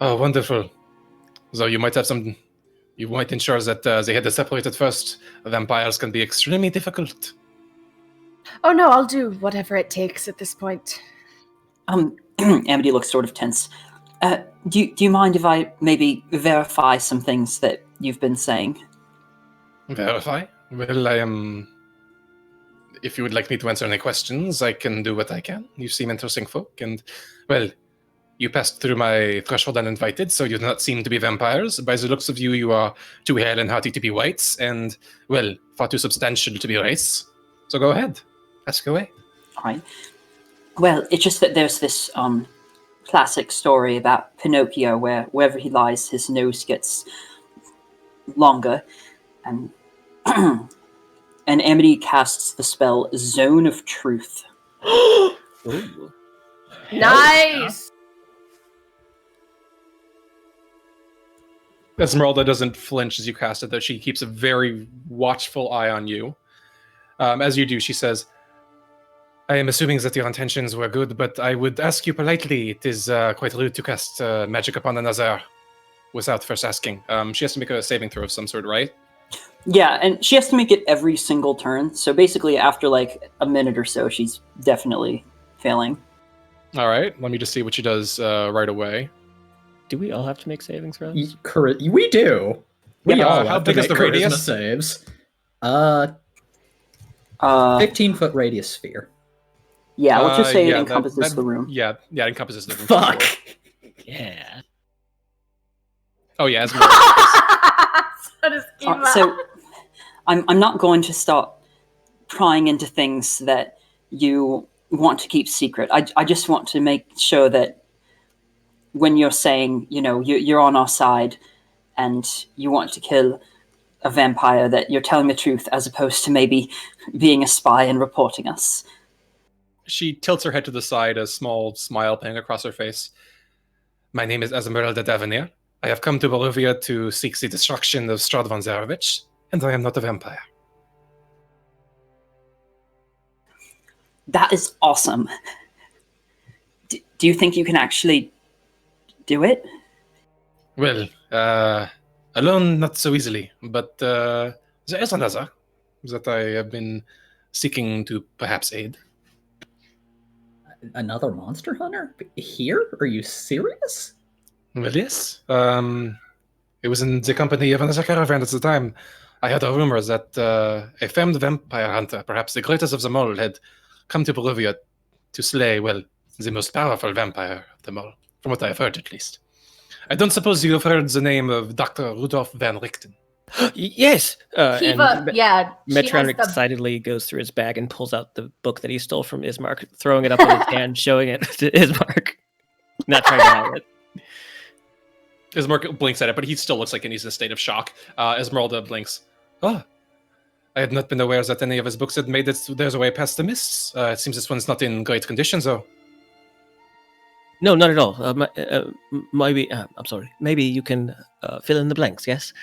Oh, wonderful. So you might have some... You might ensure that they had it separated first. Vampires can be extremely difficult. Oh no, I'll do whatever it takes at this point. Amity looks sort of tense. Do you mind if I maybe verify some things that you've been saying? Verify? Well, I am... If you would like me to answer any questions, I can do what I can. You seem interesting folk, and, well, you passed through my threshold uninvited, so you do not seem to be vampires. By the looks of you, you are too hale and hearty to be whites, and, well, far too substantial to be race. So go ahead. Ask away. All right. Well, it's just that there's this classic story about Pinocchio where wherever he lies, his nose gets longer, and and Amity casts the spell Zone of Truth. Ooh. Nice! Esmeralda doesn't flinch as you cast it, though she keeps a very watchful eye on you. As you do, she says, I am assuming that your intentions were good, but I would ask you politely, it is quite rude to cast magic upon another without first asking. She has to make a saving throw of some sort, right? Yeah, and she has to make it every single turn. So basically, after like a minute or so, she's definitely failing. All right, let me just see what she does right away. Do we all have to make saving throws? We do. We Yeah, all how have to big is make the charisma radius? saves. 15 15-foot radius sphere. Yeah, let's just say yeah, it encompasses that- the room. Yeah, it encompasses the room. for Fuck. sure. Yeah. Oh, yeah, Esmeralda. So does Eva. So I'm not going to start prying into things that you want to keep secret. I just want to make sure that when you're saying, you're on our side and you want to kill a vampire, that you're telling the truth as opposed to maybe being a spy and reporting us. She tilts her head to the side, a small smile playing across her face. My name is Esmeralda Davenir. I have come to Barovia to seek the destruction of Strahd von Zarevich, and I am not a vampire. That is awesome. Do you think you can actually do it? Well, alone not so easily, but there is another that I have been seeking to perhaps aid. Another monster hunter? Here? Are you serious? Well, yes. It was in the company of another caravan at the time. I heard a rumor that a famed vampire hunter, perhaps the greatest of them all, had come to Barovia to slay, well, the most powerful vampire of them all, from what I have heard at least. I don't suppose you have heard the name of Dr. Rudolf van Richten. Yes. Kiva, yeah. she has Metron the- excitedly goes through his bag and pulls out the book that he stole from Ismark, throwing it up in his hand, showing it to Ismark. Not trying to hide it. Ismark blinks at it, but he still looks like he's in a state of shock. Esmeralda blinks. Ah, I had not been aware that any of his books had made it their way past the mists. It seems this one's not in great condition, though. No, not at all. Maybe, I'm sorry. Maybe you can fill in the blanks, yes?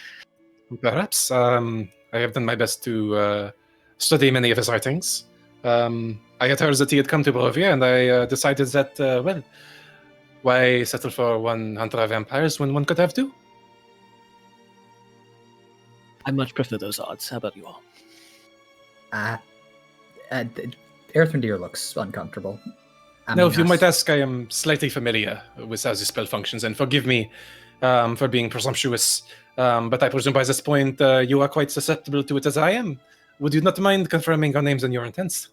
Perhaps. I have done my best to study many of his writings. I had heard that he had come to Barovia, and I decided that, well, why settle for one hunter of vampires when one could have two? I much prefer those odds. How about you all? Earthrendeer looks uncomfortable. Now, if you might ask, I am slightly familiar with how the spell functions, and forgive me for being presumptuous, but I presume by this point you are quite susceptible to it as I am. Would you not mind confirming our names and your intents?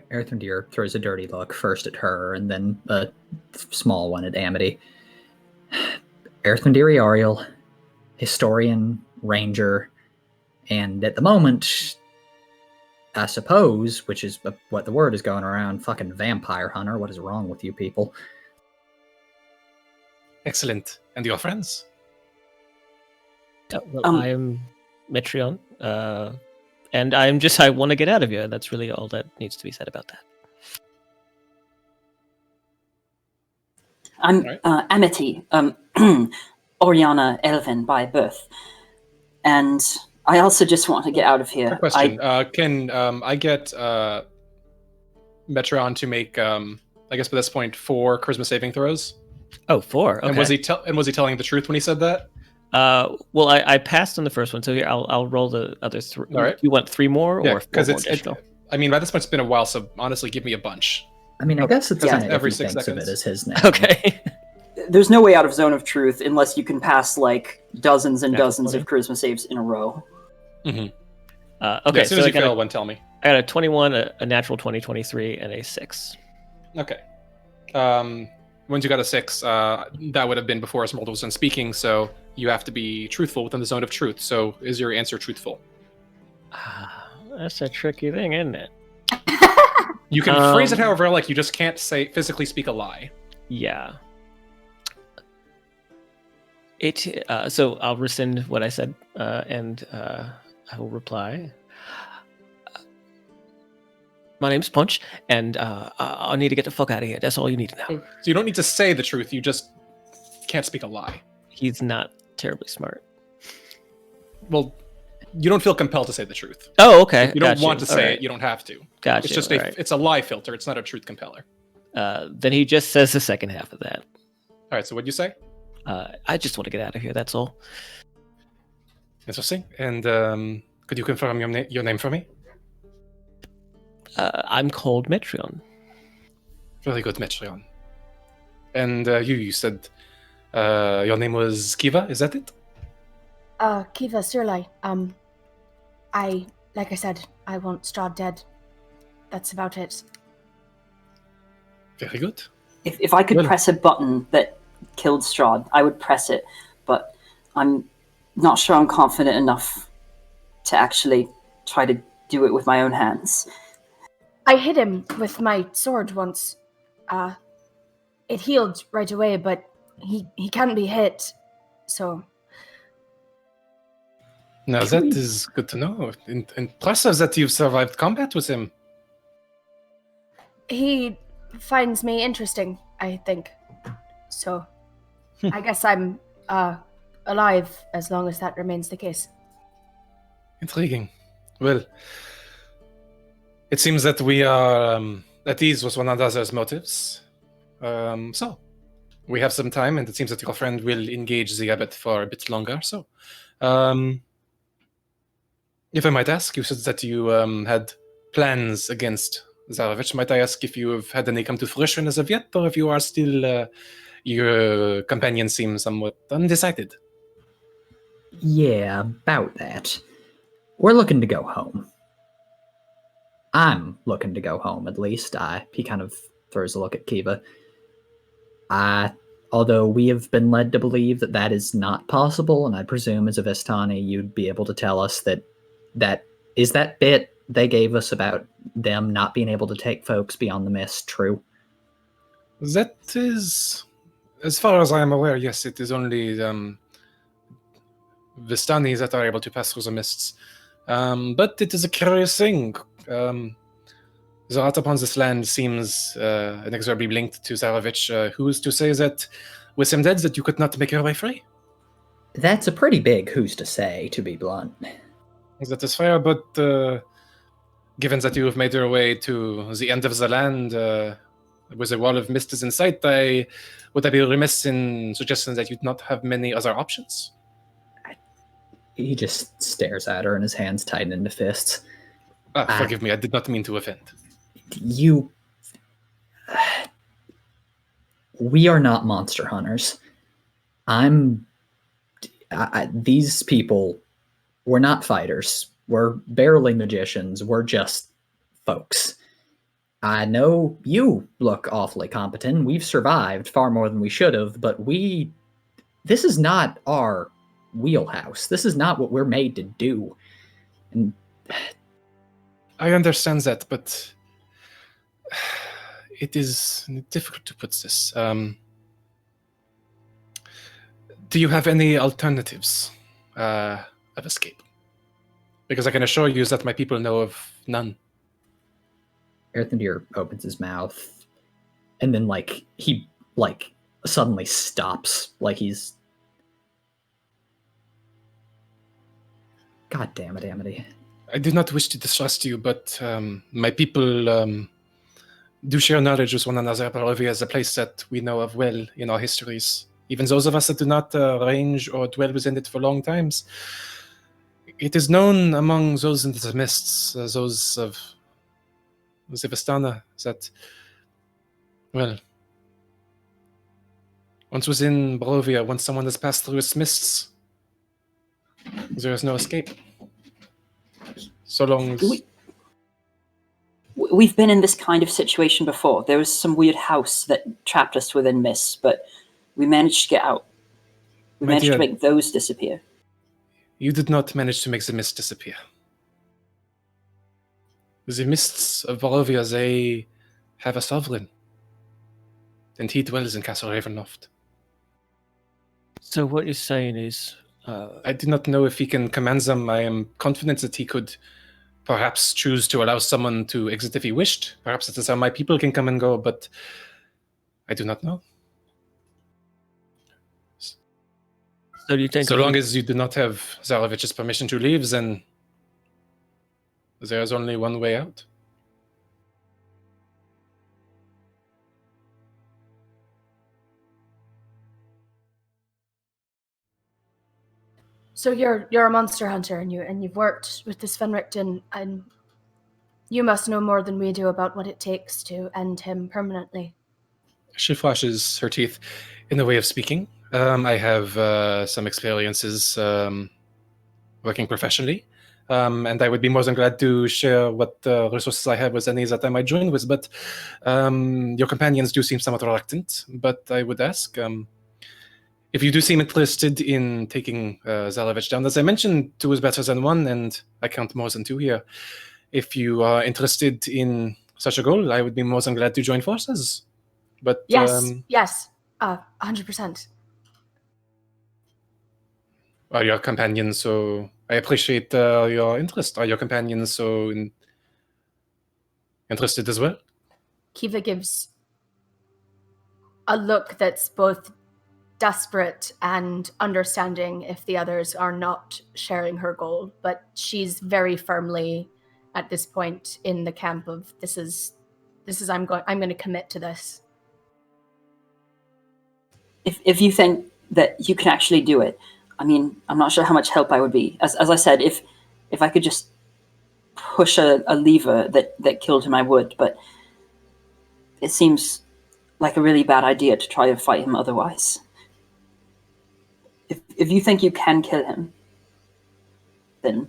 Earthrendeer throws a dirty look first at her and then a small one at Amity. Earthrendeer Ariel, historian, ranger, and at the moment, I suppose, which is what the word is going around, fucking vampire hunter. What is wrong with you people? Excellent. And your friends? I am Metreon, and I want to get out of here. That's really all that needs to be said about that. I'm Right. Amity, Oriana Elvin by birth. And I also just want to get out of here. Quick question. Can I get Metron to make, I guess by this point, 4 charisma saving throws? Oh, 4. Okay. And was he telling the truth when he said that? Well, I passed on the first one, so here I'll roll the other 3. All right. You want 3 more or 4 because more additional? I mean, by this point it's been a while, so honestly, give me a bunch. I mean, I guess it's kind of every every 6 thinks of it seconds. as his name. Okay. There's no way out of Zone of Truth unless you can pass like dozens and Natural dozens 20. of charisma saves in a row. Okay, Yeah, as soon as so you fail one, tell me. I got a 21, a natural 20, 23, and a 6. Okay. Once you got a 6, that would have been before Esmeralda was done speaking, so you have to be truthful within the zone of truth. So is your answer truthful? That's a tricky thing, isn't it? You can phrase it however like, you just can't say physically speak a lie. Yeah. So I'll rescind what I said, and I will reply. My name's Punch, and I'll need to get the fuck out of here. That's all you need to know. So you don't need to say the truth, you just can't speak a lie. He's not terribly smart. Well, you don't feel compelled to say the truth. Oh, okay. You don't Got want to All say right. it, you don't have to. Gotcha. It's just all right. it's a lie filter, it's not a truth compeller. Then he just says the second half of that. Alright, so what'd you say? I just want to get out of here, that's all. Interesting. And could you confirm your name for me? I'm called Metreon. Very good, Metreon. And you said your name was Kiva, is that it? Kiva Sirlai. Like I said, I want Strahd dead. That's about it. Very good. If I could Well- press a button that killed Strahd, I would press it, but I'm not sure I'm confident enough to actually try to do it with my own hands. I hit him with my sword once. It healed right away, but he can't be hit, so... Now that is good to know. Impressive that you've survived combat with him. He finds me interesting, I think. So, I guess I'm alive as long as that remains the case. Intriguing. Well, it seems that we are at ease with one another's motives. So, we have some time, and it seems that your friend will engage the abbot for a bit longer. So, if I might ask, you said that you had plans against Zarovich. Might I ask if you have had any come to fruition as of yet, or if you are still, your companion seems somewhat undecided? Yeah, about that. We're looking to go home. I'm looking to go home, at least. He kind of throws a look at Kiva. Although we have been led to believe that that is not possible, and I presume as a Vistani you'd be able to tell us that is that bit they gave us about them not being able to take folks beyond the mist true? That is, as far as I am aware, yes, it is only Vistani that are able to pass through the mists. But it is a curious thing. The art upon this land seems inexorably linked to Zarovich. Who's to say that with him dead that you could not make your way free? That's a pretty big who's to say, to be blunt. That is fair, but given that you have made your way to the end of the land with a wall of mist is in sight, would I be remiss in suggesting that you'd not have many other options? He just stares at her and his hands tighten into fists. Forgive me, I did not mean to offend. We are not monster hunters. These people, we're not fighters. We're barely magicians. We're just folks. I know you look awfully competent. We've survived far more than we should have, but this is not our wheelhouse. This is not what we're made to do. And I understand that, but it is difficult to put this. Do you have any alternatives of escape? Because I can assure you that my people know of none. Earthendeer opens his mouth, and then he suddenly stops, like he's God damn it, Amity. I do not wish to distrust you, but my people do share knowledge with one another. Barovia is a place that we know of well in our histories. Even those of us that do not range or dwell within it for long times. It is known among those in the mists, those of Zivistana, that, well, once within Barovia, once someone has passed through its mists, there is no escape. So long as... We've been in this kind of situation before. There was some weird house that trapped us within mists, but we managed to get out. We managed to make those disappear. You did not manage to make the mist disappear. The mists of Barovia, they have a sovereign, and he dwells in Castle Ravenloft. So what you're saying is... I do not know if he can command them. I am confident that he could perhaps choose to allow someone to exit if he wished. Perhaps that is how my people can come and go, but I do not know. So do you think... So long as you do not have Zarovich's permission to leave, then there is only one way out. So you're a monster hunter, and you've worked with this Fenricton, and you must know more than we do about what it takes to end him permanently. She flashes her teeth in a way of speaking. I have some experiences working professionally, and I would be more than glad to share what resources I have with any that I might join with, but your companions do seem somewhat reluctant, but I would ask... if you do seem interested in taking Zarovich down, as I mentioned, 2 is better than 1, and I count more than 2 here. If you are interested in such a goal, I would be more than glad to join forces. But yes, 100%. Are your companions so... I appreciate your interest. Are your companions so interested as well? Kiva gives a look that's both desperate and understanding if the others are not sharing her goal, but she's very firmly at this point in the camp of this is I'm going to commit to this. If you think that you can actually do it, I mean, I'm not sure how much help I would be. As I said, if I could just push a lever that killed him, I would, but it seems like a really bad idea to try to fight him otherwise. If you think you can kill him, then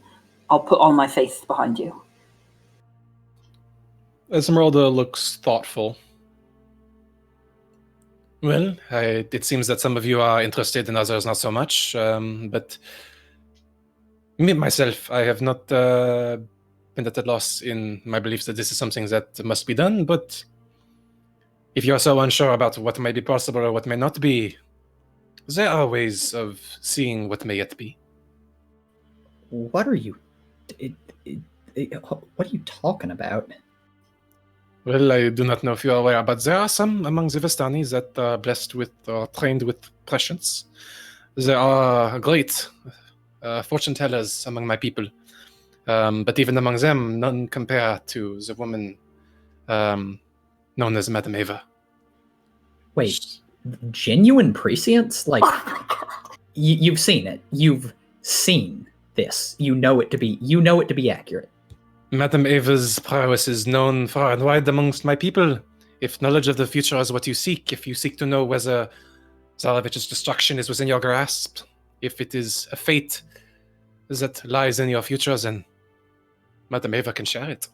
I'll put all my faith behind you. Esmeralda looks thoughtful. Well, it seems that some of you are interested and others not so much, but me, myself, I have not been at a loss in my beliefs that this is something that must be done, but if you are so unsure about what may be possible or what may not be, there are ways of seeing what may yet be. What are you... what are you talking about? Well, I do not know if you are aware, but there are some among the Vistani that are blessed with or trained with prescience. There are great fortune tellers among my people, but even among them, none compare to the woman known as Madame Eva. Wait, genuine prescience? Like, you've seen it. You've seen this. You know it to be accurate. Madame Eva's prowess is known far and wide amongst my people. If knowledge of the future is what you seek, if you seek to know whether Zaravich's destruction is within your grasp, if it is a fate that lies in your future, then Madame Eva can share it.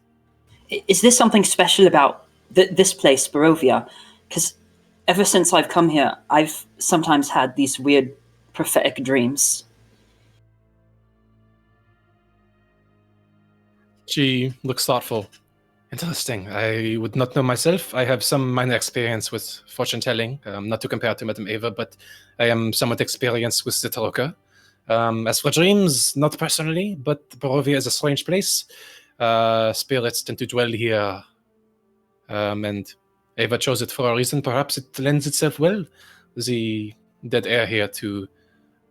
Is there something special about this place, Barovia? Because ever since I've come here, I've sometimes had these weird prophetic dreams. She looks thoughtful. Interesting. I would not know myself. I have some minor experience with fortune-telling, not to compare to Madame Eva, but I am somewhat experienced with the Taroka. As for dreams, not personally, but Barovia is a strange place. Spirits tend to dwell here, and Eva chose it for a reason. Perhaps it lends itself well, the dead air here, to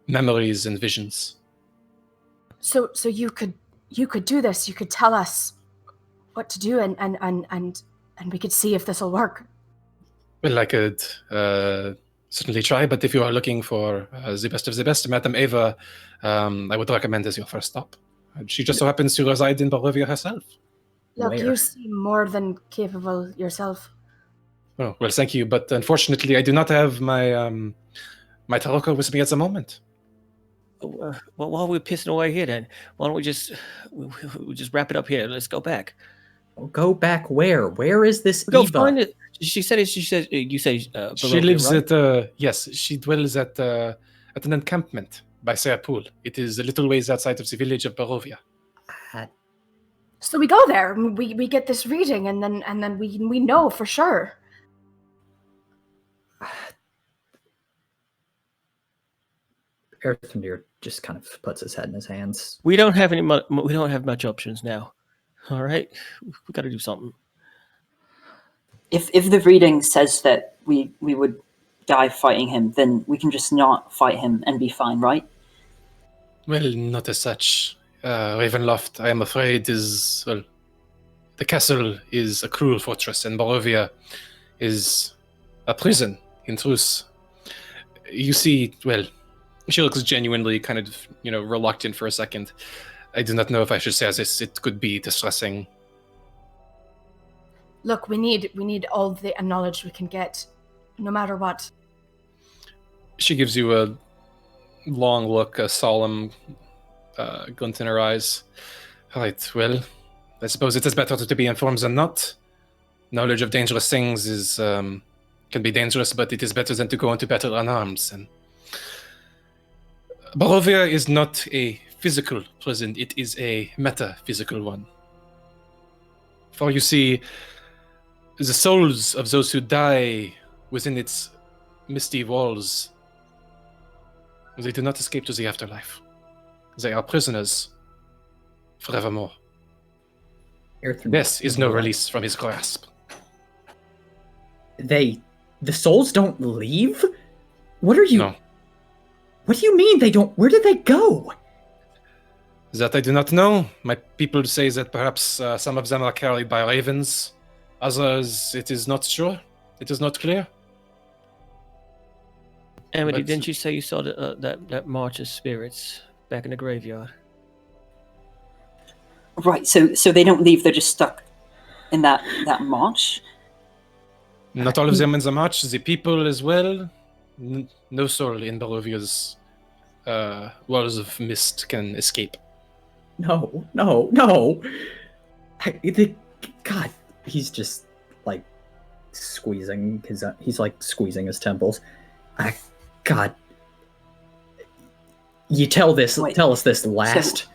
memories and visions. So you could do this. You could tell us what to do, and we could see if this will work. Well, I could certainly try, but if you are looking for the best of the best, Madame Eva, I would recommend as your first stop. She just so happens to reside in Barovia herself. Look, Where? you seem more than capable yourself. Oh, well, thank you, but unfortunately, I do not have my my tarot with me at the moment. Well, while we're pissing away here, then why don't we just wrap it up here? Let's go back. Go back where? Where is this Go Eva? find it. She said it. She said you say She Barovia, lives right? at yes, she dwells at an encampment by Seapul. It is a little ways outside of the village of Barovia. So we go there. We get this reading, and then we know for sure. Earthendir just kind of puts his head in his hands. We don't have we don't have much options now. All right, we got to do something. If the reading says that we would die fighting him, then we can just not fight him and be fine, right? Well, not as such. Ravenloft, I am afraid, is well. The castle is a cruel fortress, and Barovia is a prison, in truth. You see, well, she looks genuinely kind of, reluctant for a second. I do not know if I should say this. It could be distressing. Look, we need all the knowledge we can get, no matter what. She gives you a long look, a solemn glint in her eyes. All right, well, I suppose it is better to be informed than not. Knowledge of dangerous things is can be dangerous, but it is better than to go into battle unarmed. And Barovia is not a physical prison, it is a metaphysical one. For you see, the souls of those who die within its misty walls, they do not escape to the afterlife. They are prisoners forevermore. This is no release from his grasp. The souls don't leave? What are you... No. What do you mean they don't... Where did they go? That I do not know. My people say that perhaps some of them are carried by ravens. Others, it is not sure. It is not clear. Amity, But- didn't you say you saw that march of spirits back in the graveyard? Right. So they don't leave. They're just stuck in that march. Not all of them in the march. The people as well. No soul in Barovia's walls of mist can escape. No. God, he's just like squeezing his. He's like squeezing his temples. God, you tell us this last.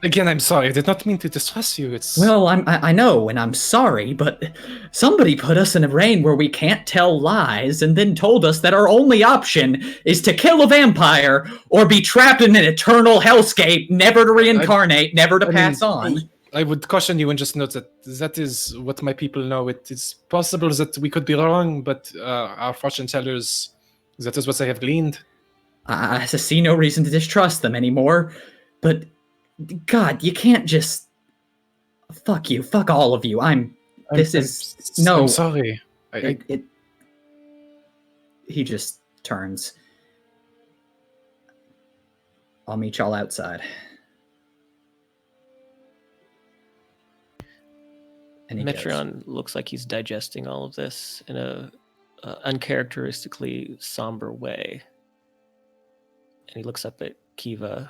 Again, I'm sorry. I did not mean to distress you. It's Well, I know, and I'm sorry, but somebody put us in a reign where we can't tell lies, and then told us that our only option is to kill a vampire or be trapped in an eternal hellscape, never to reincarnate, never to pass on. I would caution you and just note that is what my people know. It is possible that we could be wrong, but our fortune tellers, that is what they have gleaned. I see no reason to distrust them anymore, but God, you can't just... Fuck you. Fuck all of you. I'm sorry. He just turns. I'll meet y'all outside. And he goes. Metreon looks like he's digesting all of this in a uncharacteristically somber way, and he looks up at Kiva.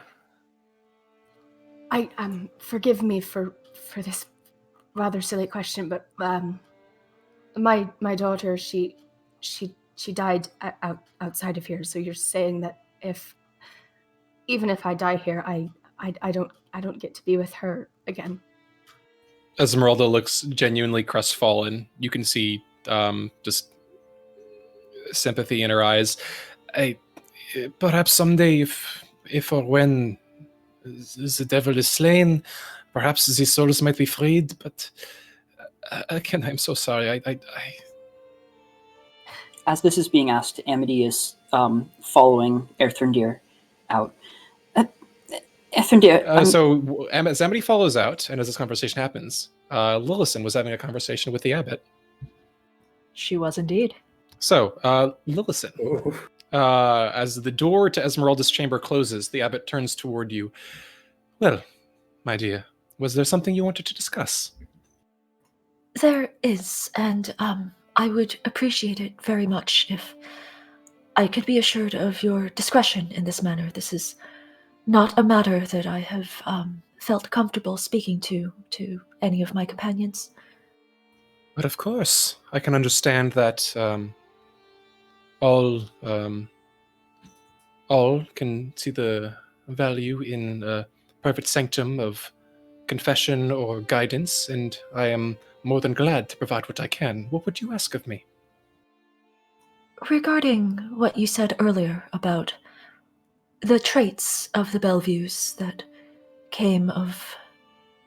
Forgive me for this rather silly question, but my daughter, she died outside of here. So you're saying that even if I die here, I don't get to be with her again. Esmeralda looks genuinely crestfallen. You can see just sympathy in her eyes. Perhaps someday, if or when the devil is slain, perhaps the souls might be freed. But again, I'm so sorry. As this is being asked, Amity is following Erthrendir out. Effendir, So as Amity follows out, and as this conversation happens, Lillison was having a conversation with the abbot. She was indeed. So, Lillison, as the door to Esmeralda's chamber closes, the abbot turns toward you. Well, my dear, was there something you wanted to discuss? There is, and I would appreciate it very much if I could be assured of your discretion in this manner. This is not a matter that I have felt comfortable speaking to any of my companions. But of course, I can understand that all can see the value in a private sanctum of confession or guidance, and I am more than glad to provide what I can. What would you ask of me? Regarding what you said earlier about the traits of the Bellevues that came of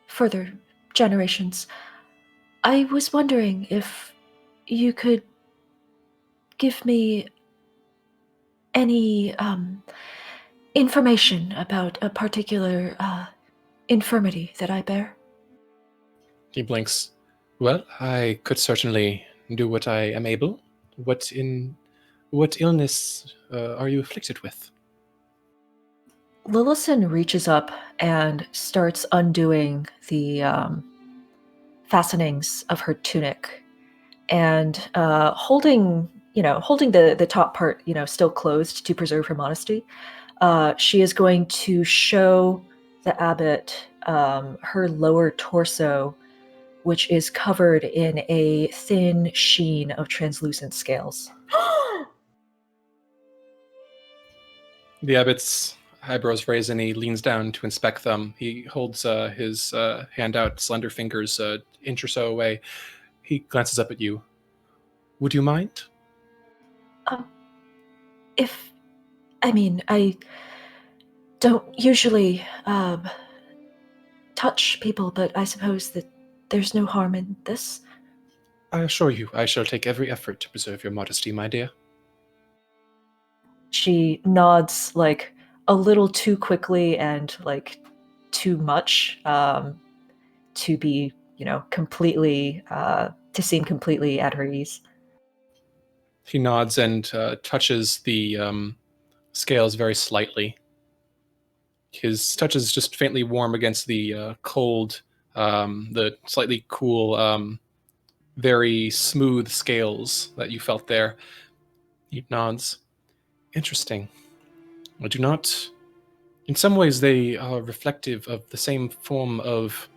further generations, I was wondering if you could give me any information about a particular infirmity that I bear. He blinks. Well, I could certainly do what I am able. What illness are you afflicted with? Lillison reaches up and starts undoing the fastenings of her tunic, and holding the top part, still closed to preserve her modesty. She is going to show the abbot her lower torso, which is covered in a thin sheen of translucent scales. The abbot's eyebrows raise and he leans down to inspect them. He holds his hand out, slender fingers, an inch or so away. He glances up at you. Would you mind? I don't usually touch people, but I suppose that there's no harm in this. I assure you, I shall take every effort to preserve your modesty, my dear. She nods like a little too quickly and like too much to be, completely to seem completely at her ease. He nods and touches the scales very slightly. His touch is just faintly warm against the cold, the slightly cool, very smooth scales that you felt there. He nods. Interesting. I do not... In some ways, they are reflective of the same form of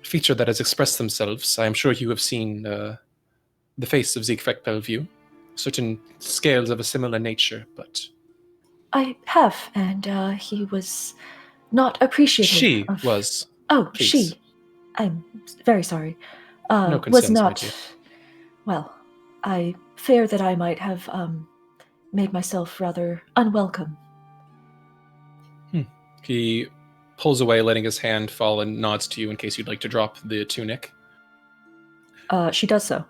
feature that has expressed themselves. I am sure you have seen the face of Siegfried Bellevue. Certain scales of a similar nature, but... I have, and he was not appreciative She of... was. Oh, Please. she. I'm very sorry. No Was concerns, my not... dear. Well, I fear that I might have made myself rather unwelcome. He pulls away, letting his hand fall, and nods to you in case you'd like to drop the tunic. She does so.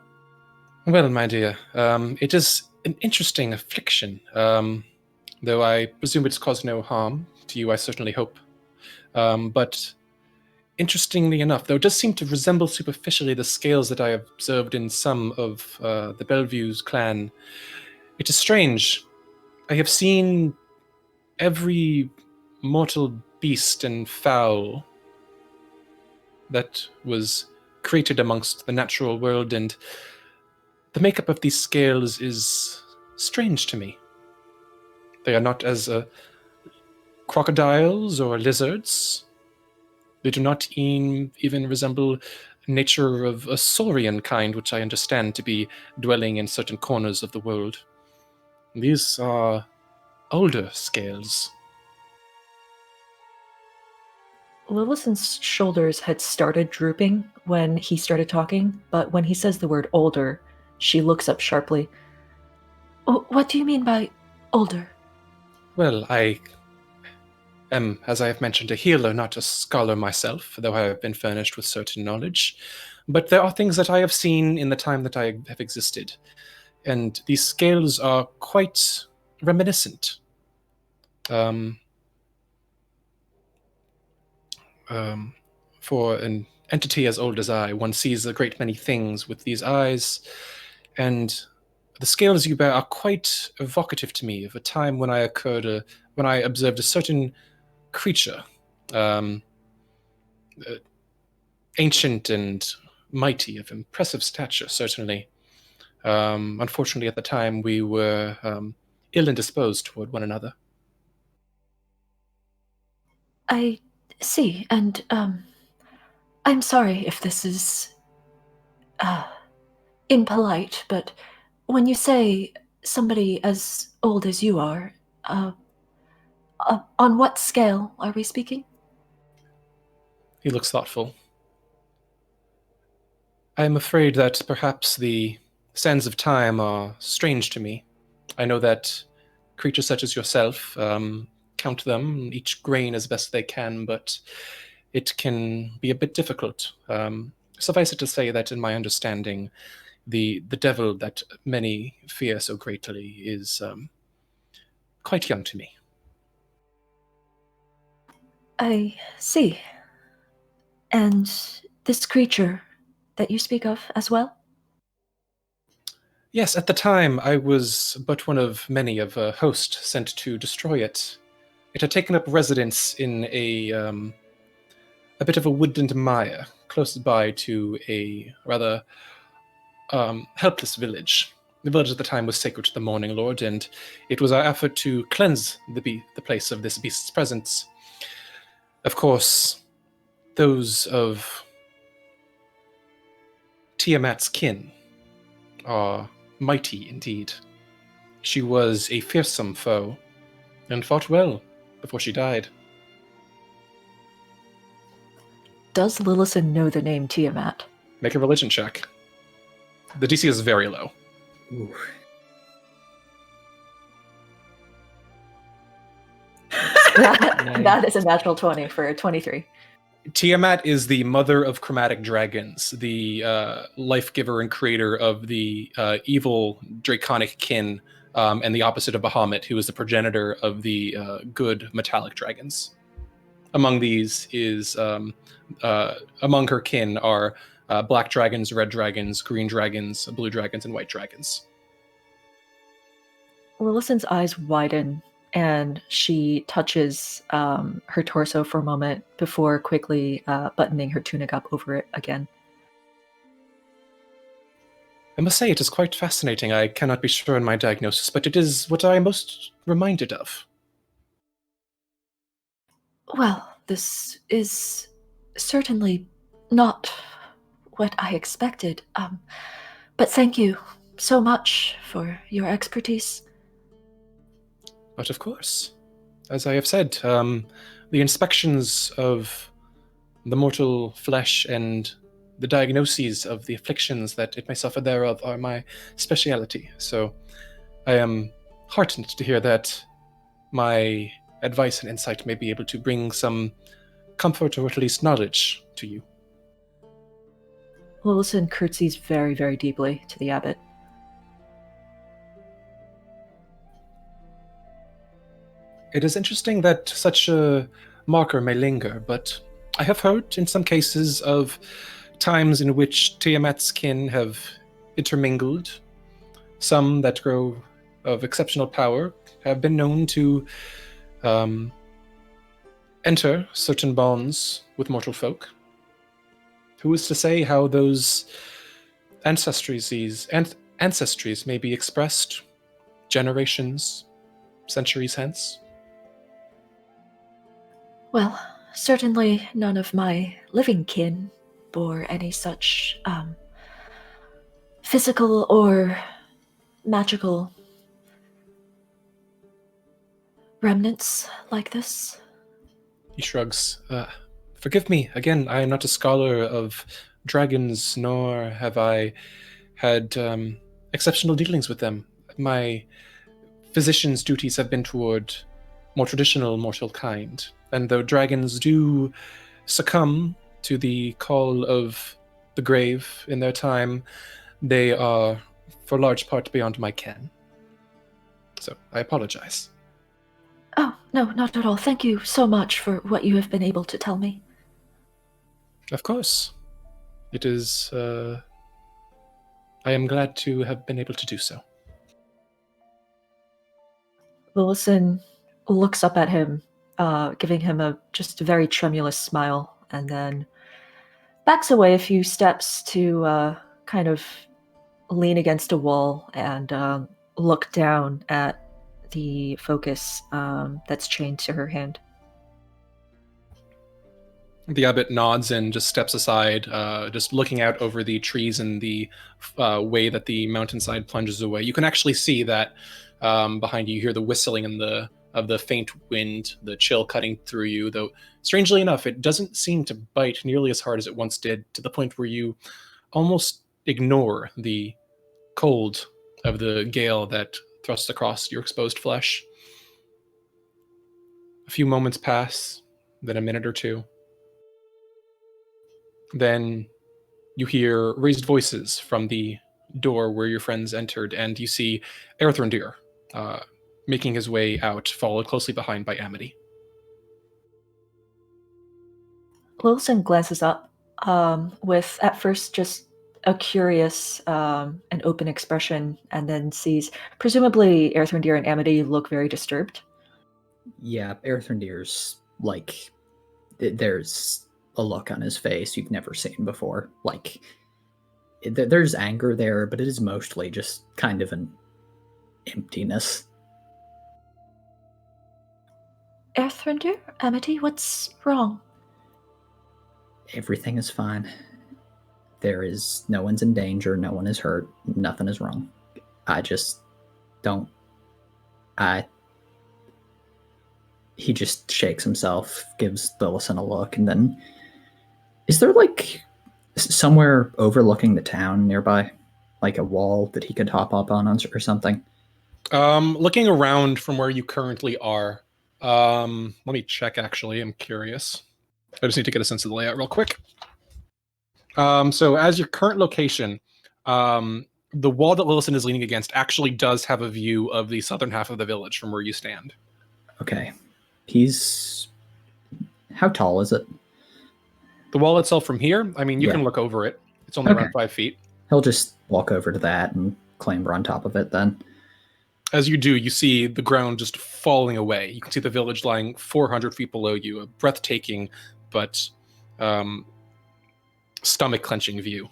Well, my dear, it is an interesting affliction. Though I presume it's caused no harm to you, I certainly hope. But interestingly enough, though it does seem to resemble superficially the scales that I have observed in some of the Bellevue's clan, it is strange. I have seen every mortal beast and fowl that was created amongst the natural world, and the makeup of these scales is strange to me. They are not as crocodiles or lizards. They do not even resemble nature of a saurian kind, which I understand to be dwelling in certain corners of the world. These are older scales. Lillison's shoulders had started drooping when he started talking, but when he says the word older, she looks up sharply. What do you mean by older? Well, I am, as I have mentioned, a healer, not a scholar myself, though I have been furnished with certain knowledge. But there are things that I have seen in the time that I have existed, and these scales are quite reminiscent. For an entity as old as I, one sees a great many things with these eyes, and the scales you bear are quite evocative to me of a time when when I observed a certain creature, ancient and mighty, of impressive stature, certainly. Unfortunately, at the time, we were ill indisposed toward one another. I see, and I'm sorry if this is impolite, but when you say somebody as old as you are, on what scale are we speaking? He looks thoughtful. I am afraid that perhaps the sands of time are strange to me. I know that creatures such as yourself count them, each grain as best they can, but it can be a bit difficult. Suffice it to say that in my understanding, the devil that many fear so greatly is quite young to me. I see. And this creature that you speak of as well? Yes, at the time I was but one of many of a host sent to destroy it. It had taken up residence in a bit of a woodland mire close by to a rather helpless village. The village at the time was sacred to the Morning Lord, and it was our effort to cleanse the place of this beast's presence. Of course, those of Tiamat's kin are mighty indeed. She was a fearsome foe, and fought well before she died. Does Lillison know the name Tiamat? Make a religion check. The DC is very low. Ooh. That is a natural 20 for 23. Tiamat is the mother of chromatic dragons, the life giver and creator of the evil draconic kin, and the opposite of Bahamut, who is the progenitor of the good metallic dragons. Among these is, among her kin are black dragons, red dragons, green dragons, blue dragons, and white dragons. Lillison's eyes widen and she touches her torso for a moment before quickly buttoning her tunic up over it again. I must say it is quite fascinating. I cannot be sure in my diagnosis, but it is what I am most reminded of. Well, this is certainly not what I expected, but thank you so much for your expertise. But of course, as I have said, the inspections of the mortal flesh and the diagnoses of the afflictions that it may suffer thereof are my speciality. So I am heartened to hear that my advice and insight may be able to bring some comfort or at least knowledge to you. Lillison curtsies very, very deeply to the abbot. It is interesting that such a marker may linger, but I have heard in some cases of times in which Tiamat's kin have intermingled. Some that grow of exceptional power have been known to enter certain bonds with mortal folk. Who is to say how those ancestries may be expressed generations, centuries hence? Well, certainly none of my living kin bore any such physical or magical remnants like this. He shrugs. Forgive me, again, I am not a scholar of dragons, nor have I had exceptional dealings with them. My physician's duties have been toward more traditional mortal kind, and though dragons do succumb to the call of the grave in their time, they are for large part beyond my ken. So I apologize. Oh, no, not at all. Thank you so much for what you have been able to tell me. Of course. It is, I am glad to have been able to do so. Lillison looks up at him, giving him a just a very tremulous smile, and then backs away a few steps to kind of lean against a wall and look down at the focus that's chained to her hand. The abbot nods and just steps aside, just looking out over the trees and the way that the mountainside plunges away. You can actually see that behind you. You hear the whistling and of the faint wind, the chill cutting through you, though strangely enough, it doesn't seem to bite nearly as hard as it once did, to the point where you almost ignore the cold of the gale that thrusts across your exposed flesh. A few moments pass, then a minute or two. Then you hear raised voices from the door where your friends entered, and you see Erthrendir making his way out, followed closely behind by Amity. Lillison glances up with, at first, just a curious and open expression, and then sees, presumably, Erthrendir and Amity look very disturbed. Yeah, Erthrendir's, like, there's a look on his face you've never seen before. Like, there's anger there, but it is mostly just kind of an emptiness. Erthrendir, Amity, what's wrong? Everything is fine. There is no one's in danger, no one is hurt, nothing is wrong. I just don't. He just shakes himself, gives Lillison a look, and then, is there like somewhere overlooking the town nearby, like a wall that he could hop up on or something? Looking around from where you currently are, let me check. Actually, I'm curious. I just need to get a sense of the layout real quick. So as your current location, the wall that Lillison is leaning against actually does have a view of the southern half of the village from where you stand. Okay. How tall is it? The wall itself from here, I mean, you can look over it. It's only around 5 feet. He'll just walk over to that and clamber on top of it then. As you do, you see the ground just falling away. You can see the village lying 400 feet below you, a breathtaking but stomach-clenching view.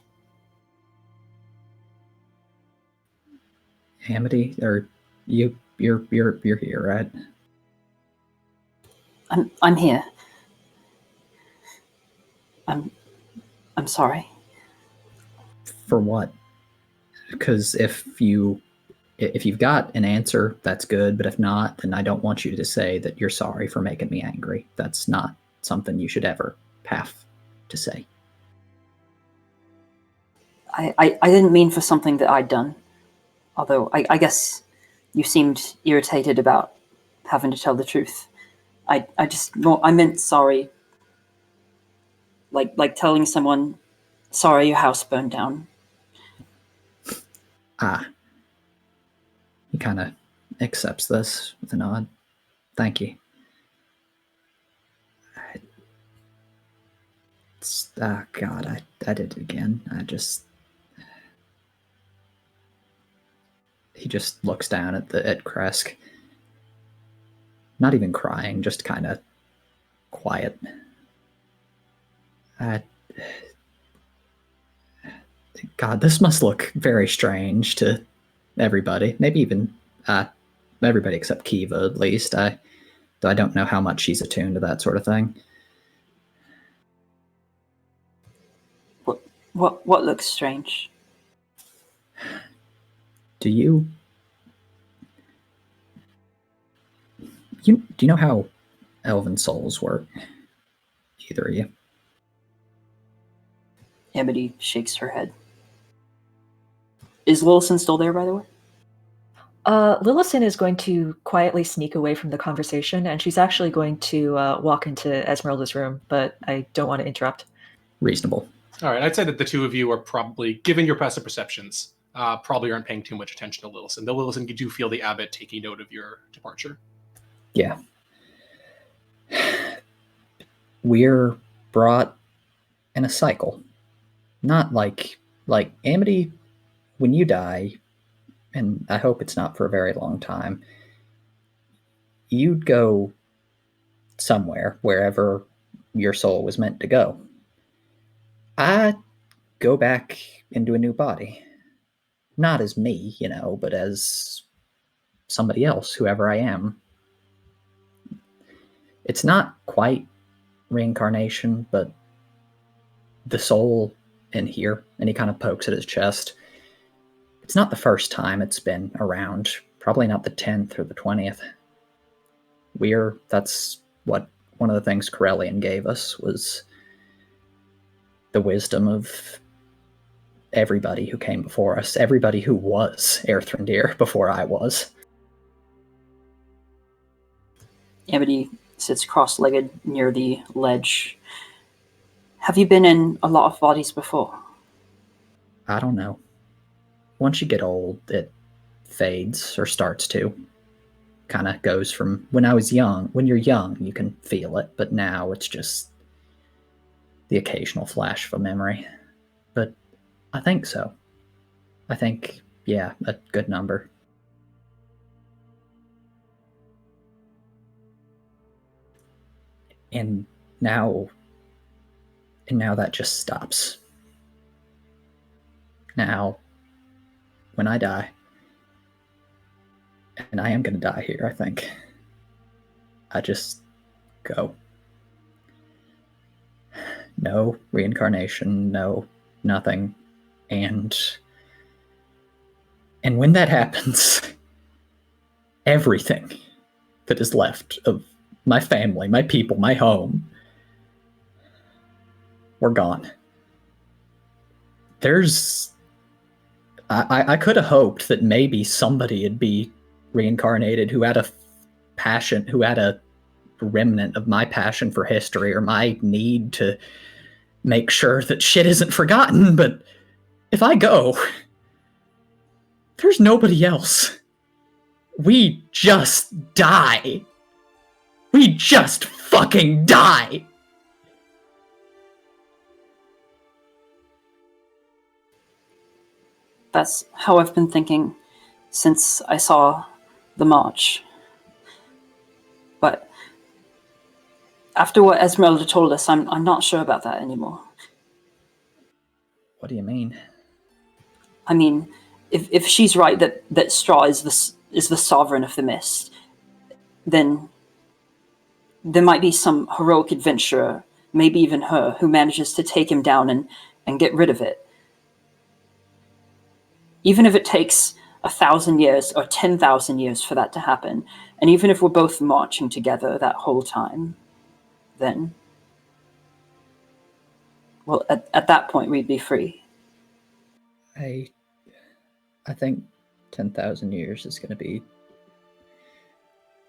Amity, or you're here, right? I'm here. I'm sorry. For what? Because if you've got an answer, that's good, but if not, then I don't want you to say that you're sorry for making me angry. That's not something you should ever have to say. I didn't mean for something that I'd done. Although I guess you seemed irritated about having to tell the truth. I meant sorry. Like telling someone, sorry, your house burned down. He kind of accepts this with a nod. Thank you. God, I did it again. He just looks down at Kresk. Not even crying, just kind of quiet. God, this must look very strange to everybody. Maybe even everybody except Kiva, at least. I don't know how much she's attuned to that sort of thing. What looks strange? Do you know how elven souls work? Either of you? Amity shakes her head. Is Lillison still there, by the way? Lillison is going to quietly sneak away from the conversation, and she's actually going to walk into Esmeralda's room, but I don't want to interrupt. Reasonable. All right, I'd say that the two of you are probably, given your passive perceptions, probably aren't paying too much attention to Lillison. Though Lillison, you do feel the abbot taking note of your departure. Yeah. We're brought in a cycle. Not like Amity, when you die, and I hope it's not for a very long time, you'd go somewhere, wherever your soul was meant to go. I go back into a new body. Not as me, but as somebody else, whoever I am. It's not quite reincarnation, but the soul in here, and he kind of pokes at his chest. It's not the first time it's been around. Probably not the 10th or the 20th. That's what one of the things Corellian gave us, was the wisdom of everybody who came before us, everybody who was Erthrendir before I was. Amity sits cross-legged near the ledge. Have you been in a lot of bodies before? I don't know. Once you get old, it fades, or starts to. Kind of goes from when I was young. When you're young, you can feel it, but now it's just the occasional flash of a memory. But I think so. I think, yeah, a good number. And now that just stops. Now, when I die, and I am going to die here, I think, I just go. No reincarnation, no nothing. And when that happens, everything that is left of my family, my people, my home, we're gone. I could have hoped that maybe somebody would be reincarnated who had a passion, who had a remnant of my passion for history or my need to make sure that shit isn't forgotten. But if I go, there's nobody else. We just die. We just fucking die. That's how I've been thinking since I saw the march. But after what Esmeralda told us, I'm not sure about that anymore. What do you mean? I mean, if she's right that Strahd is the sovereign of the mist, then there might be some heroic adventurer, maybe even her, who manages to take him down and get rid of it. Even if it takes 1,000 years or 10,000 years for that to happen, and even if we're both marching together that whole time, then, well, at that point we'd be free. I think 10,000 years is going to be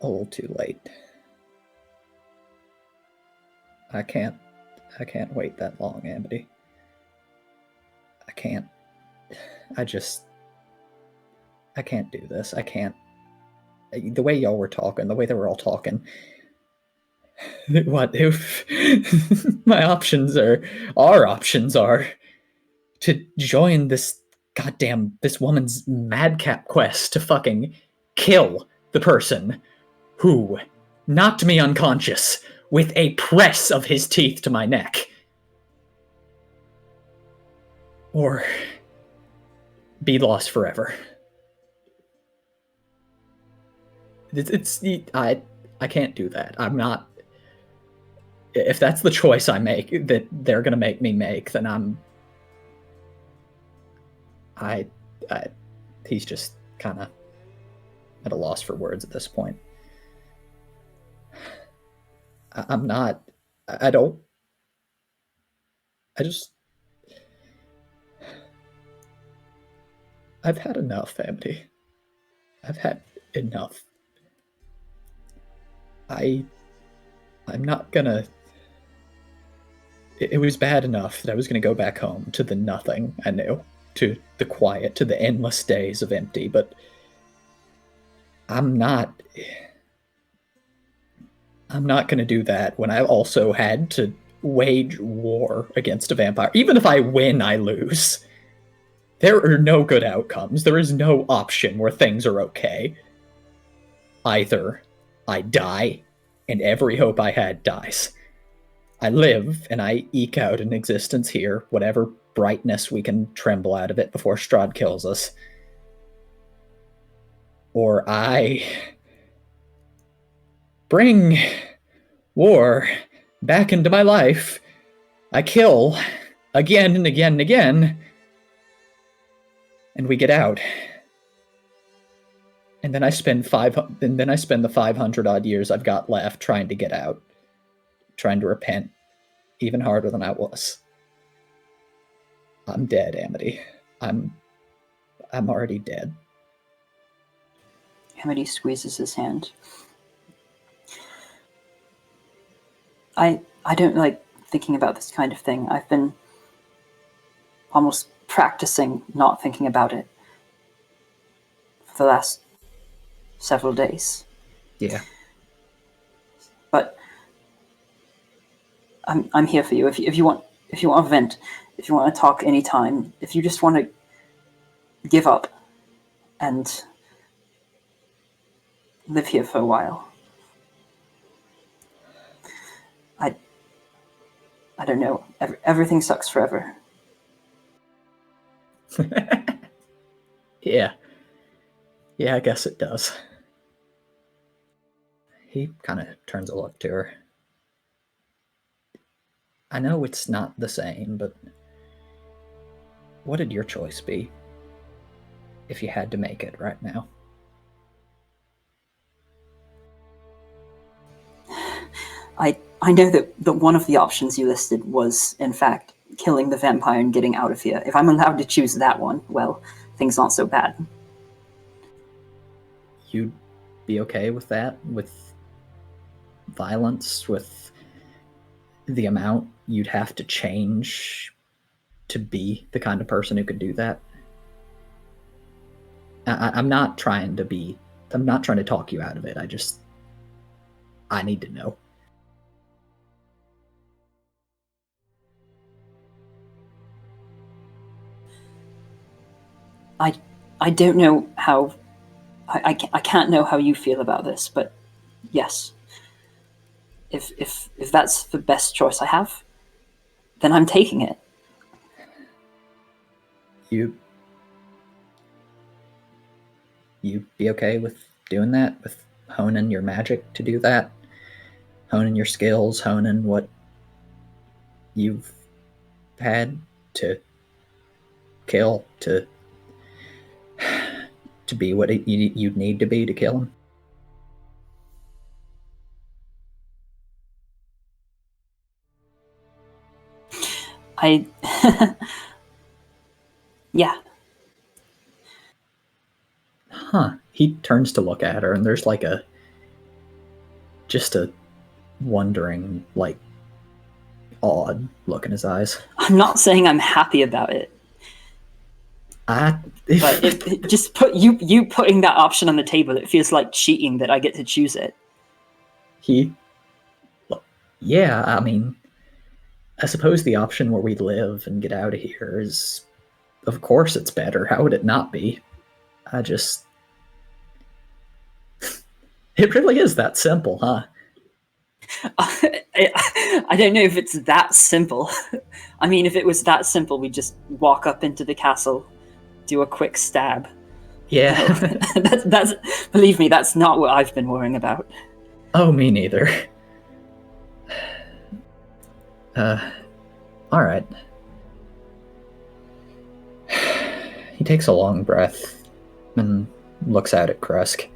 a little too late. I can't wait that long, Amity. I can't. I can't do this. I can't. The way y'all were talking, the way they were all talking. What if my options are, our options are, to join this woman's madcap quest to fucking kill the person who knocked me unconscious with a press of his teeth to my neck. Or be lost forever. I can't do that. I'm not. If that's the choice I make, that they're gonna make me make, then he's just kind of at a loss for words at this point. I'm not. I don't. I just. I've had enough, Amity. I've had enough. I'm not gonna. It was bad enough that I was gonna go back home to the nothing I knew, to the quiet, to the endless days of empty, but I'm not gonna do that when I also had to wage war against a vampire. Even if I win, I lose. There are no good outcomes. There is no option where things are okay. Either I die, and every hope I had dies. I live, and I eke out an existence here, whatever brightness we can tremble out of it before Strahd kills us. Or I bring war back into my life. I kill again and again and again, and we get out. And then I spend the 500 odd years I've got left trying to get out, trying to repent, even harder than I was. I'm dead, Amity. I'm already dead. Amity squeezes his hand. I don't like thinking about this kind of thing. I've been almost practicing not thinking about it for the last several days. Yeah. But I'm here for you. If you want to vent, if you want to talk anytime, if you just want to give up and live here for a while. I don't know. Everything sucks forever. Yeah. Yeah, I guess it does. He kind of turns a look to her. I know it's not the same, but what would your choice be if you had to make it right now? I know that one of the options you listed was, in fact, killing the vampire and getting out of here. If I'm allowed to choose that one, well, things aren't so bad. You'd be okay with that? With violence? With the amount you'd have to change to be the kind of person who could do that? I'm not trying to talk you out of it. I need to know. I don't know how... I can't know how you feel about this, but yes. If that's the best choice I have, then I'm taking it. You'd be okay with doing that? With honing your magic to do that? Honing your skills, honing what you've had to kill, to be what you'd need to be to kill him? Yeah. Huh. He turns to look at her, and there's like just a wondering, like, odd look in his eyes. I'm not saying I'm happy about it. But just you putting that option on the table, it feels like cheating that I get to choose it. Yeah, I mean, I suppose the option where we live and get out of here is, of course it's better. How would it not be? It really is that simple, huh? I don't know if it's that simple. I mean, if it was that simple, we'd just walk up into the castle, do a quick stab. Yeah. that's believe me, that's not what I've been worrying about. Oh, me neither. Alright. He takes a long breath and looks out at Krusk.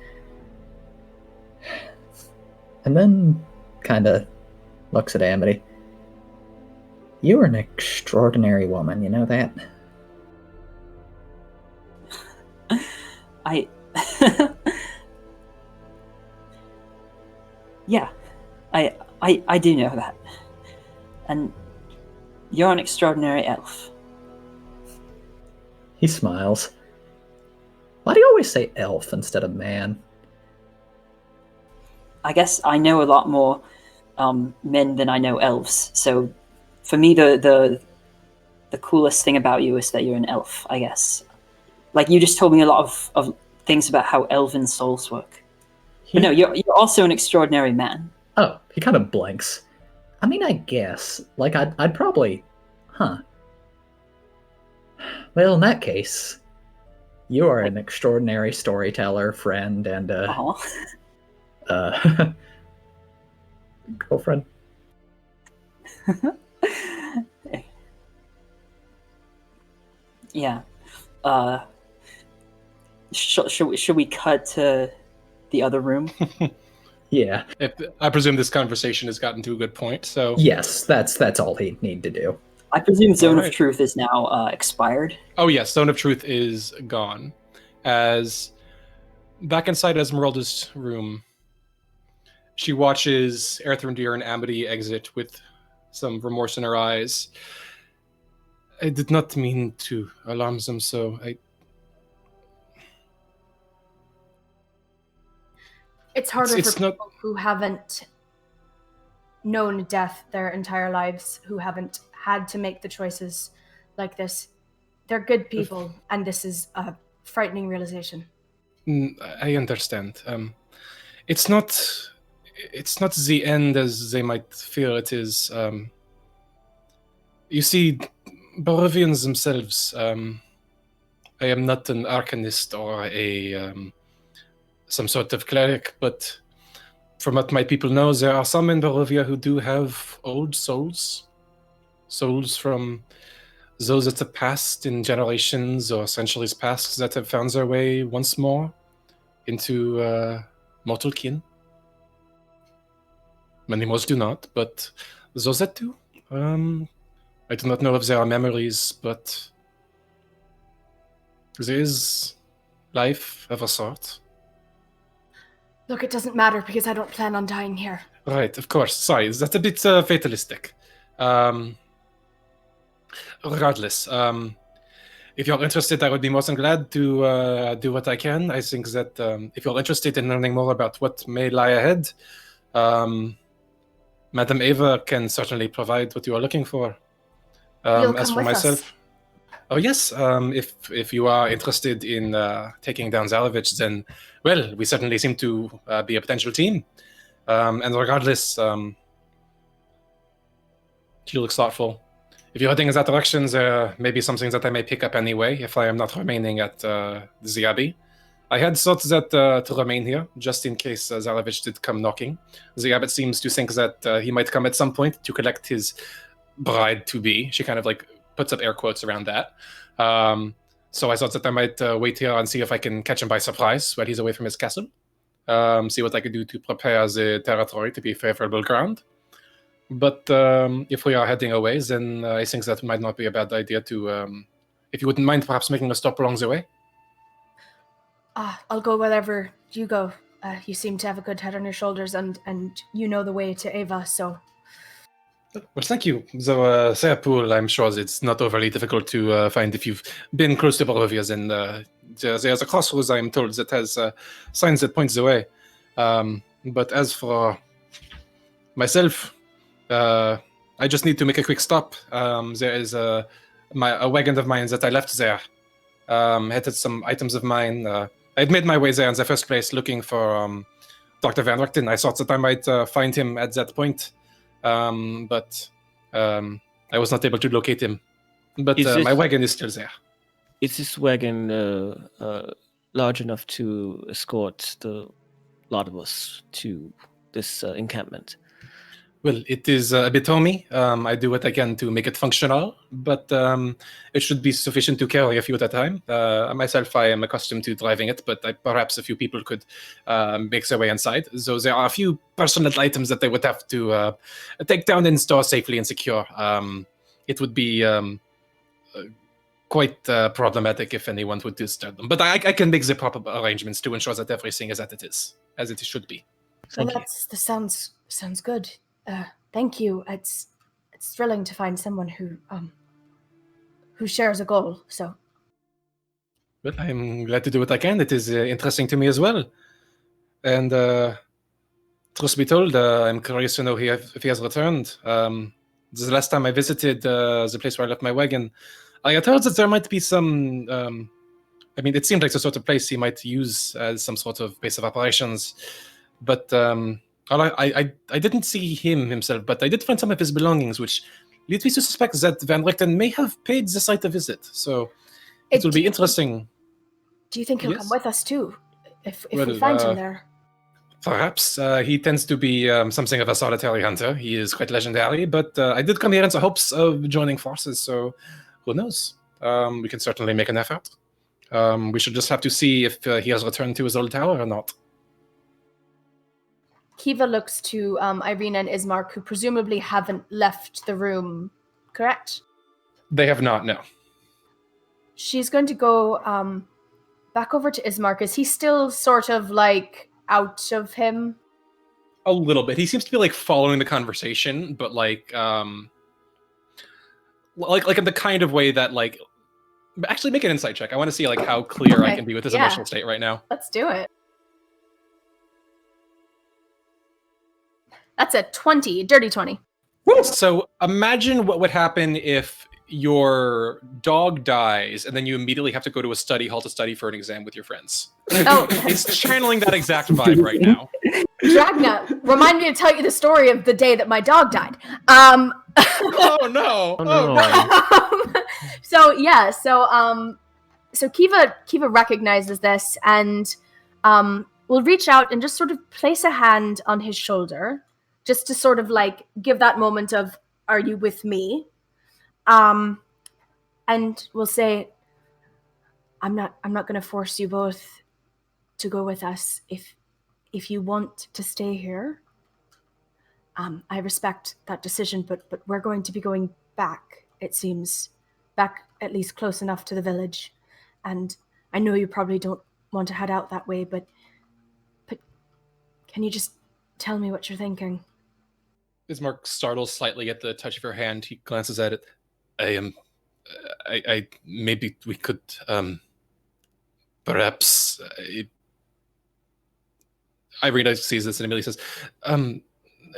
And then kind of looks at Amity. You are an extraordinary woman, you know that? Yeah, I do know that. And you're an extraordinary elf. He smiles. Why do you always say elf instead of man? I guess I know a lot more men than I know elves. So for me, the coolest thing about you is that you're an elf, I guess. Like, you just told me a lot of things about how elven souls work. But no, you're also an extraordinary man. Oh, he kind of blinks. I mean, I guess. Like, I'd probably... Huh. Well, in that case, you are an extraordinary storyteller, friend, and, girlfriend. Yeah. Should we cut to the other room? Yeah. I presume this conversation has gotten to a good point, so... Yes, that's all he'd need to do. I presume Zone Alright. of Truth is now expired. Oh yes, Zone of Truth is gone. As back inside Esmeralda's room, she watches Erthrindir and Amity exit with some remorse in her eyes. I did not mean to alarm them, so It's harder It's for not- people who haven't known death their entire lives, who haven't had to make the choices like this. They're good people, and this is a frightening realization. I understand. It's not the end as they might feel it is. You see, Barovians themselves. I am not an arcanist or a some sort of cleric, but from what my people know, there are some in Barovia who do have old souls from those that have passed in generations or centuries past that have found their way once more into mortal kin. Many most do not, but those that do, I do not know if there are memories, but there is life of a sort. Look, it doesn't matter because I don't plan on dying here. Right, of course. Sorry, that's a bit fatalistic. Regardless, if you're interested, I would be more than glad to do what I can. I think that if you're interested in learning more about what may lie ahead, Madam Ava can certainly provide what you are looking for. You'll As come for with us. myself, oh yes, if you are interested in taking down Zarovich, then well, we certainly seem to be a potential team. And regardless, she looks thoughtful. If you're heading in that direction, there may be something that I may pick up anyway if I am not remaining at the Abbey. I had thought that to remain here, just in case Zarovich did come knocking. The abbot seems to think that he might come at some point to collect his bride-to-be. She kind of like puts up air quotes around that. So I thought that I might wait here and see if I can catch him by surprise while he's away from his castle. See what I could do to prepare the territory to be favorable ground. But if we are heading away, then I think that might not be a bad idea to, if you wouldn't mind perhaps making a stop along the way. I'll go wherever you go. You seem to have a good head on your shoulders, and you know the way to Ava, so... Well, thank you. So, Seapool, I'm sure it's not overly difficult to find if you've been close to Barovia, and there's a crossroads, I'm told, that has signs that point the way. But as for myself, I just need to make a quick stop. There is a wagon of mine that I left there. Had some items of mine. I had made my way there in the first place looking for Dr. Van Richten. I thought that I might find him at that point. But I was not able to locate him. But my wagon is still there. Is this wagon large enough to escort the lot of us to this encampment? Well, it is a bit homey. I do what I can to make it functional, but it should be sufficient to carry a few at a time. Myself, I am accustomed to driving it, but perhaps a few people could make their way inside. So there are a few personal items that they would have to take down and store safely and secure. It would be quite problematic if anyone would disturb them. But I can make the proper arrangements to ensure that everything is as it should be. Thank you. That sounds good. Thank you. It's thrilling to find someone who shares a goal. So, well, I'm glad to do what I can. It is interesting to me as well. And Truth be told, I'm curious to know if he has returned. This is the last time I visited the place where I left my wagon. I had heard that there might be some. It seemed like the sort of place he might use as some sort of base of operations. But I didn't see him himself, but I did find some of his belongings, which leads me to suspect that Van Richten may have paid the site a visit. So it will be interesting. Do you think he'll Yes? come with us too, if we Well, find him there? Perhaps. He tends to be something of a solitary hunter. He is quite legendary, but I did come here in the hopes of joining forces, so who knows? We can certainly make an effort. We should just have to see if he has returned to his old tower or not. Kiva looks to Irina and Ismark, who presumably haven't left the room, correct? They have not, no. She's going to go back over to Ismark. Is he still sort of like out of him? A little bit. He seems to be like following the conversation, but like in the kind of way that like. Actually, make an insight check. I want to see like how clear I can be with his emotional state right now. Let's do it. That's a 20, dirty 20. So imagine what would happen if your dog dies and then you immediately have to go to a study hall to study for an exam with your friends. Oh, It's channeling that exact vibe right now. Dragna, remind me to tell you the story of the day that my dog died. Oh no! Oh, no. So Kiva recognizes this and will reach out and just sort of place a hand on his shoulder, just to sort of like give that moment of, "Are you with me?" And we'll say, I'm not going to force you both to go with us. If you want to stay here, I respect that decision, but we're going to be going back, it seems, back at least close enough to the village. And I know you probably don't want to head out that way, but can you just tell me what you're thinking? Ismark startles slightly at the touch of her hand. He glances at it. I maybe we could, perhaps. Irina sees this and immediately says,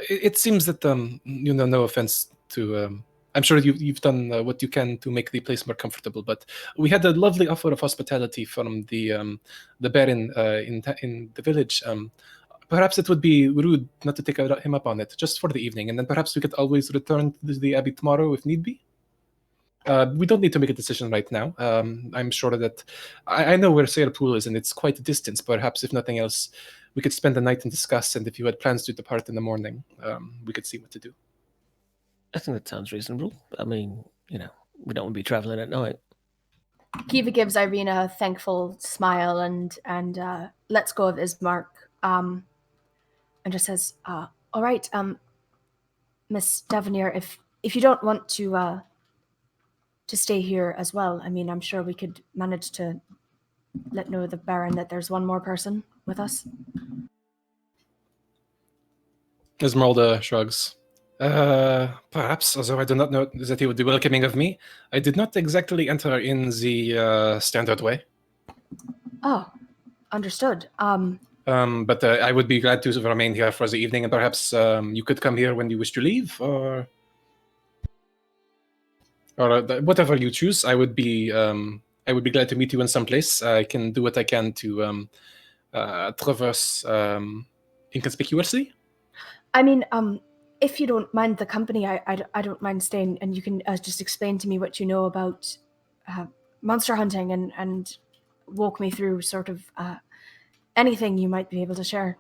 it seems that, no offense to, I'm sure you've done what you can to make the place more comfortable, but we had a lovely offer of hospitality from the Baron in the village. Perhaps it would be rude not to take him up on it, just for the evening, and then perhaps we could always return to the Abbey tomorrow if need be. We don't need to make a decision right now. I'm sure that I know where Sailor Pool is, and it's quite a distance. Perhaps, if nothing else, we could spend the night and discuss. And if you had plans to depart in the morning, we could see what to do. I think that sounds reasonable. I mean, we don't want to be traveling at night. Kiva gives Irina a thankful smile and lets go of Ismark, and just says, "All right, Miss Davenier, if you don't want to stay here as well, I mean, I'm sure we could manage to let know the Baron that there's one more person with us." Esmeralda shrugs. Perhaps, although I do not know that he would be welcoming of me. I did not exactly enter in the standard way. Oh, understood. But I would be glad to remain here for the evening, and perhaps you could come here when you wish to leave, or whatever you choose. I would be glad to meet you in some place. I can do what I can to traverse inconspicuously. I mean, if you don't mind the company, I don't mind staying, and you can just explain to me what you know about monster hunting and walk me through sort of anything you might be able to share.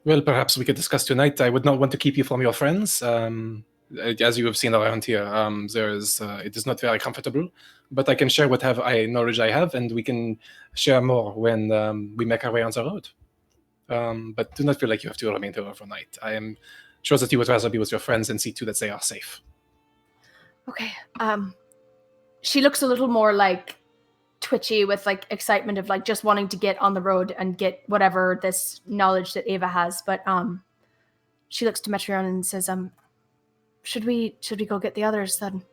Well, perhaps we could discuss tonight. I would not want to keep you from your friends. As you have seen around here, it is not very comfortable, but I can share what knowledge I have, and we can share more when we make our way on the road. But do not feel like you have to remain here overnight. I am sure that you would rather be with your friends and see to that they are safe. Okay. She looks a little more like twitchy with like excitement of like just wanting to get on the road and get whatever this knowledge that Ava has. But she looks to Metreon and says, should we go get the others then?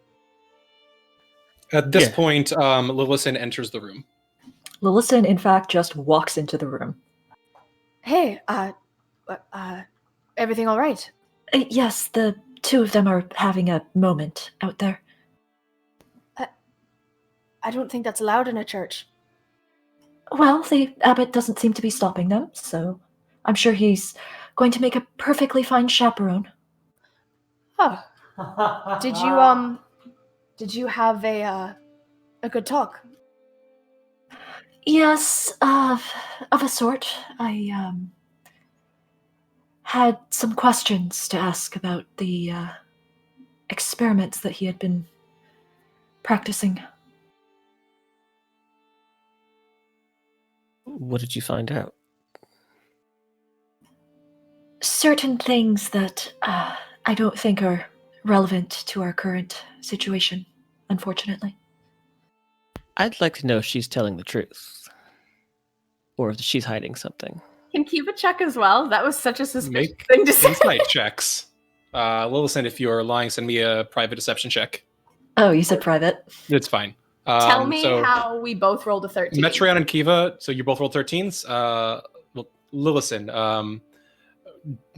At this point, Lillison enters the room. Lillison, in fact, just walks into the room. Hey, everything all right? Yes, the two of them are having a moment out there. I don't think that's allowed in a church. Well, the abbot doesn't seem to be stopping them, so I'm sure he's going to make a perfectly fine chaperone. Oh, did you have a good talk? Yes, of a sort. I had some questions to ask about the experiments that he had been practicing. What did you find out? Certain things that I don't think are relevant to our current situation, unfortunately. I'd like to know if she's telling the truth. Or if she's hiding something. Can Kiva check as well? That was such a suspicious Make thing to say. insight checks. Lillison, if you're lying, send me a private deception check. Oh, you said private? It's fine. Tell me so how we both rolled a 13. Metreon and Kiva, so you both rolled 13s. Well, Lillison,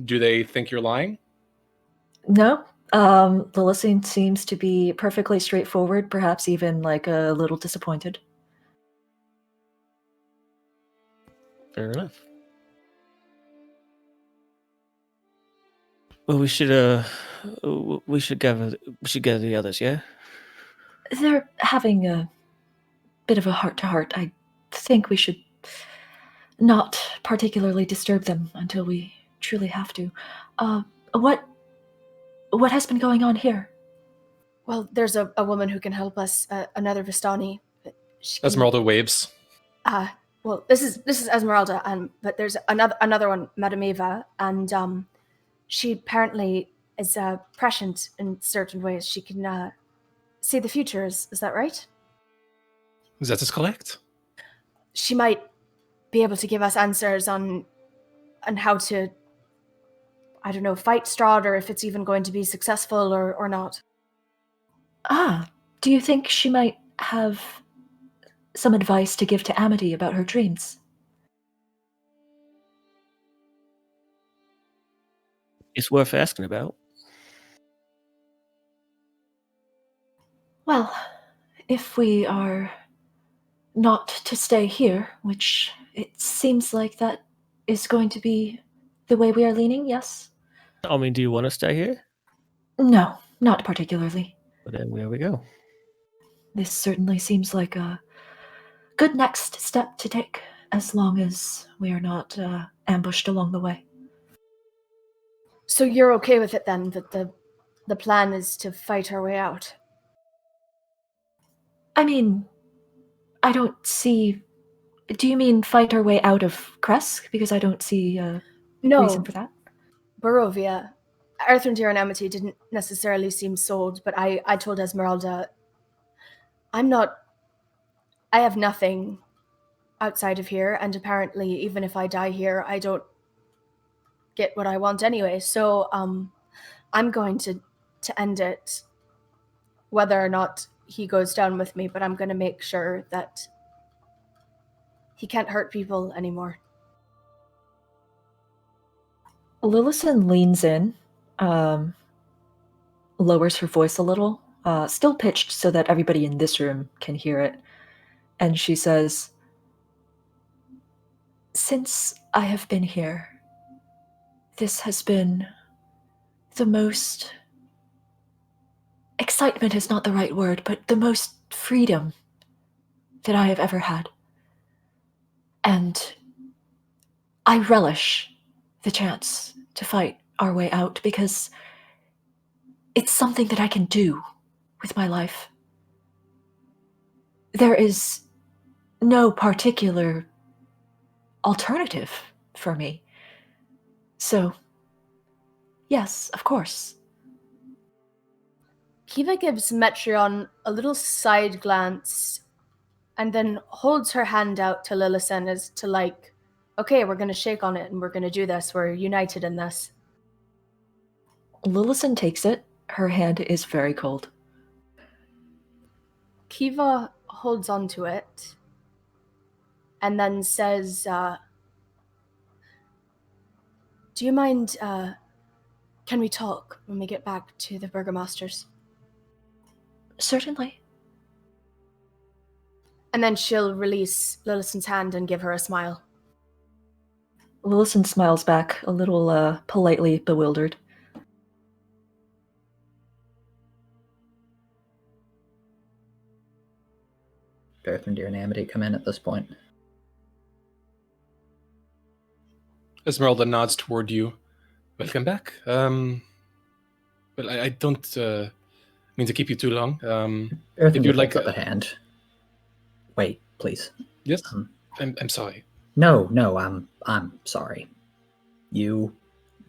do they think you're lying? No. The listening seems to be perfectly straightforward, perhaps even like a little disappointed. Fair enough. Well, we should gather the others, yeah? They're having a bit of a heart-to-heart. I think we should not particularly disturb them until we truly have to. What has been going on here? Well, there's a woman who can help us, another Vistani. Esmeralda waves. Well, this is Esmeralda, but there's another one, Madame Eva, and she apparently is prescient in certain ways. She can see the future. Is that right? That is correct. She might be able to give us answers on how to, I don't know, fight Strahd, or if it's even going to be successful or not. Do you think she might have some advice to give to Amity about her dreams? It's worth asking about. Well, if we are not to stay here, which it seems like that is going to be the way we are leaning, yes? I mean, do you want to stay here? No, not particularly. Well, then there we go. This certainly seems like a good next step to take, as long as we are not ambushed along the way. So you're okay with it then, that the plan is to fight our way out? I mean, I don't see... Do you mean fight our way out of Kresk? Because I don't see a reason for that. Barovia. Earthrendir and Amity didn't necessarily seem sold, but I told Esmeralda, I have nothing outside of here, and apparently even if I die here, I don't get what I want anyway. So I'm going to end it, whether or not he goes down with me, but I'm going to make sure that he can't hurt people anymore. Lillison leans in, lowers her voice a little, still pitched so that everybody in this room can hear it, and she says, "Since I have been here, this has been the most... Excitement is not the right word, but the most freedom that I have ever had. And I relish the chance to fight our way out because it's something that I can do with my life. There is no particular alternative for me. So, yes, of course." Kiva gives Metreon a little side glance and then holds her hand out to Lillison as to like, okay, we're going to shake on it and we're going to do this. We're united in this. Lillison takes it. Her hand is very cold. Kiva holds onto it and then says, do you mind Can we talk when we get back to the Burgomaster's? Certainly. And then she'll release Lillison's hand and give her a smile. Lillison smiles back, a little politely bewildered. Berthendir and Amity come in at this point. Esmeralda nods toward you. Welcome back. Well, I don't mean to keep you too long. Berthendir if you'd like picks up a hand. Wait, please. Yes, I'm sorry. No, I'm sorry. You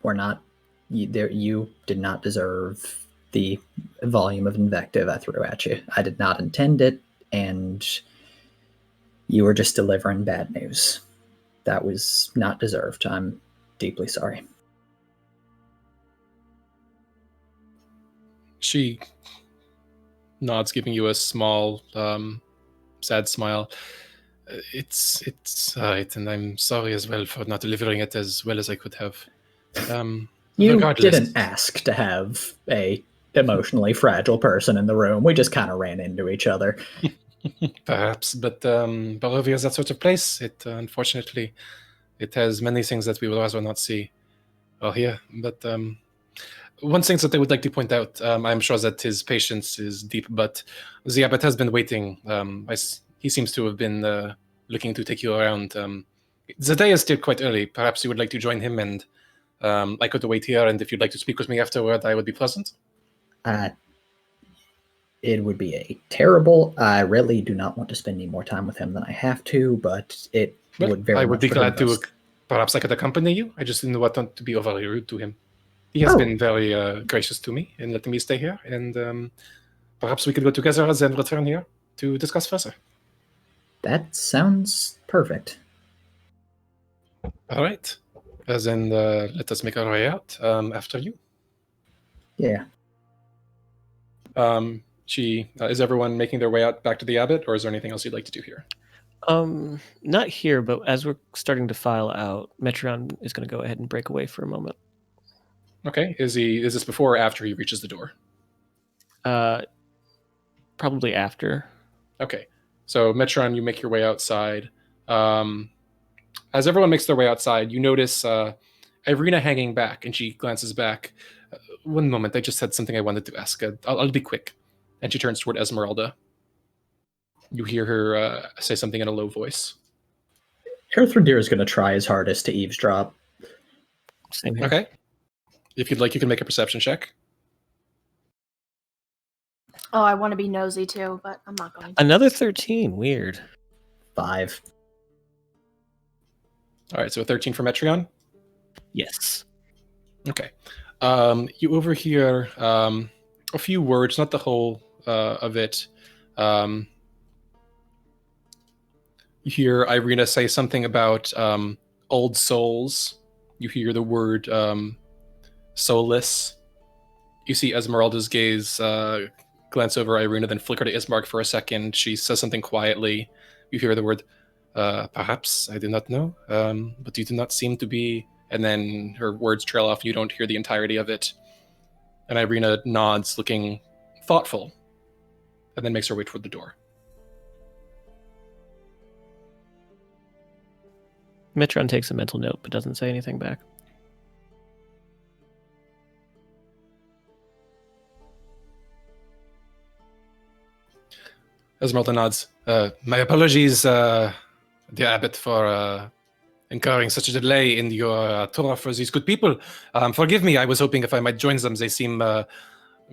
were not. You did not deserve the volume of invective I threw at you. I did not intend it, and you were just delivering bad news. That was not deserved. I'm deeply sorry. She nods, giving you a small, sad smile. It's right, and I'm sorry as well for not delivering it as well as I could have. You regardless, didn't ask to have a emotionally fragile person in the room. We just kind of ran into each other. Perhaps, but Barovia is that sort of place. It unfortunately, it has many things that we would rather not see or hear. But one thing that I would like to point out, I'm sure that his patience is deep, but the abbot has been waiting. He seems to have been looking to take you around. The day is still quite early. Perhaps you would like to join him, and I could wait here, and if you'd like to speak with me afterward, I would be pleasant. It would be terrible. I really do not want to spend any more time with him than I have to, but it would very much. I would be glad behoove to. us. Perhaps I could accompany you. I just didn't want to be overly rude to him. He has been very gracious to me in letting me stay here, and perhaps we could go together and then return here to discuss further. That sounds perfect. All right. Then let us make our way out after you. Yeah. Is everyone making their way out back to the abbot, or is there anything else you'd like to do here? Not here, but as we're starting to file out, Metron is going to go ahead and break away for a moment. Okay. Is this before or after he reaches the door? Probably after. Okay. So Metron, you make your way outside. As everyone makes their way outside, you notice Irina hanging back, and she glances back. One moment, I just had something I wanted to ask. I'll be quick. And she turns toward Esmeralda. You hear her say something in a low voice. Erthrindir is going to try his hardest to eavesdrop. Same here. Okay. If you'd like, you can make a perception check. Oh, I want to be nosy too, but I'm not going to. Another 13. Weird. 5. All right, so a 13 for Metron? Yes. Okay. You overhear a few words, not the whole of it. You hear Irina say something about old souls. You hear the word soulless. You see Esmeralda's gaze glance over Irina, then flicker to Ismark for a second. She says something quietly. You hear the word, perhaps, I do not know, but you do not seem to be... And then her words trail off, and you don't hear the entirety of it. And Irina nods, looking thoughtful, and then makes her way toward the door. Metron takes a mental note, but doesn't say anything back. Esmeralda nods. My apologies, dear Abbot, for incurring such a delay in your tour for these good people. Forgive me, I was hoping if I might join them. They seem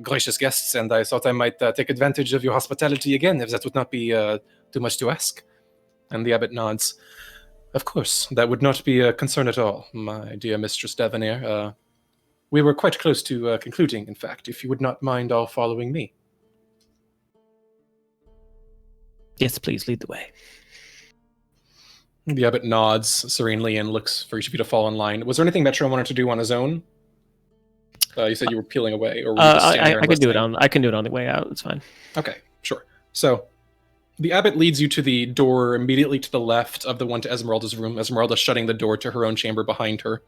gracious guests, and I thought I might take advantage of your hospitality again, if that would not be too much to ask. And the Abbot nods. Of course, that would not be a concern at all, my dear Mistress Devanir. We were quite close to concluding, in fact, if you would not mind all following me. Yes, please, lead the way. The Abbot nods serenely and looks for each of you to fall in line. Was there anything Metron wanted to do on his own? You said you were peeling away, or were you just standing there I can do it listening? I can do it on the way out. It's fine. Okay, sure. So, the Abbot leads you to the door immediately to the left of the one to Esmeralda's room. Esmeralda shutting the door to her own chamber behind her.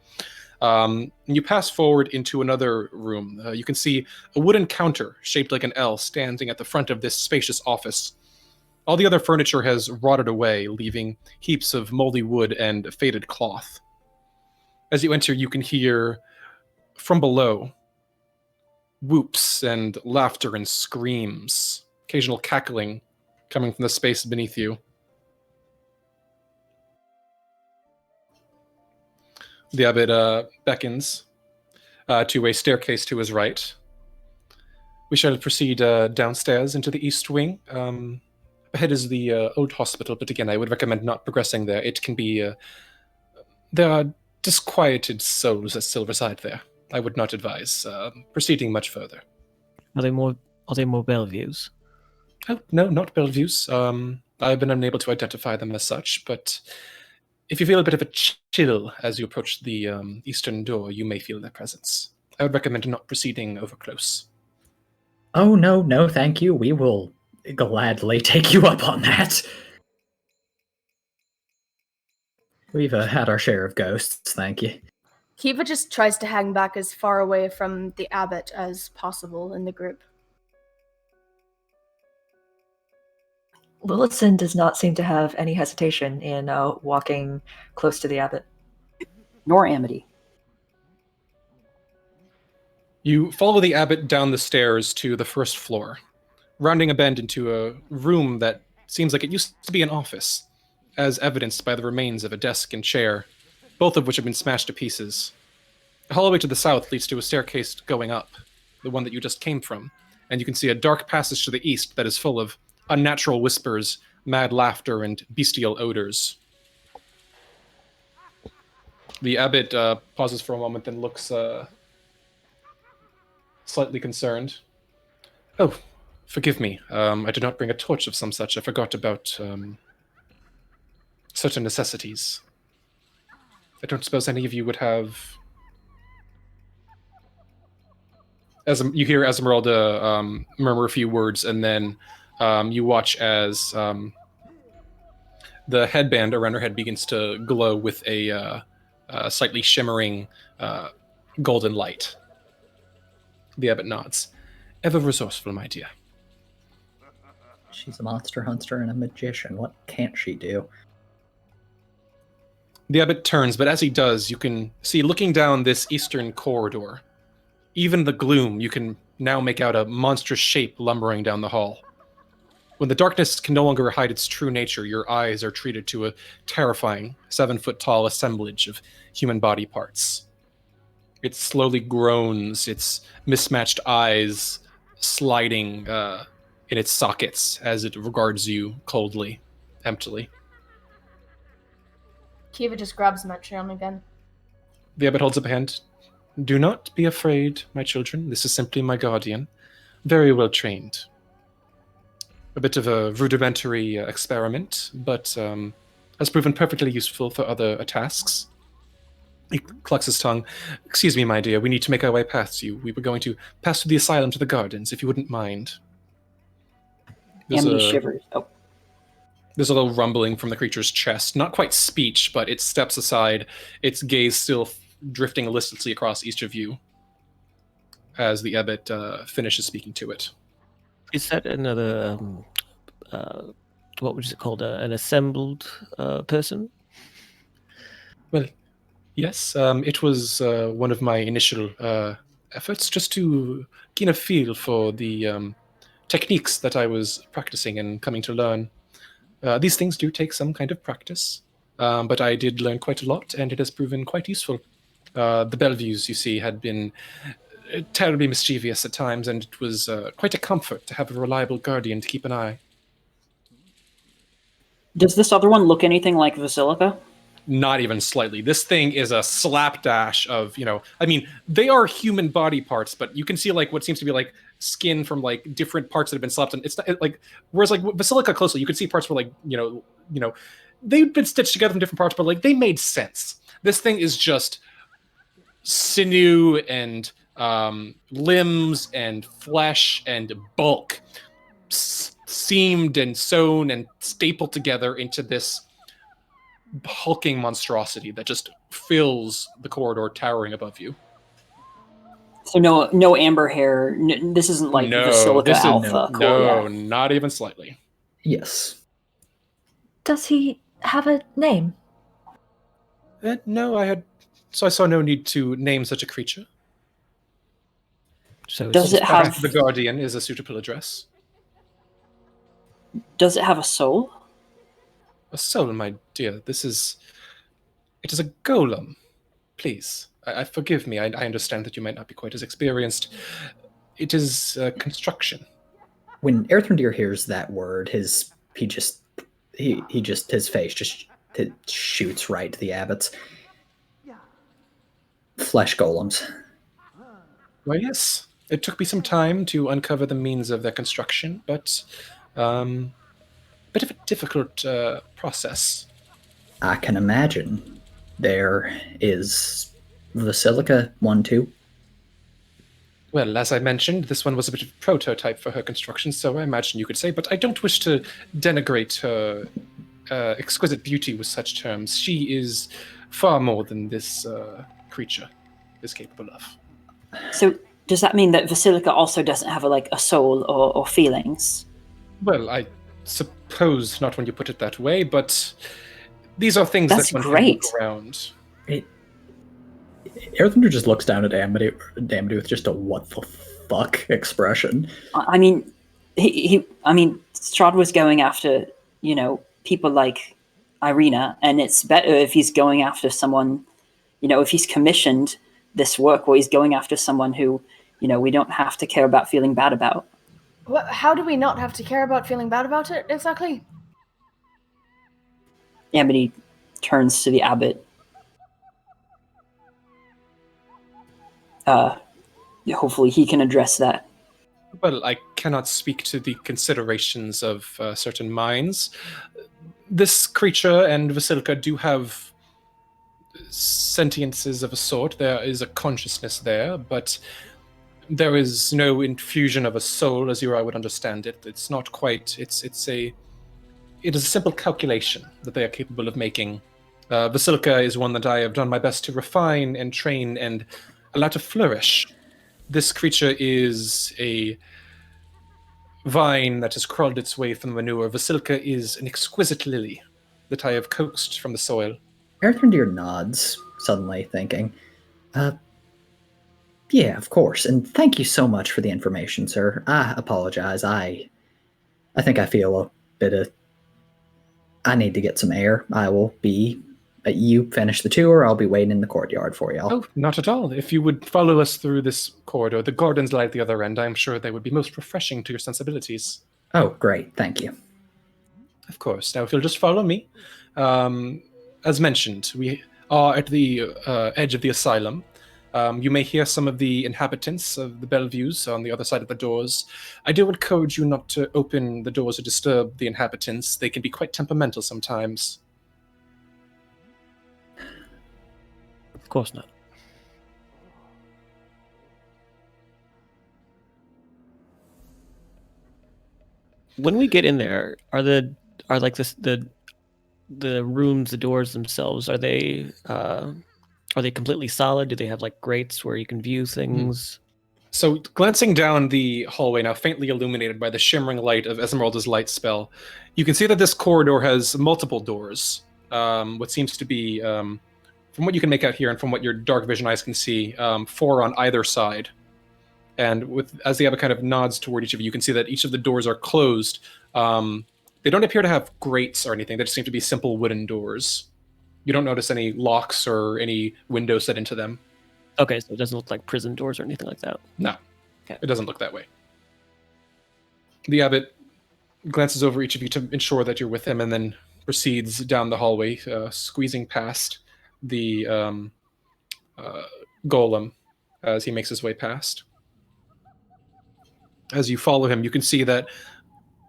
You pass forward into another room. You can see a wooden counter shaped like an L standing at the front of this spacious office. All the other furniture has rotted away, leaving heaps of moldy wood and faded cloth. As you enter, you can hear from below whoops and laughter and screams, occasional cackling coming from the space beneath you. The abbot beckons to a staircase to his right. We shall proceed downstairs into the east wing. Ahead is the old hospital, but again, I would recommend not progressing there. It can be... there are disquieted souls that still reside there. I would not advise proceeding much further. Are they more Bellevues? Oh, no, not Bellevues. I've been unable to identify them as such, but if you feel a bit of a chill as you approach the eastern door, you may feel their presence. I would recommend not proceeding over close. Oh, no, thank you. We will gladly take you up on that. We've had our share of ghosts, thank you. Kiva just tries to hang back as far away from the abbot as possible in the group. Lillithson does not seem to have any hesitation in walking close to the abbot. Nor Amity. You follow the abbot down the stairs to the first floor, rounding a bend into a room that seems like it used to be an office, as evidenced by the remains of a desk and chair, both of which have been smashed to pieces. A hallway to the south leads to a staircase going up, the one that you just came from, and you can see a dark passage to the east that is full of unnatural whispers, mad laughter, and bestial odors. The abbot pauses for a moment, then looks slightly concerned. Oh, forgive me. I did not bring a torch of some such. I forgot about certain necessities. I don't suppose any of you would have... You hear Esmeralda murmur a few words, and then you watch as the headband around her head begins to glow with a slightly shimmering golden light. The abbot nods. Ever resourceful, my dear. She's a monster hunter and a magician. What can't she do? The abbot turns, but as he does, you can see, looking down this eastern corridor, even the gloom, you can now make out a monstrous shape lumbering down the hall. When the darkness can no longer hide its true nature, your eyes are treated to a terrifying 7-foot-tall assemblage of human body parts. It slowly groans, its mismatched eyes sliding in its sockets as it regards you coldly, emptily. Kiva just grabs Metreon again. The abbot holds up a hand. Do not be afraid, my children. This is simply my guardian. Very well trained. A bit of a rudimentary experiment, but has proven perfectly useful for other tasks. He clucks his tongue. Excuse me, my dear, we need to make our way past you. We were going to pass through the asylum to the gardens, if you wouldn't mind. Amity shivers. Oh. There's a little rumbling from the creature's chest. Not quite speech, but it steps aside, its gaze still drifting listlessly across each of you as the abbot finishes speaking to it. Is that another, what was it called, an assembled person? Well, yes, it was one of my initial efforts just to gain a feel for the techniques that I was practicing and coming to learn. These things do take some kind of practice, but I did learn quite a lot, and it has proven quite useful. The Bellevues, you see, had been terribly mischievous at times, and it was quite a comfort to have a reliable guardian to keep an eye. Does this other one look anything like Basilica? Not even slightly. This thing is a slapdash of, I mean, they are human body parts, but you can see like what seems to be like skin from like different parts that have been slapped, and it's not, like, whereas like Basilica closely, you can see parts where like, they've been stitched together from different parts, but like they made sense. This thing is just sinew and limbs and flesh and bulk seamed and sewn and stapled together into this hulking monstrosity that just fills the corridor towering above you. So no amber hair. This isn't like Basilica this is Alpha. Cool, no, yeah. not even slightly. Yes. Does he have a name? No, I saw no need to name such a creature. So Does it have The Guardian is a suitable address. Does it have a soul? A soul, my dear. It is a golem. Please, forgive me. I understand that you might not be quite as experienced. It is construction. When Erthrendir hears that word, his face just shoots right to the abbots. Flesh golems. Why, yes. It took me some time to uncover the means of their construction, but bit of a difficult process. I can imagine. There is Basilica 1 too. Well, as I mentioned, this one was a bit of a prototype for her construction, so I imagine you could say, but I don't wish to denigrate her exquisite beauty with such terms. She is far more than this creature is capable of. So does that mean that Basilica also doesn't have a soul or feelings? Well, I suppose not when you put it that way, but these are things That's that one great. can work around. Erthrendir just looks down at Amity with just a what the fuck expression. I mean, Strahd was going after, people like Irina, and it's better if he's going after someone, if he's commissioned this work, or he's going after someone who, we don't have to care about feeling bad about. How do we not have to care about feeling bad about it, exactly? Amity turns to the abbot. Hopefully he can address that. Well, I cannot speak to the considerations of certain minds. This creature and Basilica do have sentiences of a sort. There is a consciousness there, but there is no infusion of a soul, as you or I would understand it. It's not quite. It is a simple calculation that they are capable of making. Basilica is one that I have done my best to refine and train and allow to flourish. This creature is a vine that has crawled its way from the manure. Basilica is an exquisite lily that I have coaxed from the soil. Erthrendir nods, suddenly thinking, yeah, of course, and thank you so much for the information, sir. I apologize. I think I feel a bit of... I need to get some air. I will be... you finish the tour, I'll be waiting in the courtyard for you. Oh, not at all. If you would follow us through this corridor, the gardens lie at the other end. I'm sure they would be most refreshing to your sensibilities. Oh, great. Thank you. Of course. Now, if you'll just follow me. As mentioned, we are at the edge of the asylum. You may hear some of the inhabitants of the Bellevues on the other side of the doors. I do encourage you not to open the doors or disturb the inhabitants. They can be quite temperamental sometimes. Of course not. When we get in there, are the rooms, the doors themselves, are they completely solid? Do they have grates where you can view things? So, glancing down the hallway, now faintly illuminated by the shimmering light of Esmeralda's light spell, you can see that this corridor has multiple doors. What seems to be, from what you can make out here and from what your dark vision eyes can see, 4 on either side. And as the abbot kind of nods toward each of you, you can see that each of the doors are closed. They don't appear to have grates or anything. They just seem to be simple wooden doors. You don't notice any locks or any windows set into them. Okay, so it doesn't look like prison doors or anything like that. No, okay. It doesn't look that way. The abbot glances over each of you to ensure that you're with him and then proceeds down the hallway, squeezing past the golem as he makes his way past. As you follow him, you can see that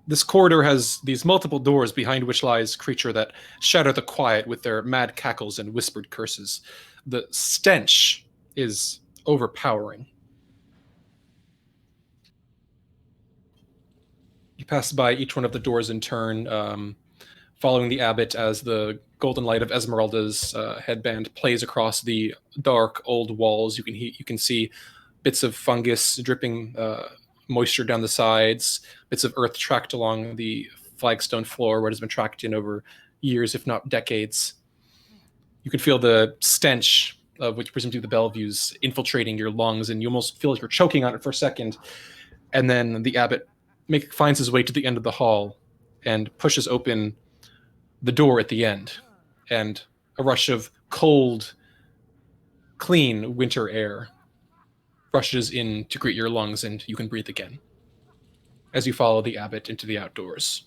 this corridor has these multiple doors behind which lies a creature that shatter the quiet with their mad cackles and whispered curses. The stench is overpowering. You pass by each one of the doors in turn, following the abbot as the golden light of Esmeralda's headband plays across the dark old walls. You can see bits of fungus dripping moisture down the sides, bits of earth tracked along the flagstone floor where it has been tracked in over years, if not decades. You can feel the stench of which presumably the Bellevue's infiltrating your lungs, and you almost feel like you're choking on it for a second. And then the abbot finds his way to the end of the hall and pushes open the door at the end, and a rush of cold, clean winter air rushes in to greet your lungs, and you can breathe again as you follow the abbot into the outdoors.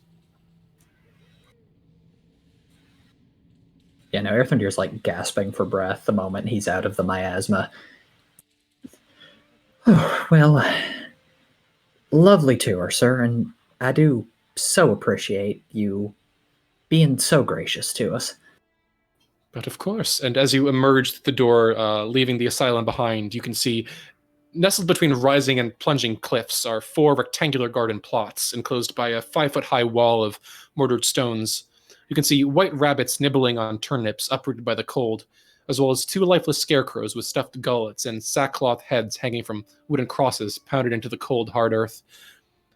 Yeah, no, Earthendeer's like gasping for breath the moment he's out of the miasma. Oh, well, lovely tour, sir, and I do so appreciate you being so gracious to us. But of course, and as you emerge through the door, leaving the asylum behind, you can see nestled between rising and plunging cliffs are 4 rectangular garden plots enclosed by a 5-foot-high wall of mortared stones. You can see white rabbits nibbling on turnips uprooted by the cold, as well as 2 lifeless scarecrows with stuffed gullets and sackcloth heads hanging from wooden crosses pounded into the cold, hard earth.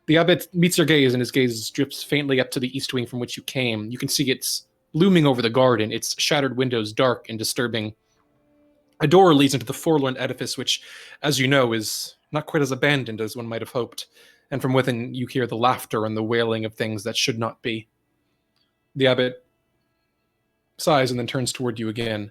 The abbot meets your gaze, and his gaze drifts faintly up to the east wing from which you came. You can see it's looming over the garden, its shattered windows dark and disturbing. A door leads into the forlorn edifice, which, as you know, is not quite as abandoned as one might have hoped, and from within you hear the laughter and the wailing of things that should not be. The abbot sighs and then turns toward you again.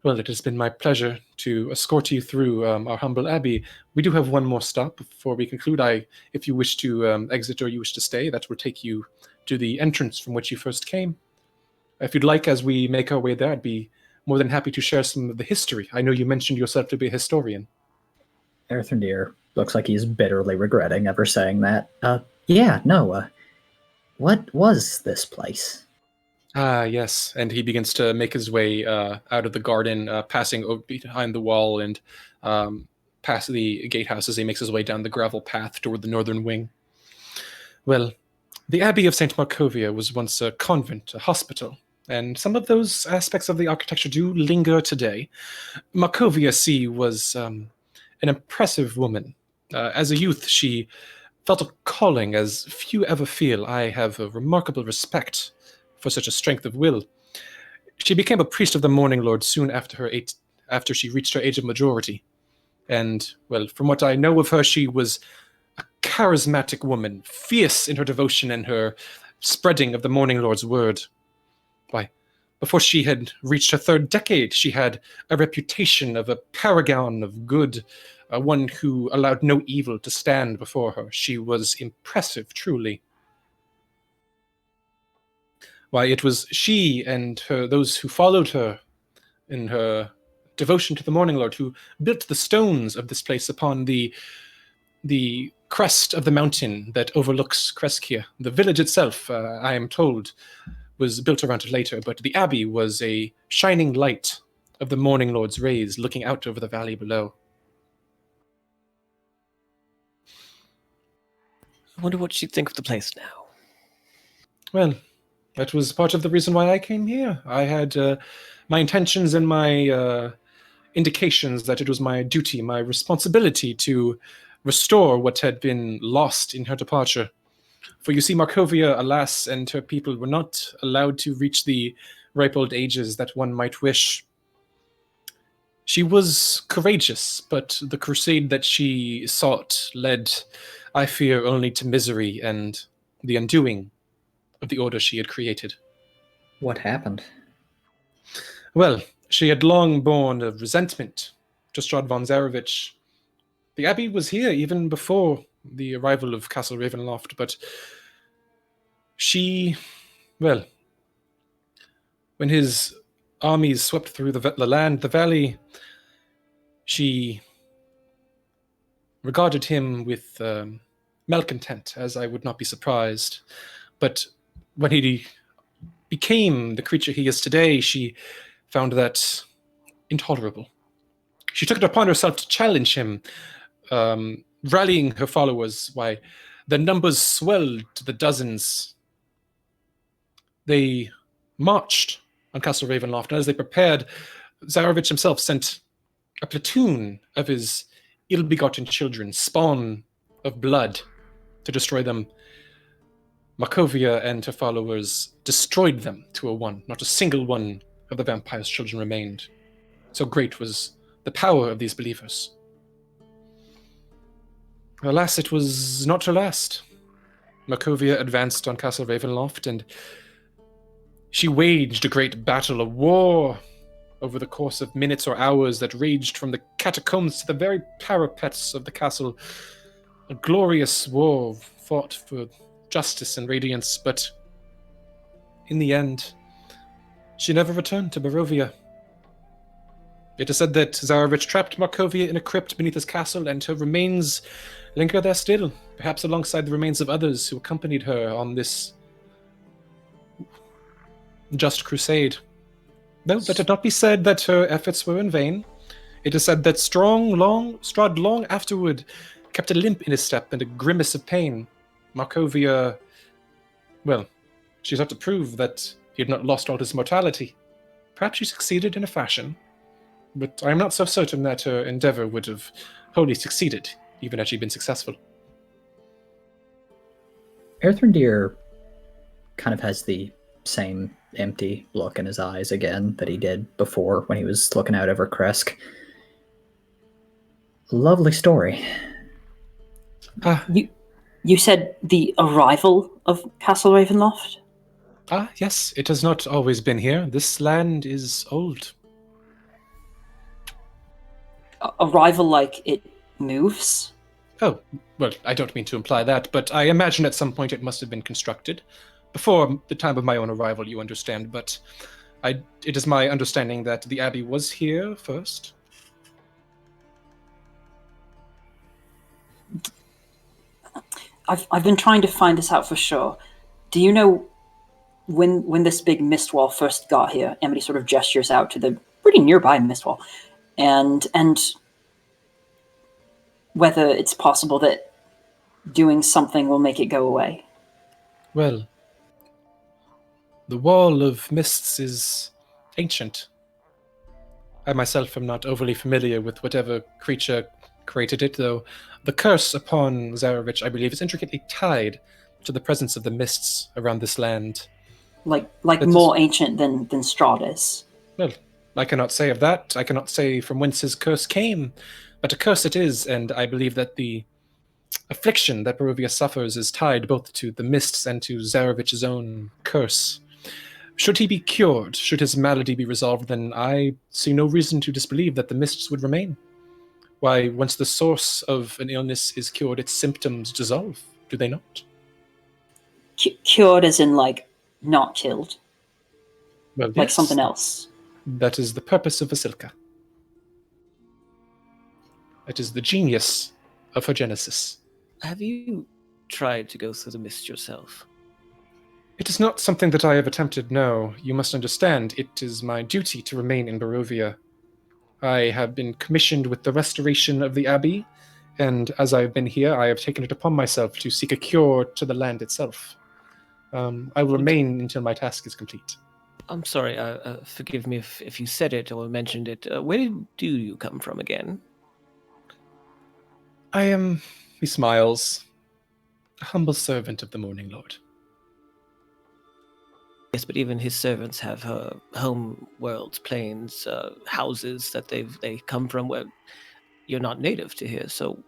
Well, it has been my pleasure to escort you through our humble abbey. We do have one more stop before we conclude. If you wish to exit or you wish to stay, that will take you to the entrance from which you first came. If you'd like, as we make our way there, I'd be more than happy to share some of the history. I know you mentioned yourself to be a historian. Earthendeer looks like he's bitterly regretting ever saying that. What was this place? Ah, yes. And he begins to make his way out of the garden, passing behind the wall and past the gatehouse as he makes his way down the gravel path toward the northern wing. Well, the Abbey of Saint Markovia was once a convent, a hospital, and some of those aspects of the architecture do linger today. Markovia C. was an impressive woman. As a youth, she felt a calling as few ever feel. I have a remarkable respect for such a strength of will. She became a priest of the Morning Lord soon after she reached her age of majority. And, well, from what I know of her, she was a charismatic woman, fierce in her devotion and her spreading of the Morning Lord's word. Why, before she had reached her 3rd decade, she had a reputation of a paragon of good, one who allowed no evil to stand before her. She was impressive, truly. Why, it was she and those who followed her in her devotion to the Morning Lord who built the stones of this place upon the crest of the mountain that overlooks Kreskia. The village itself, I am told, was built around it later, but the abbey was a shining light of the Morning Lord's rays looking out over the valley below. I wonder what she'd think of the place now. Well, that was part of the reason why I came here. I had my intentions and my indications that it was my duty, my responsibility to restore what had been lost in her departure. For you see, Markovia, alas, and her people were not allowed to reach the ripe old ages that one might wish. She was courageous, but the crusade that she sought led, I fear, only to misery and the undoing of the order she had created. What happened? Well, she had long borne a resentment to Strahd von Zarevich. The abbey was here even before the arrival of Castle Ravenloft, but she, well, when his armies swept through the land, the valley, she regarded him with malcontent, as I would not be surprised. But when he became the creature he is today, she found that intolerable. She took it upon herself to challenge him, rallying her followers. Why, the numbers swelled to the dozens. They marched on Castle Ravenloft, and as they prepared, Zarevich himself sent a platoon of his ill-begotten children, spawn of blood, to destroy them. Markovia and her followers destroyed them to a one. Not a single one of the vampire's children remained. So great was the power of these believers. Alas, it was not to last. Markovia advanced on Castle Ravenloft, and she waged a great battle, a war over the course of minutes or hours that raged from the catacombs to the very parapets of the castle. A glorious war fought for justice and radiance, but in the end, she never returned to Barovia. It is said that Zarevich trapped Markovia in a crypt beneath his castle, and her remains linger there still, perhaps alongside the remains of others who accompanied her on this just crusade. No, let it not be said that her efforts were in vain. It is said that Strahd long afterward kept a limp in his step and a grimace of pain. Markovia, well, she sought to prove that he had not lost all his mortality. Perhaps she succeeded in a fashion, but I am not so certain that her endeavor would have wholly succeeded, even had she been successful. Erthrendir kind of has the same empty look in his eyes again that he did before when he was looking out over Kresk. Lovely story. You said the arrival of Castle Ravenloft? Yes, it has not always been here. This land is old. Arrival like it moves? Oh, well, I don't mean to imply that, but I imagine at some point it must have been constructed. Before the time of my own arrival, you understand, but it is my understanding that the Abbey was here first. I've been trying to find this out for sure. Do you know when this big mist wall first got here? Amity sort of gestures out to the pretty nearby mist wall, and whether it's possible that doing something will make it go away. Well, the Wall of Mists is ancient. I myself am not overly familiar with whatever creature created it, though the curse upon Zarevich, I believe, is intricately tied to the presence of the mists around this land. Like more ancient than Strahd is. Well, I cannot say of that. I cannot say from whence his curse came, but a curse it is, and I believe that the affliction that Barovia suffers is tied both to the mists and to Zarevich's own curse. Should he be cured, should his malady be resolved, then I see no reason to disbelieve that the mists would remain. Why, once the source of an illness is cured, its symptoms dissolve, do they not? Cured as in, like, not killed? Well, like yes. something else? That is the purpose of Vasilka. It is the genius of her genesis. Have you tried to go through the mist yourself? It is not something that I have attempted, no. You must understand, it is my duty to remain in Barovia. I have been commissioned with the restoration of the Abbey, and as I have been here, I have taken it upon myself to seek a cure to the land itself. I will remain until my task is complete. I'm sorry, forgive me if you said it or mentioned it. Where do you come from again? I am, he smiles, a humble servant of the Morning Lord. Yes, but even his servants have home worlds, planes, houses that they come from where you're not native to here. So,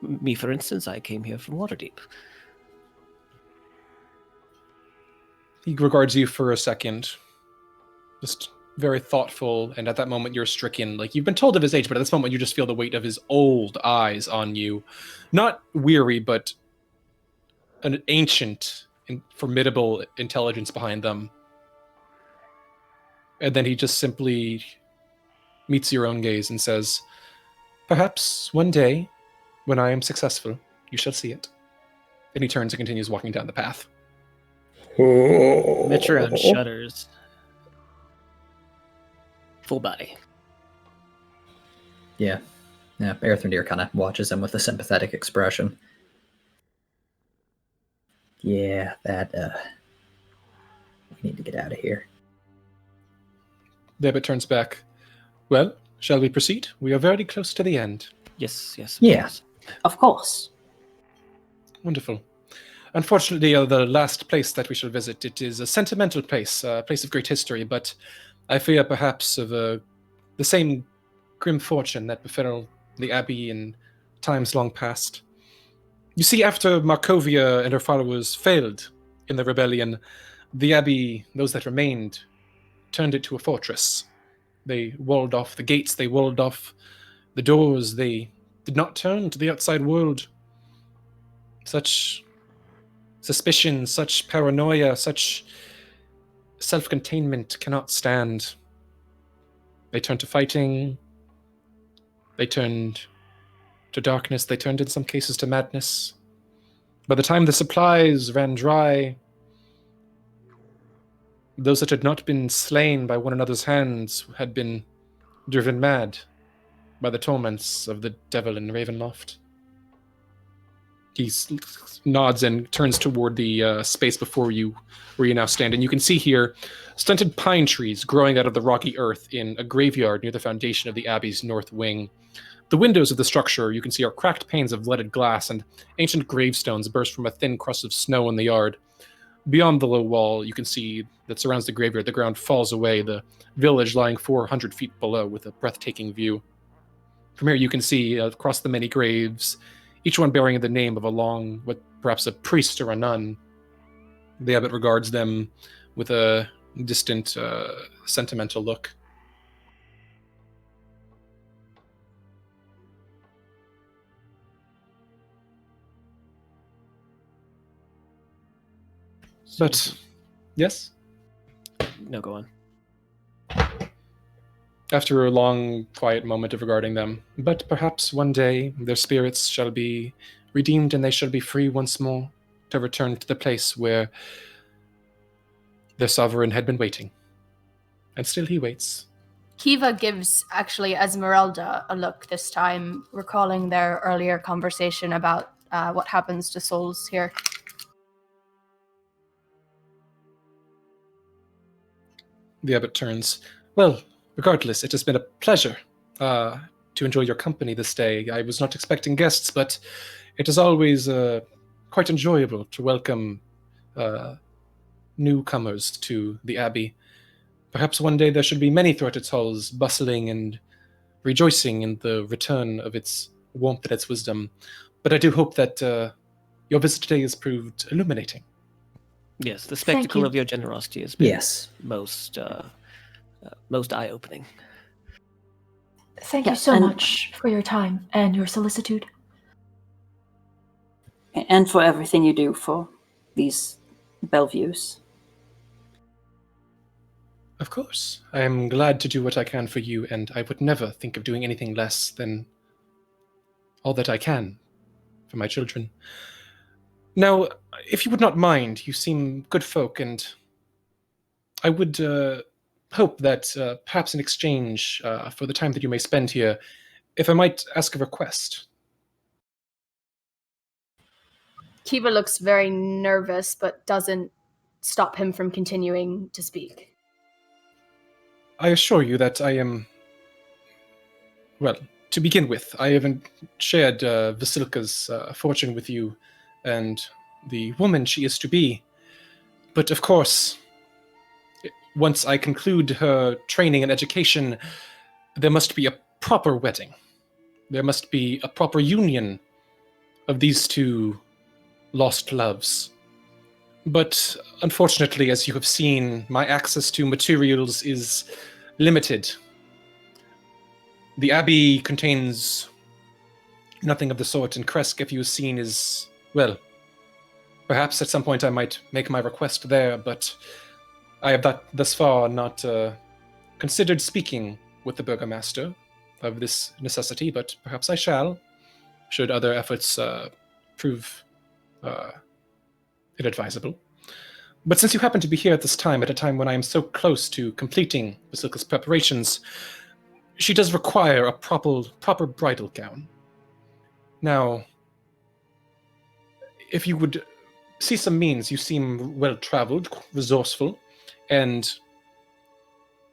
me, for instance, I came here from Waterdeep. He regards you for a second, just very thoughtful, and at that moment you're stricken. Like, you've been told of his age, but at this moment you just feel the weight of his old eyes on you. Not weary, but an ancient and formidable intelligence behind them. And then he just simply meets your own gaze and says, "Perhaps one day, when I am successful, you shall see it." And he turns and continues walking down the path. Metron shudders. Full body. Yeah. Erthrendir kind of watches him with a sympathetic expression. Yeah, that We need to get out of here. The abbot turns back. Well, shall we proceed? We are very close to the end. Yes, yes. Yeah. please. Of course. Wonderful. Unfortunately, the last place that we shall visit, it is a sentimental place, a place of great history, but I fear perhaps of the same grim fortune that befell the Abbey in times long past. You see, after Markovia and her followers failed in the rebellion, the Abbey, those that remained, turned it to a fortress. They walled off the gates, they walled off the doors, they did not turn to the outside world. Such suspicion, such paranoia, such self-containment cannot stand. They turned to fighting, they turned to darkness, they turned in some cases to madness. By the time the supplies ran dry, those that had not been slain by one another's hands had been driven mad by the torments of the devil in Ravenloft. He nods and turns toward the space before you, where you now stand, and you can see here stunted pine trees growing out of the rocky earth in a graveyard near the foundation of the Abbey's north wing. The windows of the structure you can see are cracked panes of leaded glass, and ancient gravestones burst from a thin crust of snow in the yard. Beyond the low wall, you can see that surrounds the graveyard, the ground falls away, the village lying 400 feet below with a breathtaking view. From here you can see across the many graves, each one bearing the name of perhaps a priest or a nun. The abbot regards them with a distant, sentimental look. But, yes? No, go on. After a long, quiet moment of regarding them, but perhaps one day their spirits shall be redeemed and they shall be free once more to return to the place where their sovereign had been waiting. And still he waits. Kiva gives actually Esmeralda a look this time, recalling their earlier conversation about what happens to souls here. The abbot turns. Well, regardless, it has been a pleasure to enjoy your company this day. I was not expecting guests, but it is always quite enjoyable to welcome newcomers to the Abbey. Perhaps one day there should be many throughout its halls, bustling and rejoicing in the return of its warmth and its wisdom. But I do hope that your visit today has proved illuminating. Yes, the spectacle you. of your generosity has been Yes. most eye-opening. Thank you Yes, so and- much for your time and your solicitude. And for everything you do for these Bellevues. Of course. I am glad to do what I can for you, and I would never think of doing anything less than all that I can for my children. Now, if you would not mind, you seem good folk, and I would hope that perhaps in exchange for the time that you may spend here, if I might ask a request. Kiva looks very nervous, but doesn't stop him from continuing to speak. I assure you that I am... Well, to begin with, I haven't shared Vasilka's fortune with you and the woman she is to be. But of course, once I conclude her training and education, there must be a proper wedding. There must be a proper union of these two lost loves. But unfortunately, as you have seen, my access to materials is limited. The Abbey contains nothing of the sort, and Kresk, if you have seen, is, well, perhaps at some point I might make my request there, but I have thus far not considered speaking with the Burgomaster of this necessity, but perhaps I shall, should other efforts prove inadvisable. But since you happen to be here at this time, at a time when I am so close to completing Vasilka's preparations, she does require a proper bridal gown. Now, if you would see some means, you seem well-traveled, resourceful. And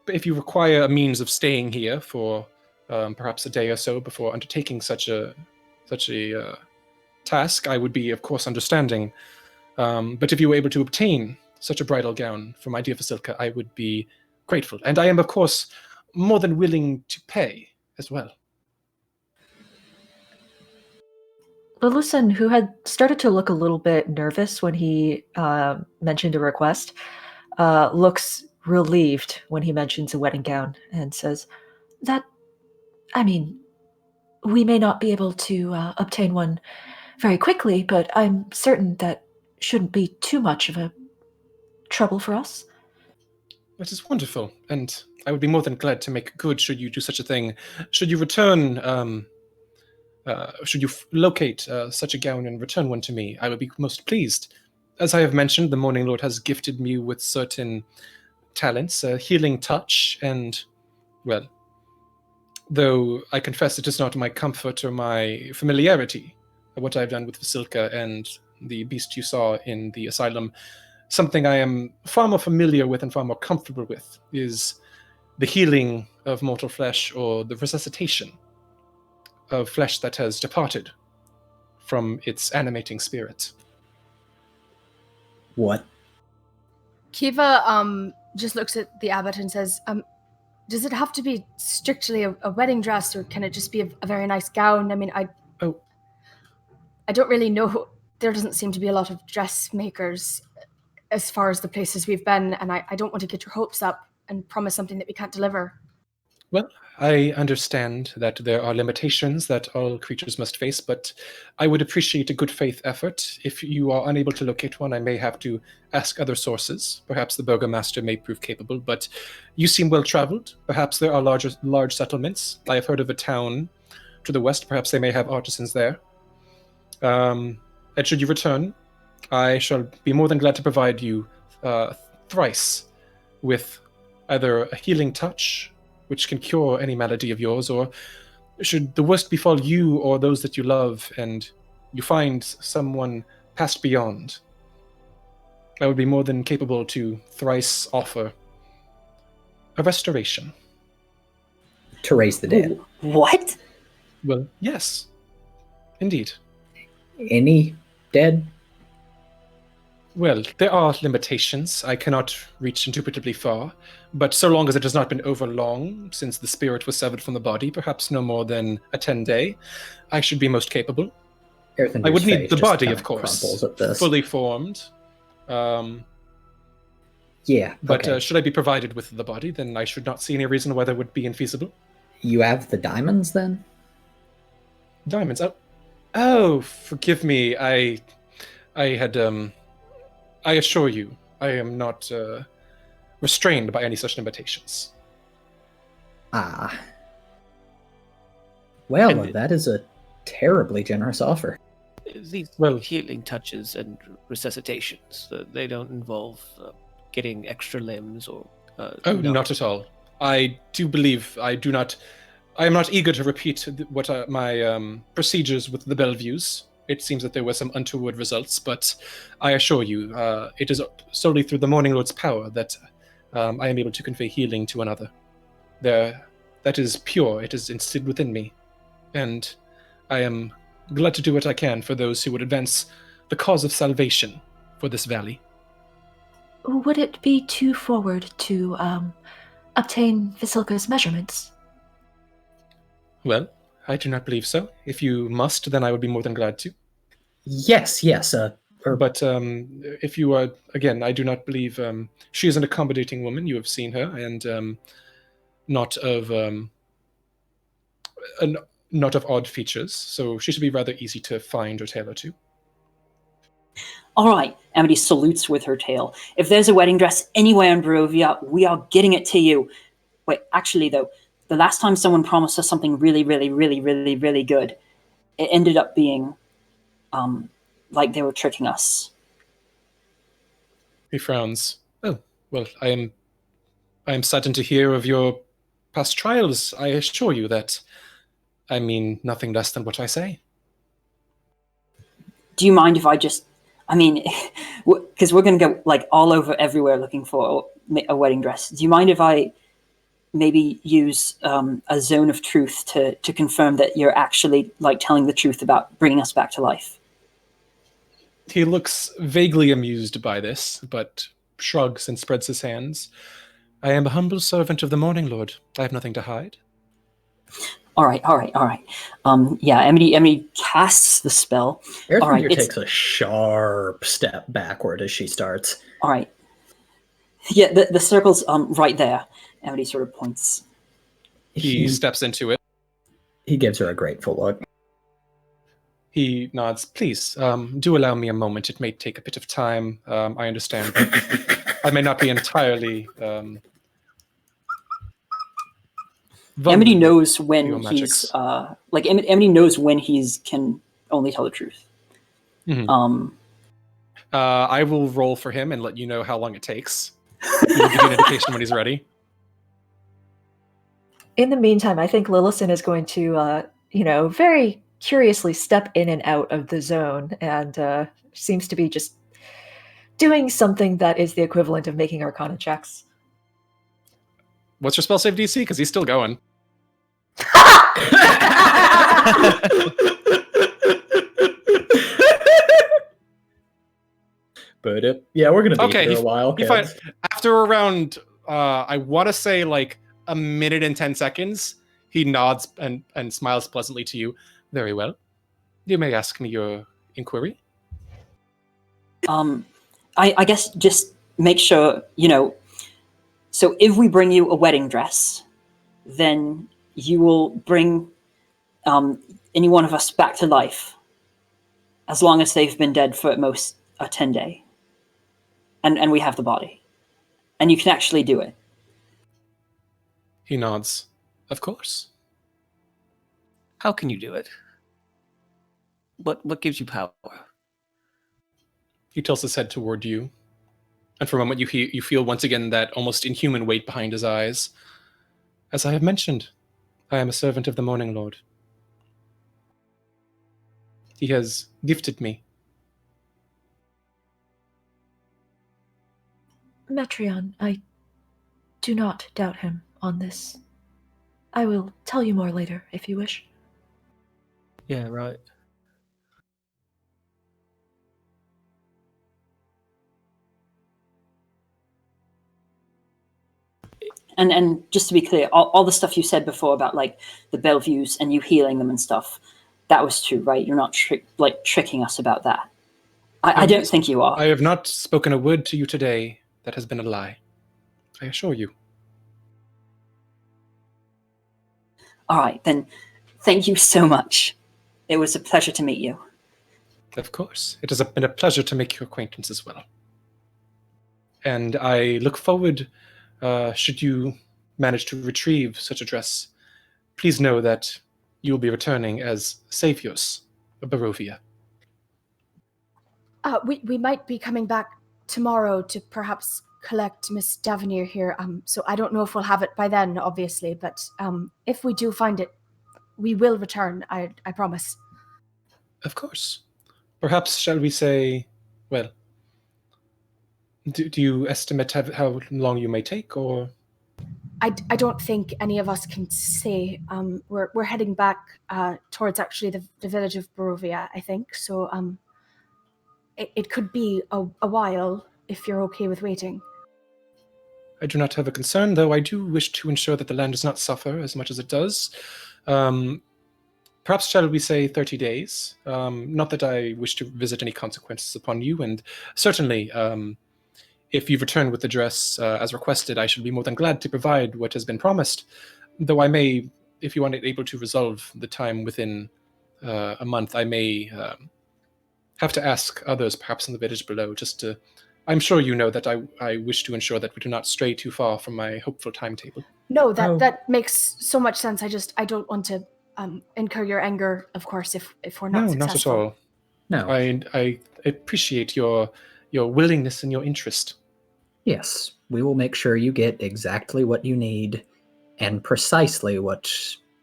if you require a means of staying here for perhaps a day or so before undertaking such a task, I would be, of course, understanding. But if you were able to obtain such a bridal gown for my dear Vasilka, I would be grateful. And I am, of course, more than willing to pay as well. Lelusen, who had started to look a little bit nervous when he mentioned a request, looks relieved when he mentions a wedding gown and says, we may not be able to obtain one very quickly, but I'm certain that shouldn't be too much of a trouble for us. That is wonderful, and I would be more than glad to make good should you do such a thing. Should you return, should you locate such a gown and return one to me, I would be most pleased. As I have mentioned, the Morning Lord has gifted me with certain talents, a healing touch, and, well, though I confess it is not my comfort or my familiarity of what I have done with Vasilka and the beast you saw in the asylum, something I am far more familiar with and far more comfortable with is the healing of mortal flesh, or the resuscitation of flesh that has departed from its animating spirit. What? Kiva just looks at the abbot and says, does it have to be strictly a wedding dress, or can it just be a very nice gown? I mean, I don't really know. There doesn't seem to be a lot of dressmakers as far as the places we've been, and I don't want to get your hopes up and promise something that we can't deliver. Well, I understand that there are limitations that all creatures must face, but I would appreciate a good faith effort. If you are unable to locate one, I may have to ask other sources. Perhaps the burgomaster may prove capable, but you seem well-traveled. Perhaps there are large settlements. I have heard of a town to the west. Perhaps they may have artisans there. And should you return, I shall be more than glad to provide you thrice with either a healing touch, which can cure any malady of yours, or should the worst befall you or those that you love and you find someone passed beyond, I would be more than capable to thrice offer a restoration. To raise the dead. What? Well, yes, indeed. Any dead? Well, there are limitations. I cannot reach indubitably far, but so long as it has not been over long since the spirit was severed from the body, perhaps no more than a 10-day, I should be most capable. I would need the body, of course, fully formed. Yeah, but okay. Should I be provided with the body, then I should not see any reason why that would be infeasible. You have the diamonds, then? Diamonds? Oh, forgive me. I had, I assure you, I am not restrained by any such limitations. Ah. Well, And- that is a terribly generous offer. These Well- healing touches and resuscitations, they don't involve getting extra limbs or... Oh, not at all. I do believe I am not eager to repeat what my procedures with the Bellevues. It seems that there were some untoward results, but I assure you, it is solely through the Morning Lord's power that I am able to convey healing to another. That is pure, it is instilled within me, and I am glad to do what I can for those who would advance the cause of salvation for this valley. Would it be too forward to obtain Vasilka's measurements? Well, I do not believe so. If you must, then I would be more than glad to. Yes. But if you are, again, I do not believe she is an accommodating woman. You have seen her, and not of odd features. So she should be rather easy to find or tailor to. All right, Amity salutes with her tail. If there's a wedding dress anywhere in Barovia, we are getting it to you. Wait, actually, though, the last time someone promised us something really, really, really, really, really good, it ended up being like they were tricking us. He frowns. Oh, well, I am saddened to hear of your past trials. I assure you that I mean nothing less than what I say. Do you mind if I just... I mean, because we're going to go like all over everywhere looking for a wedding dress, do you mind if I maybe use a zone of truth to confirm that you're actually like telling the truth about bringing us back to life? He looks vaguely amused by this, but shrugs and spreads his hands. I am a humble servant of the Morning Lord. I have nothing to hide. All right. Yeah, Emily casts the spell. Earthfinger takes a sharp step backward as she starts. All right. Yeah, the circle's right there. Emily sort of points. He steps into it. He gives her a grateful look. He nods. Please, do allow me a moment. It may take a bit of time. I understand. I may not be entirely... Emily knows when he's Emily knows when he's can only tell the truth. Mm-hmm. I will roll for him and let you know how long it takes. He will give you an indication when he's ready. In the meantime, I think Lillison is going to, very curiously step in and out of the zone, and seems to be just doing something that is the equivalent of making Arcana checks. What's your spell save DC? Because he's still going. But yeah, we're gonna be here a while. Fine. After around, I want to say like a minute and 10 seconds, he nods and smiles pleasantly to you. Very well. You may ask me your inquiry. I guess just make sure, so if we bring you a wedding dress, then you will bring any one of us back to life, as long as they've been dead for at most a 10 day. And we have the body. And you can actually do it. He nods. Of course. How can you do it? What gives you power? He tilts his head toward you. And for a moment you feel once again that almost inhuman weight behind his eyes. As I have mentioned, I am a servant of the Morning Lord. He has gifted me. Metreon, I do not doubt him on this. I will tell you more later, if you wish. Yeah, right. And just to be clear, all the stuff you said before about like the Bellevues and you healing them and stuff, that was true, right? You're not tricking us about that. I don't think you are. I have not spoken a word to you today that has been a lie. I assure you. All right, then thank you so much. It was a pleasure to meet you. Of course. It has been a pleasure to make your acquaintance as well. And I look forward, should you manage to retrieve such a dress, please know that you will be returning as saviors of Barovia. We might be coming back tomorrow to perhaps collect Miss Davenir here. So I don't know if we'll have it by then, obviously, but if we do find it, we will return. I promise. Of course. Perhaps, shall we say, well, do you estimate how long you may take, or? I don't think any of us can say. We're heading back towards actually the village of Barovia, I think. So it could be a while if you're okay with waiting. I do not have a concern, though I do wish to ensure that the land does not suffer as much as it does. Perhaps shall we say 30 days? Not that I wish to visit any consequences upon you, and certainly if you return with the dress as requested, I should be more than glad to provide what has been promised. Though I may, if you are able to resolve the time within a month, I may have to ask others, perhaps in the village below, just to... I'm sure you know that I wish to ensure that we do not stray too far from my hopeful timetable. No, that makes so much sense. I don't want to incur your anger, of course, if we're not successful. No, not at all. No. I appreciate your willingness and your interest. Yes, we will make sure you get exactly what you need and precisely what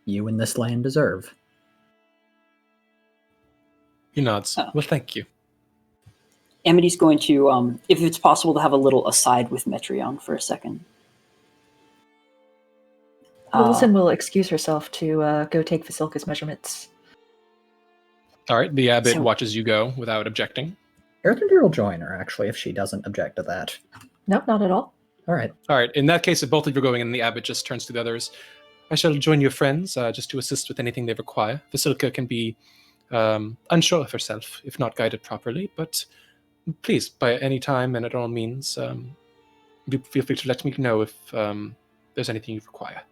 you and this land deserve. He nods. Well, thank you. Amity's going to, if it's possible, to have a little aside with Metreon for a second. Lillison will excuse herself to go take Vasilka's measurements. All right, the abbot So- watches you go without objecting. Earthendeer will join her, actually, if she doesn't object to that. Nope, not at all. All right. All right, in that case, if both of you are going and the abbot just turns to the others, I shall join your friends just to assist with anything they require. Vasilka can be unsure of herself if not guided properly, but please, by any time and at all means, feel free to let me know if there's anything you require.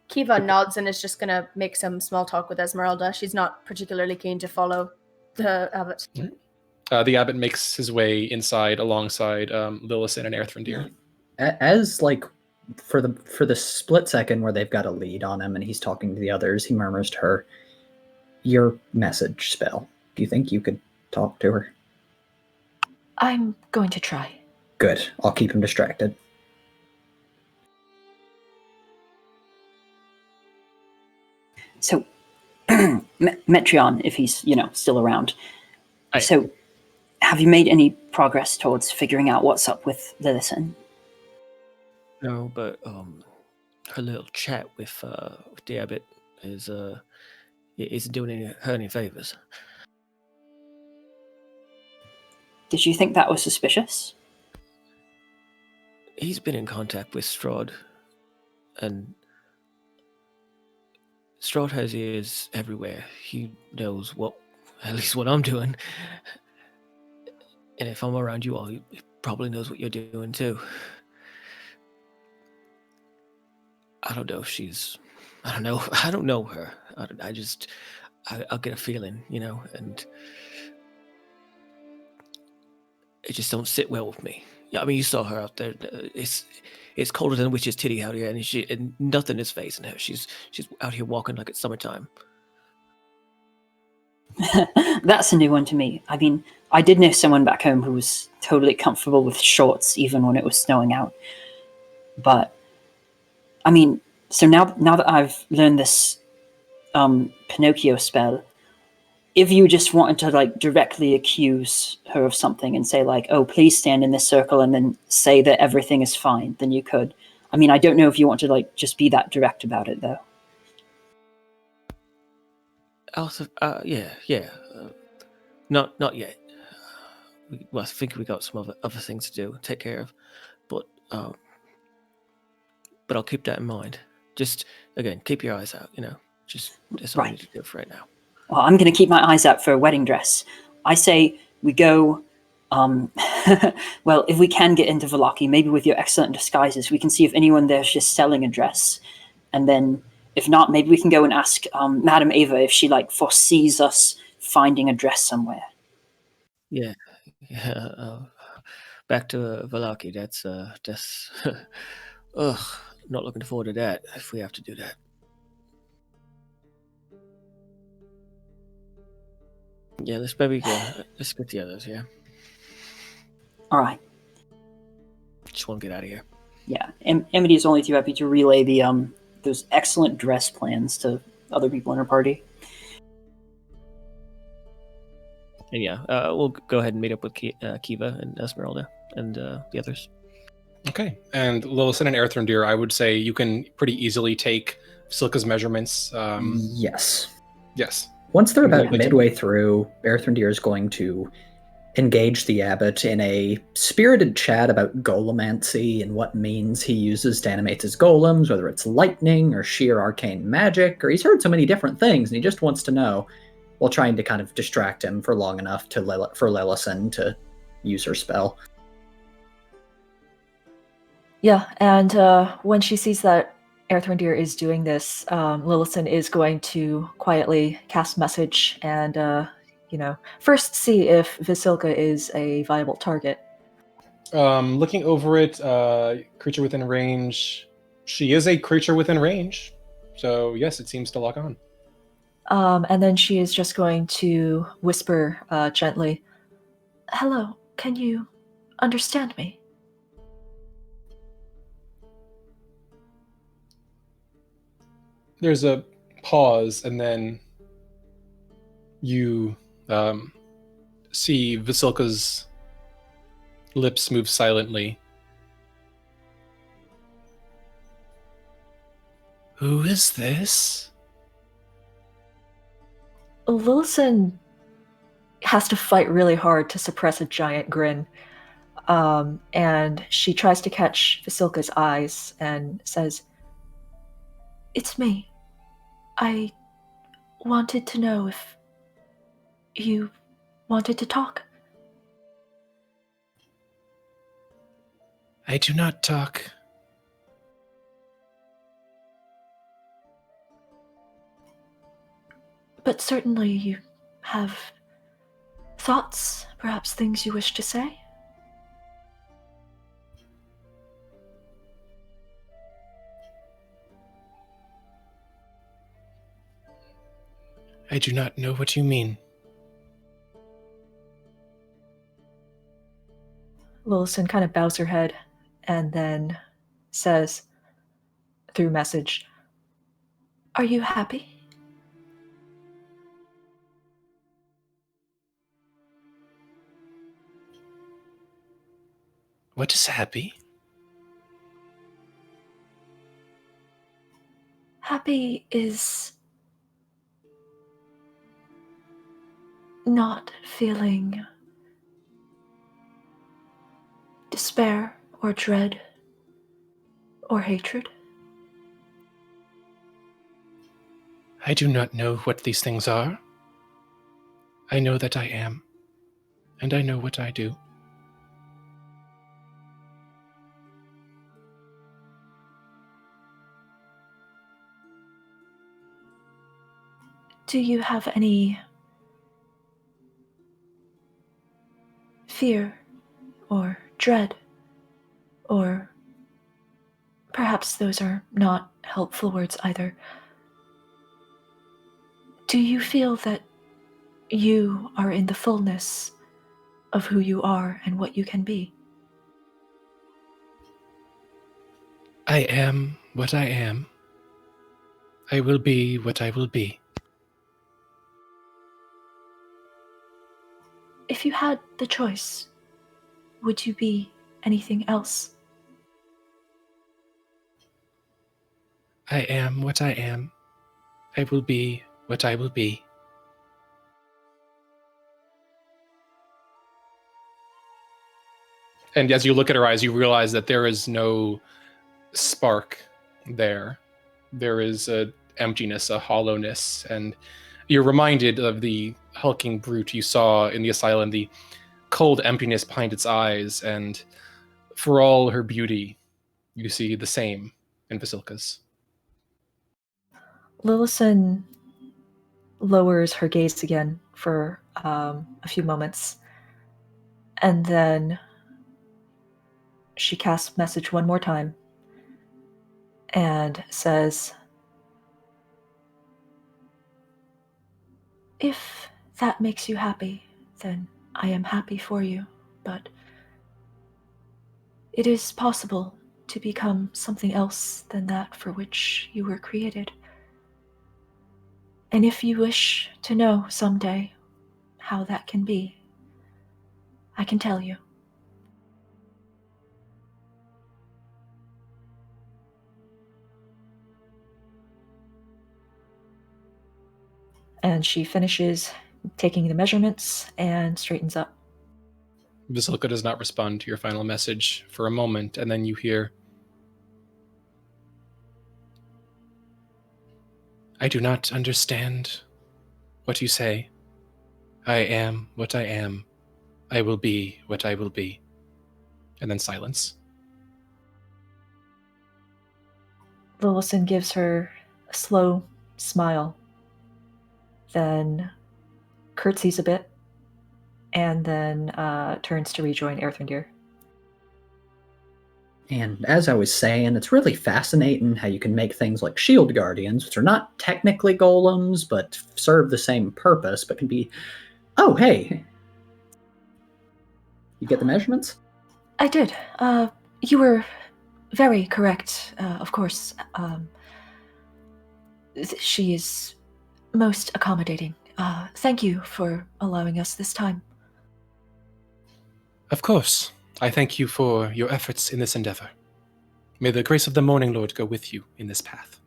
Kiva nods and is just going to make some small talk with Esmeralda. She's not particularly keen to follow the abbot. The abbot makes his way inside alongside Lillison and Earthrendir. As like for the split second where they've got a lead on him and he's talking to the others, he murmurs to her, "Your message spell. Do you think you could talk to her?" I'm going to try. Good. I'll keep him distracted. So, Metreon, if he's, still around. Aye. So, have you made any progress towards figuring out what's up with Lillison? No, but her little chat with the abbot isn't doing her any favors. Did you think that was suspicious? He's been in contact with Strahd, and Strahd has ears everywhere. He knows at least what I'm doing. And if I'm around you all, he probably knows what you're doing too. I don't know if she's... I don't know her. I'll get a feeling, and it just don't sit well with me. Yeah, I mean, you saw her out there. It's colder than a witch's titty out here, and nothing is facing her. She's out here walking like it's summertime. That's a new one to me. I mean, I did know someone back home who was totally comfortable with shorts even when it was snowing out. But, I mean, so now that I've learned this Pinocchio spell, if you just wanted to directly accuse her of something and say oh, please stand in this circle and then say that everything is fine, then you could. I mean, I don't know if you want to just be that direct about it though. Also, yeah. Not yet. I think we got some other things to do, take care of, but I'll keep that in mind. Just again, keep your eyes out. Just that's all I Right. need to do for right now. Well, I'm going to keep my eyes out for a wedding dress. I say we go. Well, if we can get into Vallaki, maybe with your excellent disguises, we can see if anyone there's just selling a dress, and then if not, maybe we can go and ask Madame Ava if she foresees us finding a dress somewhere. Yeah. Back to Vallaki. That's ugh. Not looking forward to that. If we have to do that. Yeah, let's maybe go. Let's get the others. Yeah. All right. Just want to get out of here. Yeah, Amity is only too happy to relay the those excellent dress plans to other people in her party. And yeah, we'll go ahead and meet up with Kiva and Esmeralda and the others. Okay, and Lillison and Earthrendir, I would say you can pretty easily take Silka's measurements. Yes. Yes. Once they're about Exactly. midway through, Earthrendir is going to engage the abbot in a spirited chat about golemancy and what means he uses to animate his golems, whether it's lightning or sheer arcane magic, or he's heard so many different things and he just wants to know, while trying to kind of distract him for long enough for Lillison to use her spell. Yeah, and when she sees that Earthrendir is doing this, Lillison is going to quietly cast message and, first see if Vasilka is a viable target. Looking over it, creature within range. She is a creature within range. So, yes, it seems to lock on. And then she is just going to whisper gently, "Hello, can you understand me?" There's a pause, and then you see Vasilka's lips move silently. Who is this? Lilison has to fight really hard to suppress a giant grin. And she tries to catch Vasilka's eyes and says, "It's me. I wanted to know if you wanted to talk." I do not talk. But certainly you have thoughts, perhaps things you wish to say? I do not know what you mean. Lilison kind of bows her head and then says, through message, "Are you happy?" What is happy? Happy is not feeling despair or dread or hatred. I do not know what these things are. I know that I am, and I know what I do. Do you have any fear or dread, or perhaps those are not helpful words either? Do you feel that you are in the fullness of who you are and what you can be? I am what I am. I will be what I will be. If you had the choice, would you be anything else? I am what I am. I will be what I will be. And as you look at her eyes, you realize that there is no spark there. There is a emptiness, a hollowness, and you're reminded of the hulking brute you saw in the asylum, the cold emptiness behind its eyes, and for all her beauty, you see the same in Vasilka's. Lilison lowers her gaze again for a few moments, and then she casts message one more time and says, "If that makes you happy, then I am happy for you, but it is possible to become something else than that for which you were created. And if you wish to know someday how that can be, I can tell you." And she finishes taking the measurements and straightens up. Vasilka does not respond to your final message for a moment, and then you hear, I do not understand what you say. I am what I am. I will be what I will be. And then silence. Lilison gives her a slow smile, then curtsies a bit, and then turns to rejoin Erthendir. And as I was saying, it's really fascinating how you can make things like shield guardians, which are not technically golems, but serve the same purpose, but can be... Oh, hey! You get the measurements? I did. You were very correct, of course. She is most accommodating. Thank you for allowing us this time. Of course. I thank you for your efforts in this endeavor. May the grace of the Morning Lord go with you in this path.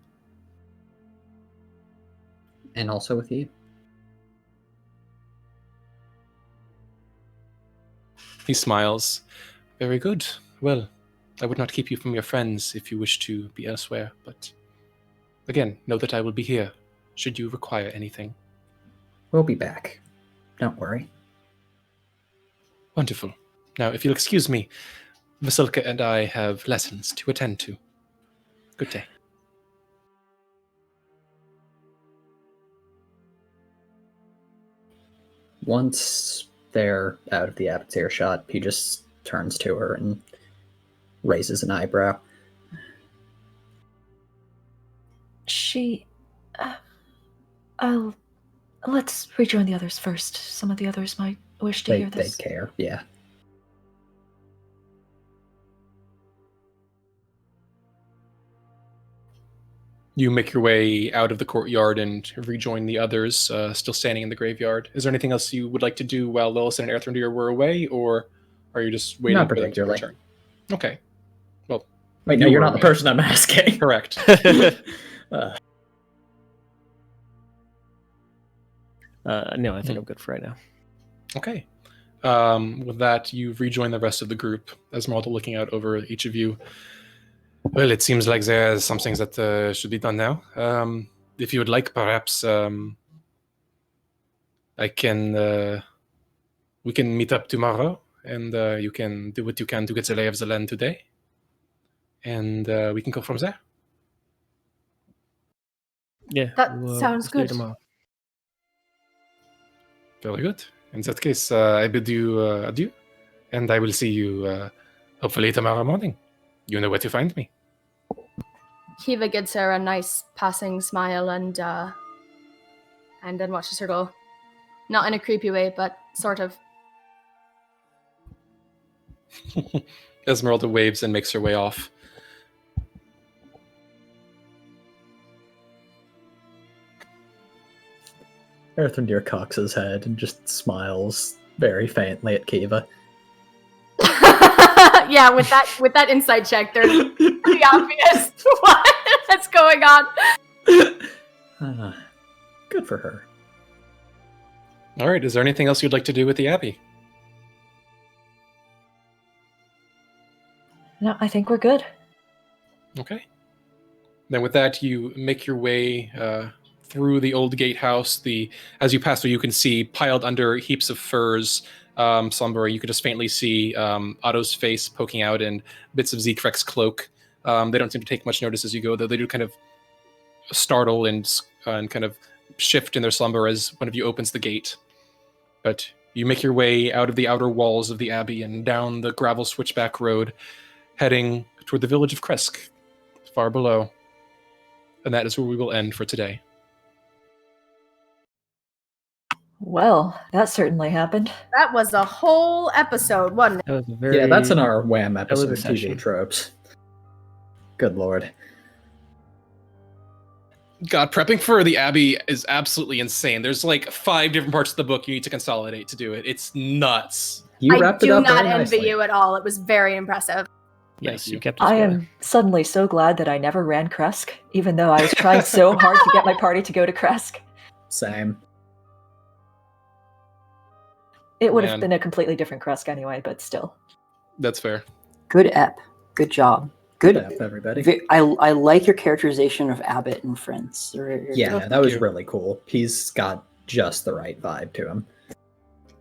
And also with you. He smiles. Very good. Well, I would not keep you from your friends if you wish to be elsewhere, but again, know that I will be here should you require anything. We'll be back. Don't worry. Wonderful. Now, if you'll excuse me, Vasilka and I have lessons to attend to. Good day. Once they're out of the abbot's earshot, he just turns to her and raises an eyebrow. Let's rejoin the others first. Some of the others might wish to hear this. They'd care, yeah. You make your way out of the courtyard and rejoin the others, still standing in the graveyard. Is there anything else you would like to do while Lilith and Earthrendir were away, or are you just waiting Not for them to particularly. return? Okay. Well, Wait, no, you you're were not the away. person I'm asking. Correct. No, I think I'm good for right now. Okay. With that, you rejoin the rest of the group, Esmeralda looking out over each of you. Well, it seems like there's some things that should be done now. If you would like, perhaps I can. We can meet up tomorrow, and you can do what you can to get the lay of the land today, and we can go from there. Yeah, That we'll sounds see you good. tomorrow. Very good. In that case, I bid you adieu, and I will see you hopefully tomorrow morning. You know where to find me. Kiva gives her a nice passing smile and then watches her go. Not in a creepy way, but sort of. Esmeralda waves and makes her way off. Earthrendir cocks his head and just smiles very faintly at Kiva. Yeah, with that insight check, they're pretty obvious what's going on. Good for her. All right. Is there anything else you'd like to do with the Abbey? No, I think we're good. Okay. Then with that, you make your way through the old gatehouse. As you pass through, you can see piled under heaps of furs, slumber. You can just faintly see Otto's face poking out and bits of Zekrek's cloak. They don't seem to take much notice as you go, though they do kind of startle and kind of shift in their slumber as one of you opens the gate. But you make your way out of the outer walls of the Abbey and down the gravel switchback road, heading toward the village of Kresk, far below. And that is where we will end for today. Well, that certainly happened. That was a whole episode, wasn't it? That was a very Yeah, that's in our Wham was a episode, TV session. tropes. Good lord. God, prepping for the Abbey is absolutely insane. There's like 5 different parts of the book you need to consolidate to do it. It's nuts. You I wrapped it do up not very envy nicely. you at all. It was very impressive. Yes, you. you kept us I going. am suddenly so glad that I never ran Kresk, even though I was trying so hard to get my party to go to Kresk. Same. It would Man. have been a completely different Kresk anyway, but still. That's fair. Good ep. Good job. Good. Good everybody. I like your characterization of Abbott and friends. Yeah, thank that was you. really cool. He's got just the right vibe to him.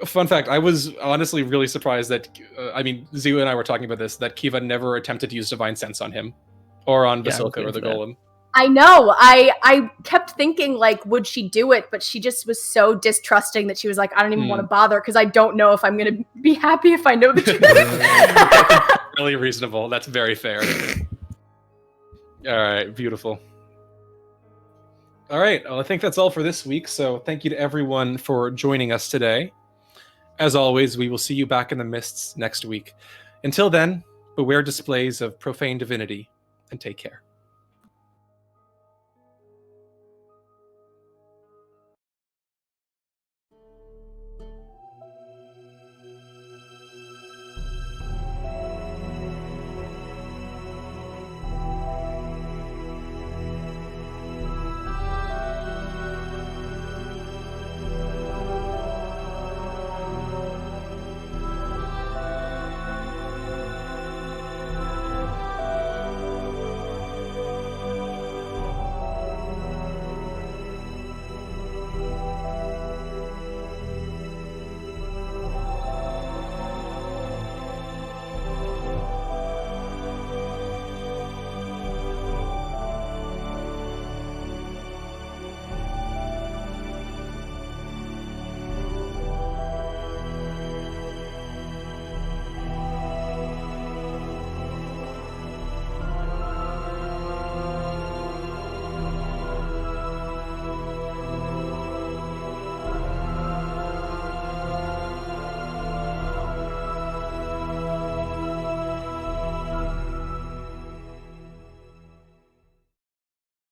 Fun fact, I was honestly really surprised that, Zio and I were talking about this, that Kiva never attempted to use Divine Sense on him. Or on Yeah, I'm Vasilka good or the for that. Golem. I know. I kept thinking, like, would she do it? But she just was so distrusting that she was like, I don't even want to bother because I don't know if I'm going to be happy if I know the truth. Really reasonable. That's very fair. All right, beautiful. All right, well, I think that's all for this week. So thank you to everyone for joining us today. As always, we will see you back in the mists next week. Until then, beware displays of profane divinity and take care.